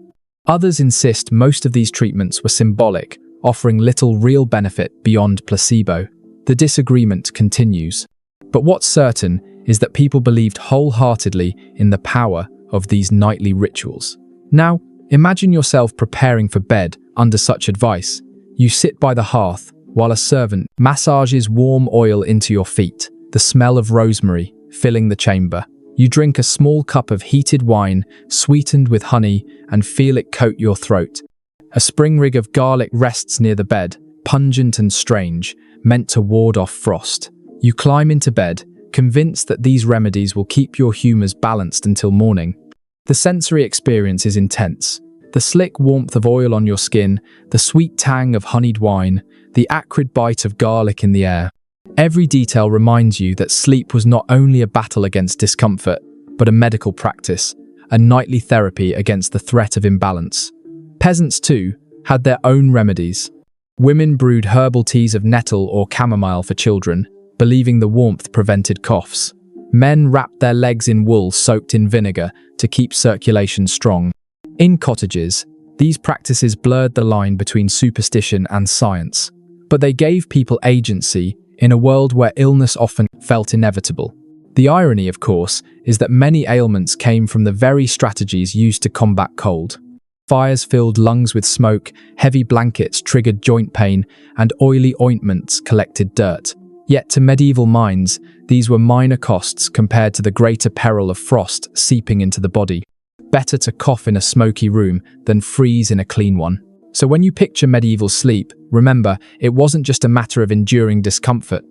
Others insist most of these treatments were symbolic, offering little real benefit beyond placebo. The disagreement continues. But what's certain is that people believed wholeheartedly in the power of these nightly rituals. Now, imagine yourself preparing for bed under such advice. You sit by the hearth while a servant massages warm oil into your feet, the smell of rosemary filling the chamber. You drink a small cup of heated wine, sweetened with honey, and feel it coat your throat. A spring rig of garlic rests near the bed, pungent and strange, meant to ward off frost. You climb into bed, convinced that these remedies will keep your humours balanced until morning. The sensory experience is intense. The slick warmth of oil on your skin, the sweet tang of honeyed wine, the acrid bite of garlic in the air. Every detail reminds you that sleep was not only a battle against discomfort, but a medical practice, a nightly therapy against the threat of imbalance. Peasants, too, had their own remedies. Women brewed herbal teas of nettle or chamomile for children, believing the warmth prevented coughs. Men wrapped their legs in wool soaked in vinegar to keep circulation strong. In cottages, these practices blurred the line between superstition and science, but they gave people agency in a world where illness often felt inevitable. The irony, of course, is that many ailments came from the very strategies used to combat cold. Fires filled lungs with smoke, heavy blankets triggered joint pain, and oily ointments collected dirt. Yet to medieval minds, these were minor costs compared to the greater peril of frost seeping into the body. Better to cough in a smoky room than freeze in a clean one. So when you picture medieval sleep, remember, it wasn't just a matter of enduring discomfort.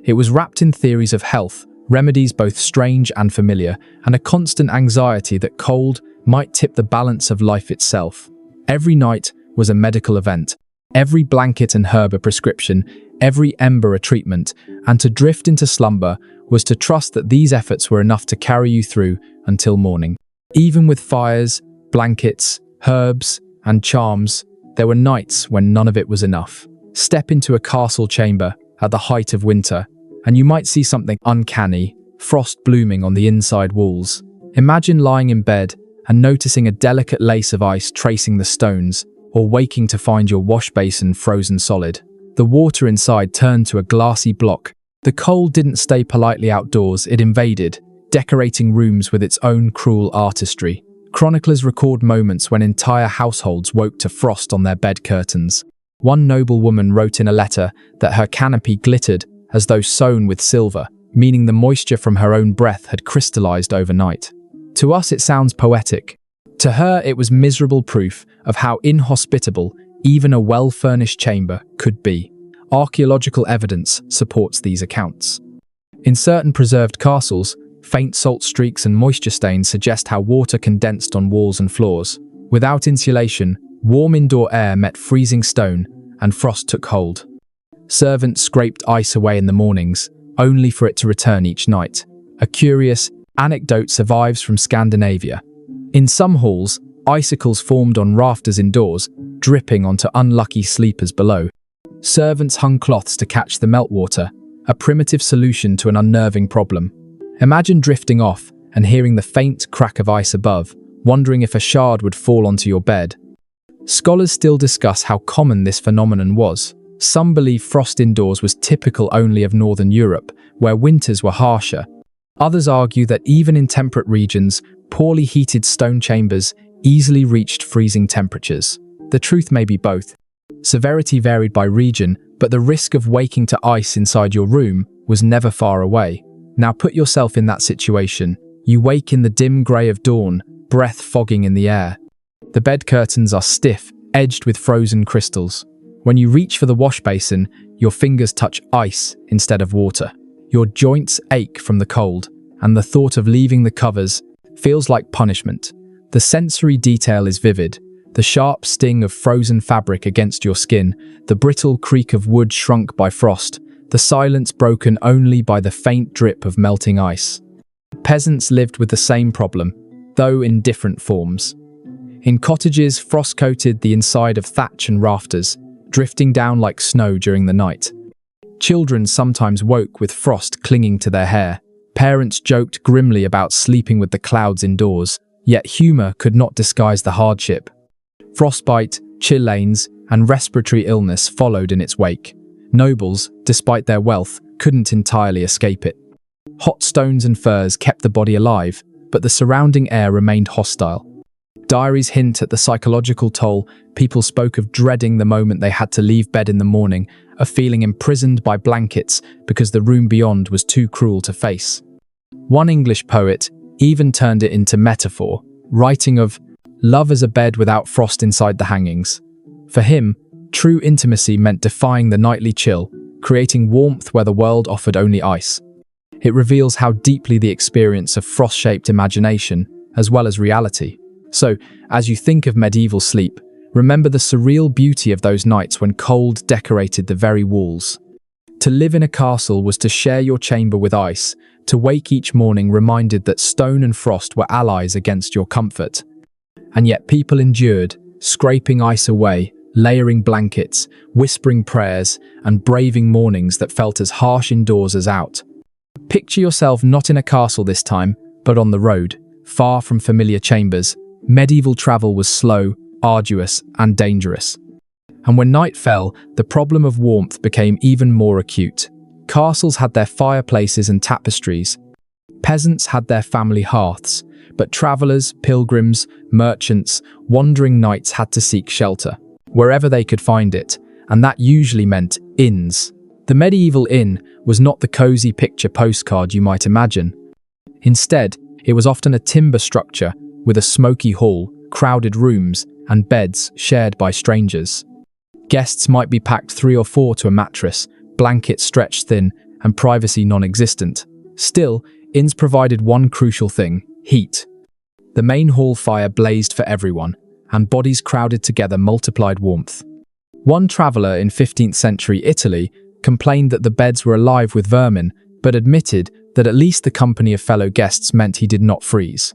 It was wrapped in theories of health, remedies both strange and familiar, and a constant anxiety that cold might tip the balance of life itself. Every night was a medical event, every blanket and herb a prescription, every ember a treatment, and to drift into slumber was to trust that these efforts were enough to carry you through until morning. Even with fires, blankets, herbs, and charms, there were nights when none of it was enough. Step into a castle chamber at the height of winter, and you might see something uncanny, frost blooming on the inside walls. Imagine lying in bed and noticing a delicate lace of ice tracing the stones, or waking to find your wash basin frozen solid. The water inside turned to a glassy block. The cold didn't stay politely outdoors, it invaded, decorating rooms with its own cruel artistry. Chroniclers record moments when entire households woke to frost on their bed curtains. One noblewoman wrote in a letter that her canopy glittered as though sewn with silver, meaning the moisture from her own breath had crystallized overnight. To us, it sounds poetic. To her, it was miserable proof of how inhospitable even a well-furnished chamber could be. Archaeological evidence supports these accounts. In certain preserved castles, faint salt streaks and moisture stains suggest how water condensed on walls and floors. Without insulation, warm indoor air met freezing stone, and frost took hold. Servants scraped ice away in the mornings, only for it to return each night. A curious anecdote survives from Scandinavia. In some halls, icicles formed on rafters indoors, dripping onto unlucky sleepers below. Servants hung cloths to catch the meltwater, a primitive solution to an unnerving problem. Imagine drifting off and hearing the faint crack of ice above, wondering if a shard would fall onto your bed. Scholars still discuss how common this phenomenon was. Some believe frost indoors was typical only of Northern Europe, where winters were harsher. Others argue that even in temperate regions, poorly heated stone chambers easily reached freezing temperatures. The truth may be both. Severity varied by region, but the risk of waking to ice inside your room was never far away. Now put yourself in that situation. You wake in the dim grey of dawn, breath fogging in the air. The bed curtains are stiff, edged with frozen crystals. When you reach for the wash basin, your fingers touch ice instead of water. Your joints ache from the cold, and the thought of leaving the covers feels like punishment. The sensory detail is vivid. The sharp sting of frozen fabric against your skin, the brittle creak of wood shrunk by frost, the silence broken only by the faint drip of melting ice. Peasants lived with the same problem, though in different forms. In cottages, frost coated the inside of thatch and rafters, drifting down like snow during the night. Children sometimes woke with frost clinging to their hair. Parents joked grimly about sleeping with the clouds indoors, yet humor could not disguise the hardship. Frostbite, chilblains, and respiratory illness followed in its wake. Nobles, despite their wealth, couldn't entirely escape it. Hot stones and furs kept the body alive, but the surrounding air remained hostile. Diaries hint at the psychological toll. People spoke of dreading the moment they had to leave bed in the morning, of feeling imprisoned by blankets because the room beyond was too cruel to face. One English poet even turned it into metaphor, writing of love as a bed without frost inside the hangings. For him, true intimacy meant defying the nightly chill, creating warmth where the world offered only ice. It reveals how deeply the experience of frost-shaped imagination, as well as reality. So, as you think of medieval sleep, remember the surreal beauty of those nights when cold decorated the very walls. To live in a castle was to share your chamber with ice, to wake each morning reminded that stone and frost were allies against your comfort. And yet people endured, scraping ice away, layering blankets, whispering prayers, and braving mornings that felt as harsh indoors as out. Picture yourself not in a castle this time, but on the road, far from familiar chambers. Medieval travel was slow, arduous, and dangerous. And when night fell, the problem of warmth became even more acute. Castles had their fireplaces and tapestries. Peasants had their family hearths, but travelers, pilgrims, merchants, wandering knights had to seek shelter, wherever they could find it, and that usually meant inns. The medieval inn was not the cozy picture postcard you might imagine. Instead, it was often a timber structure with a smoky hall, crowded rooms, and beds shared by strangers. Guests might be packed 3 or 4 to a mattress, blankets stretched thin, and privacy non-existent. Still, inns provided one crucial thing: heat. The main hall fire blazed for everyone, and bodies crowded together multiplied warmth. One traveller in 15th century Italy complained that the beds were alive with vermin, but admitted that at least the company of fellow guests meant he did not freeze.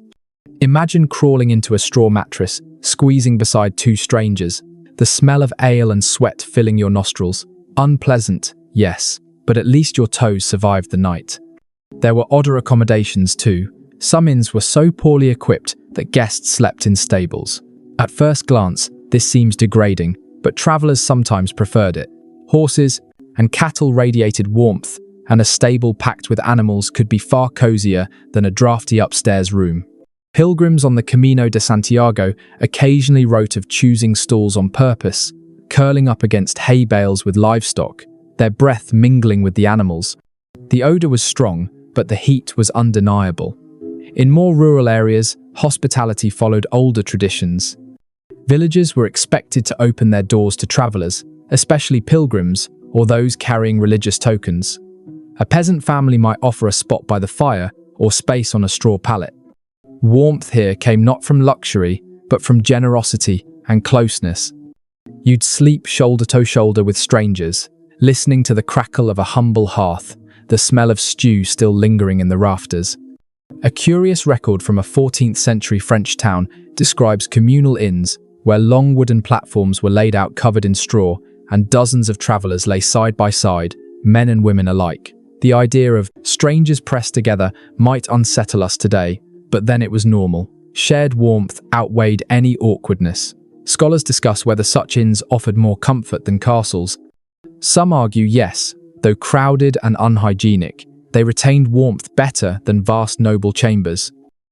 Imagine crawling into a straw mattress, squeezing beside 2 strangers, the smell of ale and sweat filling your nostrils. Unpleasant, yes, but at least your toes survived the night. There were odder accommodations too. Some inns were so poorly equipped that guests slept in stables. At first glance, this seems degrading, but travellers sometimes preferred it. Horses and cattle radiated warmth, and a stable packed with animals could be far cozier than a drafty upstairs room. Pilgrims on the Camino de Santiago occasionally wrote of choosing stalls on purpose, curling up against hay bales with livestock, their breath mingling with the animals. The odour was strong, but the heat was undeniable. In more rural areas, hospitality followed older traditions. Villages were expected to open their doors to travellers, especially pilgrims or those carrying religious tokens. A peasant family might offer a spot by the fire or space on a straw pallet. Warmth here came not from luxury, but from generosity and closeness. You'd sleep shoulder to shoulder with strangers, listening to the crackle of a humble hearth, the smell of stew still lingering in the rafters. A curious record from a 14th century French town describes communal inns where long wooden platforms were laid out covered in straw and dozens of travellers lay side by side, men and women alike. The idea of strangers pressed together might unsettle us today, but then it was normal. Shared warmth outweighed any awkwardness. Scholars discuss whether such inns offered more comfort than castles. Some argue yes, though crowded and unhygienic, they retained warmth better than vast noble chambers.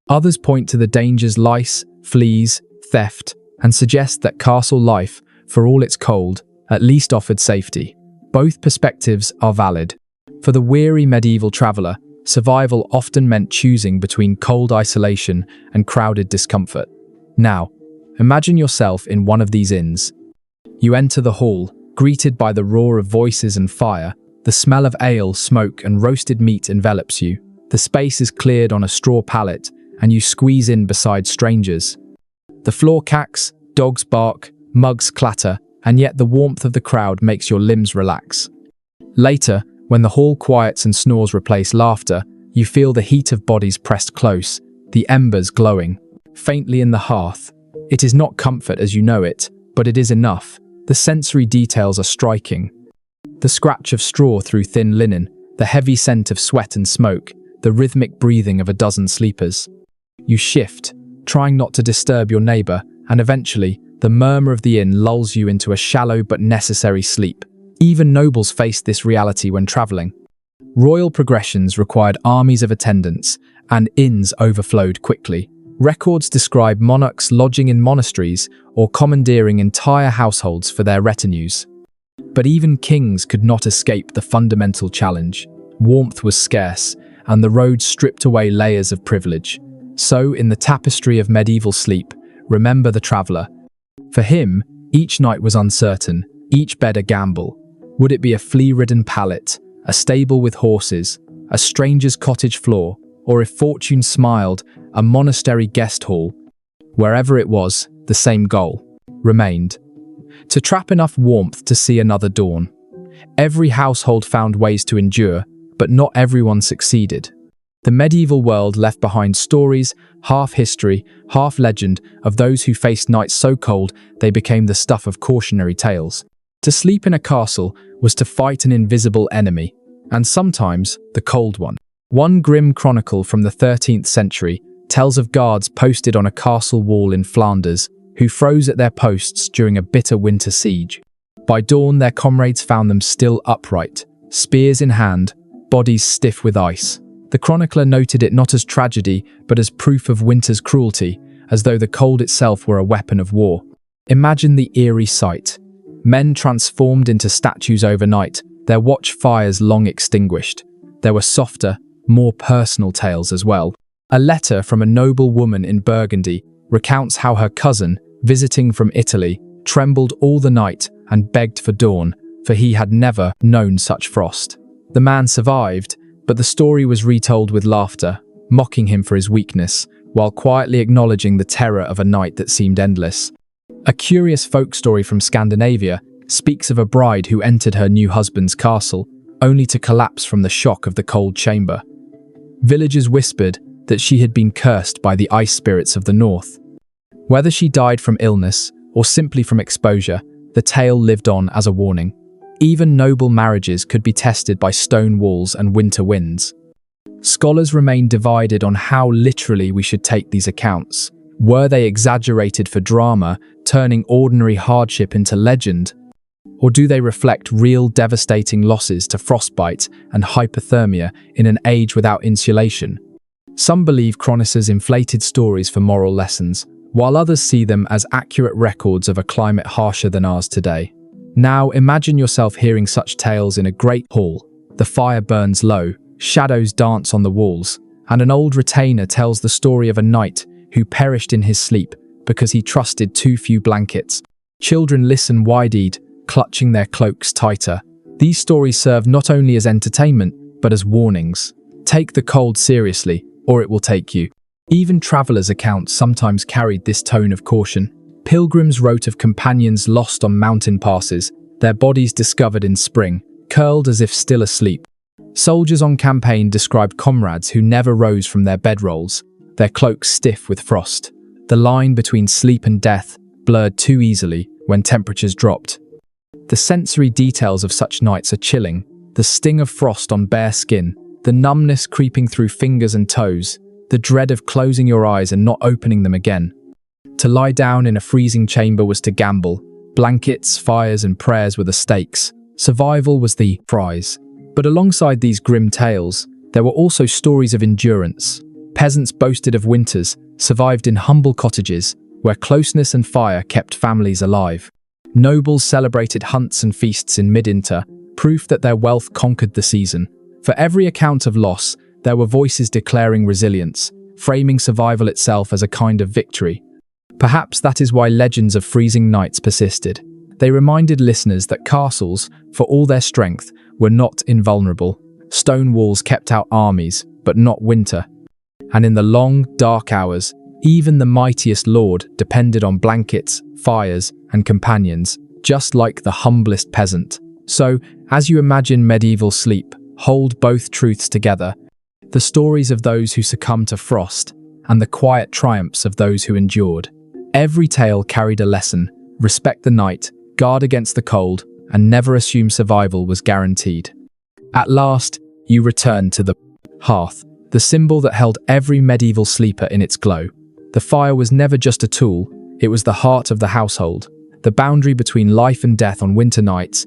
Others point to the dangers lice, fleas, theft, and suggest that castle life, for all its cold, at least offered safety. Both perspectives are valid. For the weary medieval traveller, survival often meant choosing between cold isolation and crowded discomfort. Now, imagine yourself in one of these inns. You enter the hall, greeted by the roar of voices and fire. The smell of ale, smoke, and roasted meat envelops you. The space is cleared on a straw pallet, and you squeeze in beside strangers. The floor cacks, dogs bark, mugs clatter, and yet the warmth of the crowd makes your limbs relax. Later, when the hall quiets and snores replace laughter, you feel the heat of bodies pressed close, the embers glowing faintly in the hearth. It is not comfort as you know it, but it is enough. The sensory details are striking. The scratch of straw through thin linen, the heavy scent of sweat and smoke, the rhythmic breathing of a dozen sleepers. You shift, trying not to disturb your neighbour, and eventually, the murmur of the inn lulls you into a shallow but necessary sleep. Even nobles faced this reality when travelling. Royal progressions required armies of attendants, and inns overflowed quickly. Records describe monarchs lodging in monasteries or commandeering entire households for their retinues. But even kings could not escape the fundamental challenge. Warmth was scarce, and the road stripped away layers of privilege. So, in the tapestry of medieval sleep, remember the traveller. For him, each night was uncertain, each bed a gamble. Would it be a flea-ridden pallet, a stable with horses, a stranger's cottage floor, or if fortune smiled, a monastery guest hall? Wherever it was, the same goal remained: to trap enough warmth to see another dawn. Every household found ways to endure, but not everyone succeeded. The medieval world left behind stories, half history, half legend, of those who faced nights so cold they became the stuff of cautionary tales. To sleep in a castle was to fight an invisible enemy, and sometimes the cold one. One grim chronicle from the 13th century tells of guards posted on a castle wall in Flanders who froze at their posts during a bitter winter siege. By dawn, their comrades found them still upright, spears in hand, bodies stiff with ice. The chronicler noted it not as tragedy, but as proof of winter's cruelty, as though the cold itself were a weapon of war. Imagine the eerie sight. Men transformed into statues overnight, their watch fires long extinguished. There were softer, more personal tales as well. A letter from a noble woman in Burgundy recounts how her cousin, visiting from Italy, trembled all the night and begged for dawn, for he had never known such frost. The man survived, but the story was retold with laughter, mocking him for his weakness, while quietly acknowledging the terror of a night that seemed endless. A curious folk story from Scandinavia speaks of a bride who entered her new husband's castle, only to collapse from the shock of the cold chamber. Villagers whispered that she had been cursed by the ice spirits of the north. Whether she died from illness or simply from exposure, the tale lived on as a warning. Even noble marriages could be tested by stone walls and winter winds. Scholars remain divided on how literally we should take these accounts. Were they exaggerated for drama, turning ordinary hardship into legend? Or do they reflect real devastating losses to frostbite and hypothermia in an age without insulation? Some believe chroniclers inflated stories for moral lessons, while others see them as accurate records of a climate harsher than ours today. Now imagine yourself hearing such tales in a great hall. The fire burns low, shadows dance on the walls, and an old retainer tells the story of a knight who perished in his sleep because he trusted too few blankets. Children listen wide-eyed, clutching their cloaks tighter. These stories serve not only as entertainment, but as warnings. Take the cold seriously, or it will take you. Even travelers' accounts sometimes carried this tone of caution. Pilgrims wrote of companions lost on mountain passes, their bodies discovered in spring, curled as if still asleep. Soldiers on campaign described comrades who never rose from their bedrolls, their cloaks stiff with frost. The line between sleep and death blurred too easily when temperatures dropped. The sensory details of such nights are chilling. The sting of frost on bare skin, the numbness creeping through fingers and toes, the dread of closing your eyes and not opening them again. To lie down in a freezing chamber was to gamble. Blankets, fires, and prayers were the stakes. Survival was the prize. But alongside these grim tales, there were also stories of endurance. Peasants boasted of winters, survived in humble cottages, where closeness and fire kept families alive. Nobles celebrated hunts and feasts in mid-winter, proof that their wealth conquered the season. For every account of loss, there were voices declaring resilience, framing survival itself as a kind of victory. Perhaps that is why legends of freezing nights persisted. They reminded listeners that castles, for all their strength, were not invulnerable. Stone walls kept out armies, but not winter. And in the long, dark hours, even the mightiest lord depended on blankets, fires, and companions, just like the humblest peasant. So, as you imagine medieval sleep, hold both truths together: the stories of those who succumbed to frost, and the quiet triumphs of those who endured. Every tale carried a lesson: respect the night, guard against the cold, and never assume survival was guaranteed. At last, you return to the hearth, the symbol that held every medieval sleeper in its glow. The fire was never just a tool, it was the heart of the household, the boundary between life and death on winter nights.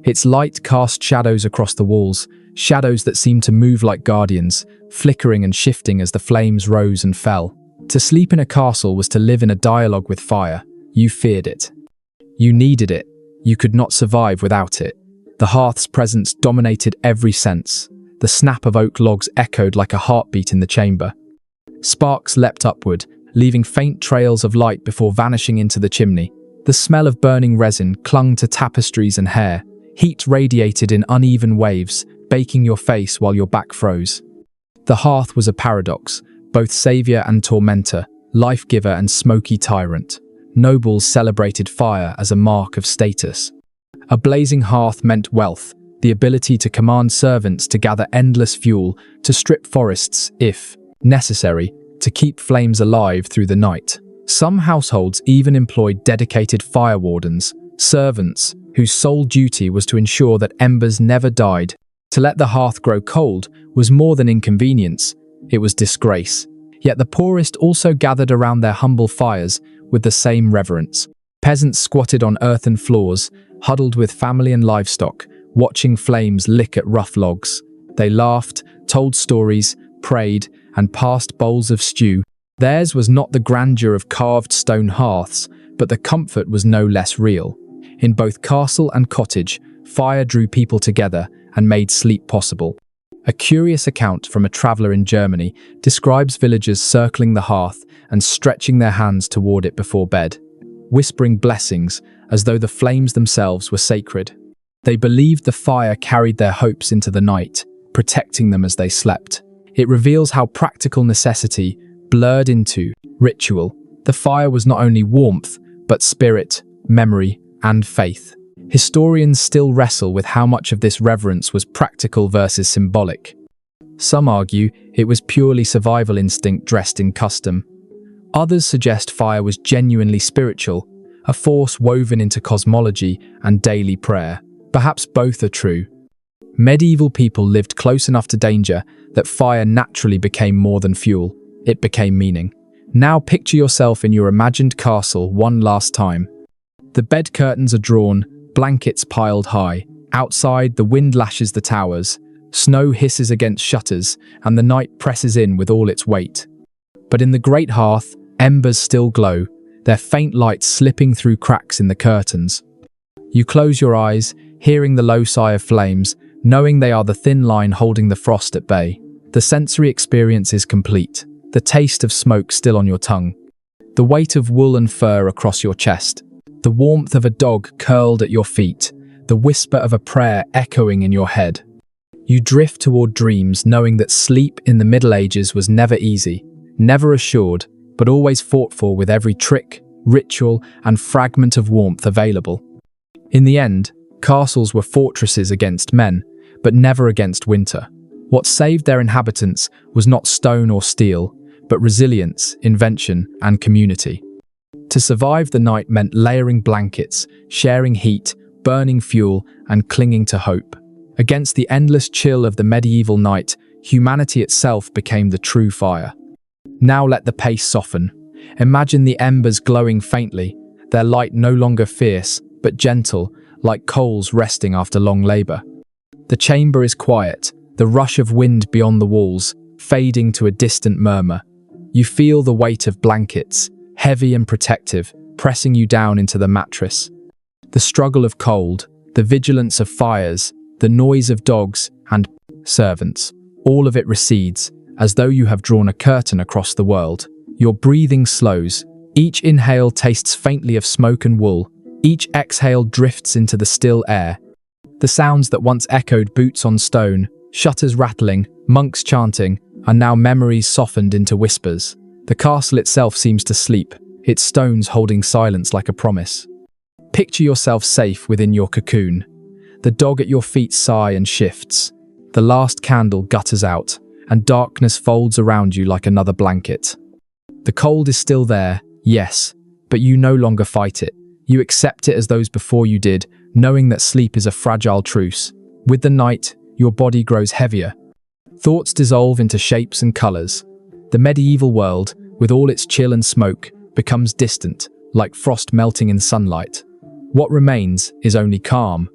Its light cast shadows across the walls, shadows that seemed to move like guardians, flickering and shifting as the flames rose and fell. To sleep in a castle was to live in a dialogue with fire. You feared it. You needed it. You could not survive without it. The hearth's presence dominated every sense. The snap of oak logs echoed like a heartbeat in the chamber. Sparks leapt upward, leaving faint trails of light before vanishing into the chimney. The smell of burning resin clung to tapestries and hair. Heat radiated in uneven waves, baking your face while your back froze. The hearth was a paradox, both savior and tormentor, life-giver and smoky tyrant. Nobles celebrated fire as a mark of status. A blazing hearth meant wealth, the ability to command servants to gather endless fuel, to strip forests, if necessary, to keep flames alive through the night. Some households even employed dedicated fire wardens, servants, whose sole duty was to ensure that embers never died. To let the hearth grow cold was more than inconvenience, it was disgrace. Yet the poorest also gathered around their humble fires with the same reverence. Peasants squatted on earthen floors, huddled with family and livestock, watching flames lick at rough logs. They laughed, told stories, prayed, and passed bowls of stew. Theirs was not the grandeur of carved stone hearths, but the comfort was no less real. In both castle and cottage, fire drew people together and made sleep possible. A curious account from a traveller in Germany describes villagers circling the hearth and stretching their hands toward it before bed. whispering blessings as though the flames themselves were sacred. They believed the fire carried their hopes into the night, protecting them as they slept. It reveals how practical necessity blurred into ritual. The fire was not only warmth, but spirit, memory, and faith. Historians still wrestle with how much of this reverence was practical versus symbolic. Some argue it was purely survival instinct dressed in custom. Others suggest fire was genuinely spiritual, a force woven into cosmology and daily prayer. Perhaps both are true. Medieval people lived close enough to danger that fire naturally became more than fuel. It became meaning. Now picture yourself in your imagined castle one last time. The bed curtains are drawn, blankets piled high. Outside, the wind lashes the towers, snow hisses against shutters, and the night presses in with all its weight. But in the great hearth, embers still glow, their faint light slipping through cracks in the curtains. You close your eyes, hearing the low sigh of flames, knowing they are the thin line holding the frost at bay. The sensory experience is complete, the taste of smoke still on your tongue, the weight of wool and fur across your chest, the warmth of a dog curled at your feet, the whisper of a prayer echoing in your head. You drift toward dreams, knowing that sleep in the Middle Ages was never easy, never assured, but always fought for with every trick, ritual, and fragment of warmth available. In the end, castles were fortresses against men, but never against winter. What saved their inhabitants was not stone or steel, but resilience, invention, and community. To survive the night meant layering blankets, sharing heat, burning fuel, and clinging to hope. Against the endless chill of the medieval night, humanity itself became the true fire. Now let the pace soften. Imagine the embers glowing faintly, their light no longer fierce, but gentle, like coals resting after long labor. The chamber is quiet, the rush of wind beyond the walls, fading to a distant murmur. You feel the weight of blankets, heavy and protective, pressing you down into the mattress. The struggle of cold, the vigilance of fires, the noise of dogs and servants, all of it recedes, as though you have drawn a curtain across the world. Your breathing slows. Each inhale tastes faintly of smoke and wool. Each exhale drifts into the still air. The sounds that once echoed boots on stone, shutters rattling, monks chanting, are now memories softened into whispers. The castle itself seems to sleep, its stones holding silence like a promise. Picture yourself safe within your cocoon. The dog at your feet sighs and shifts. The last candle gutters out, and darkness folds around you like another blanket. The cold is still there, yes, but you no longer fight it. You accept it as those before you did, knowing that sleep is a fragile truce. With the night, your body grows heavier. Thoughts dissolve into shapes and colors. The medieval world, with all its chill and smoke, becomes distant, like frost melting in sunlight. What remains is only calm.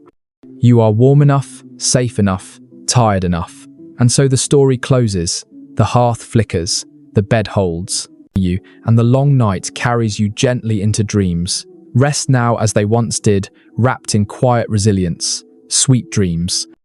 You are warm enough, safe enough, tired enough. And so the story closes. The hearth flickers, the bed holds you, and the long night carries you gently into dreams. Rest now as they once did, wrapped in quiet resilience. Sweet dreams.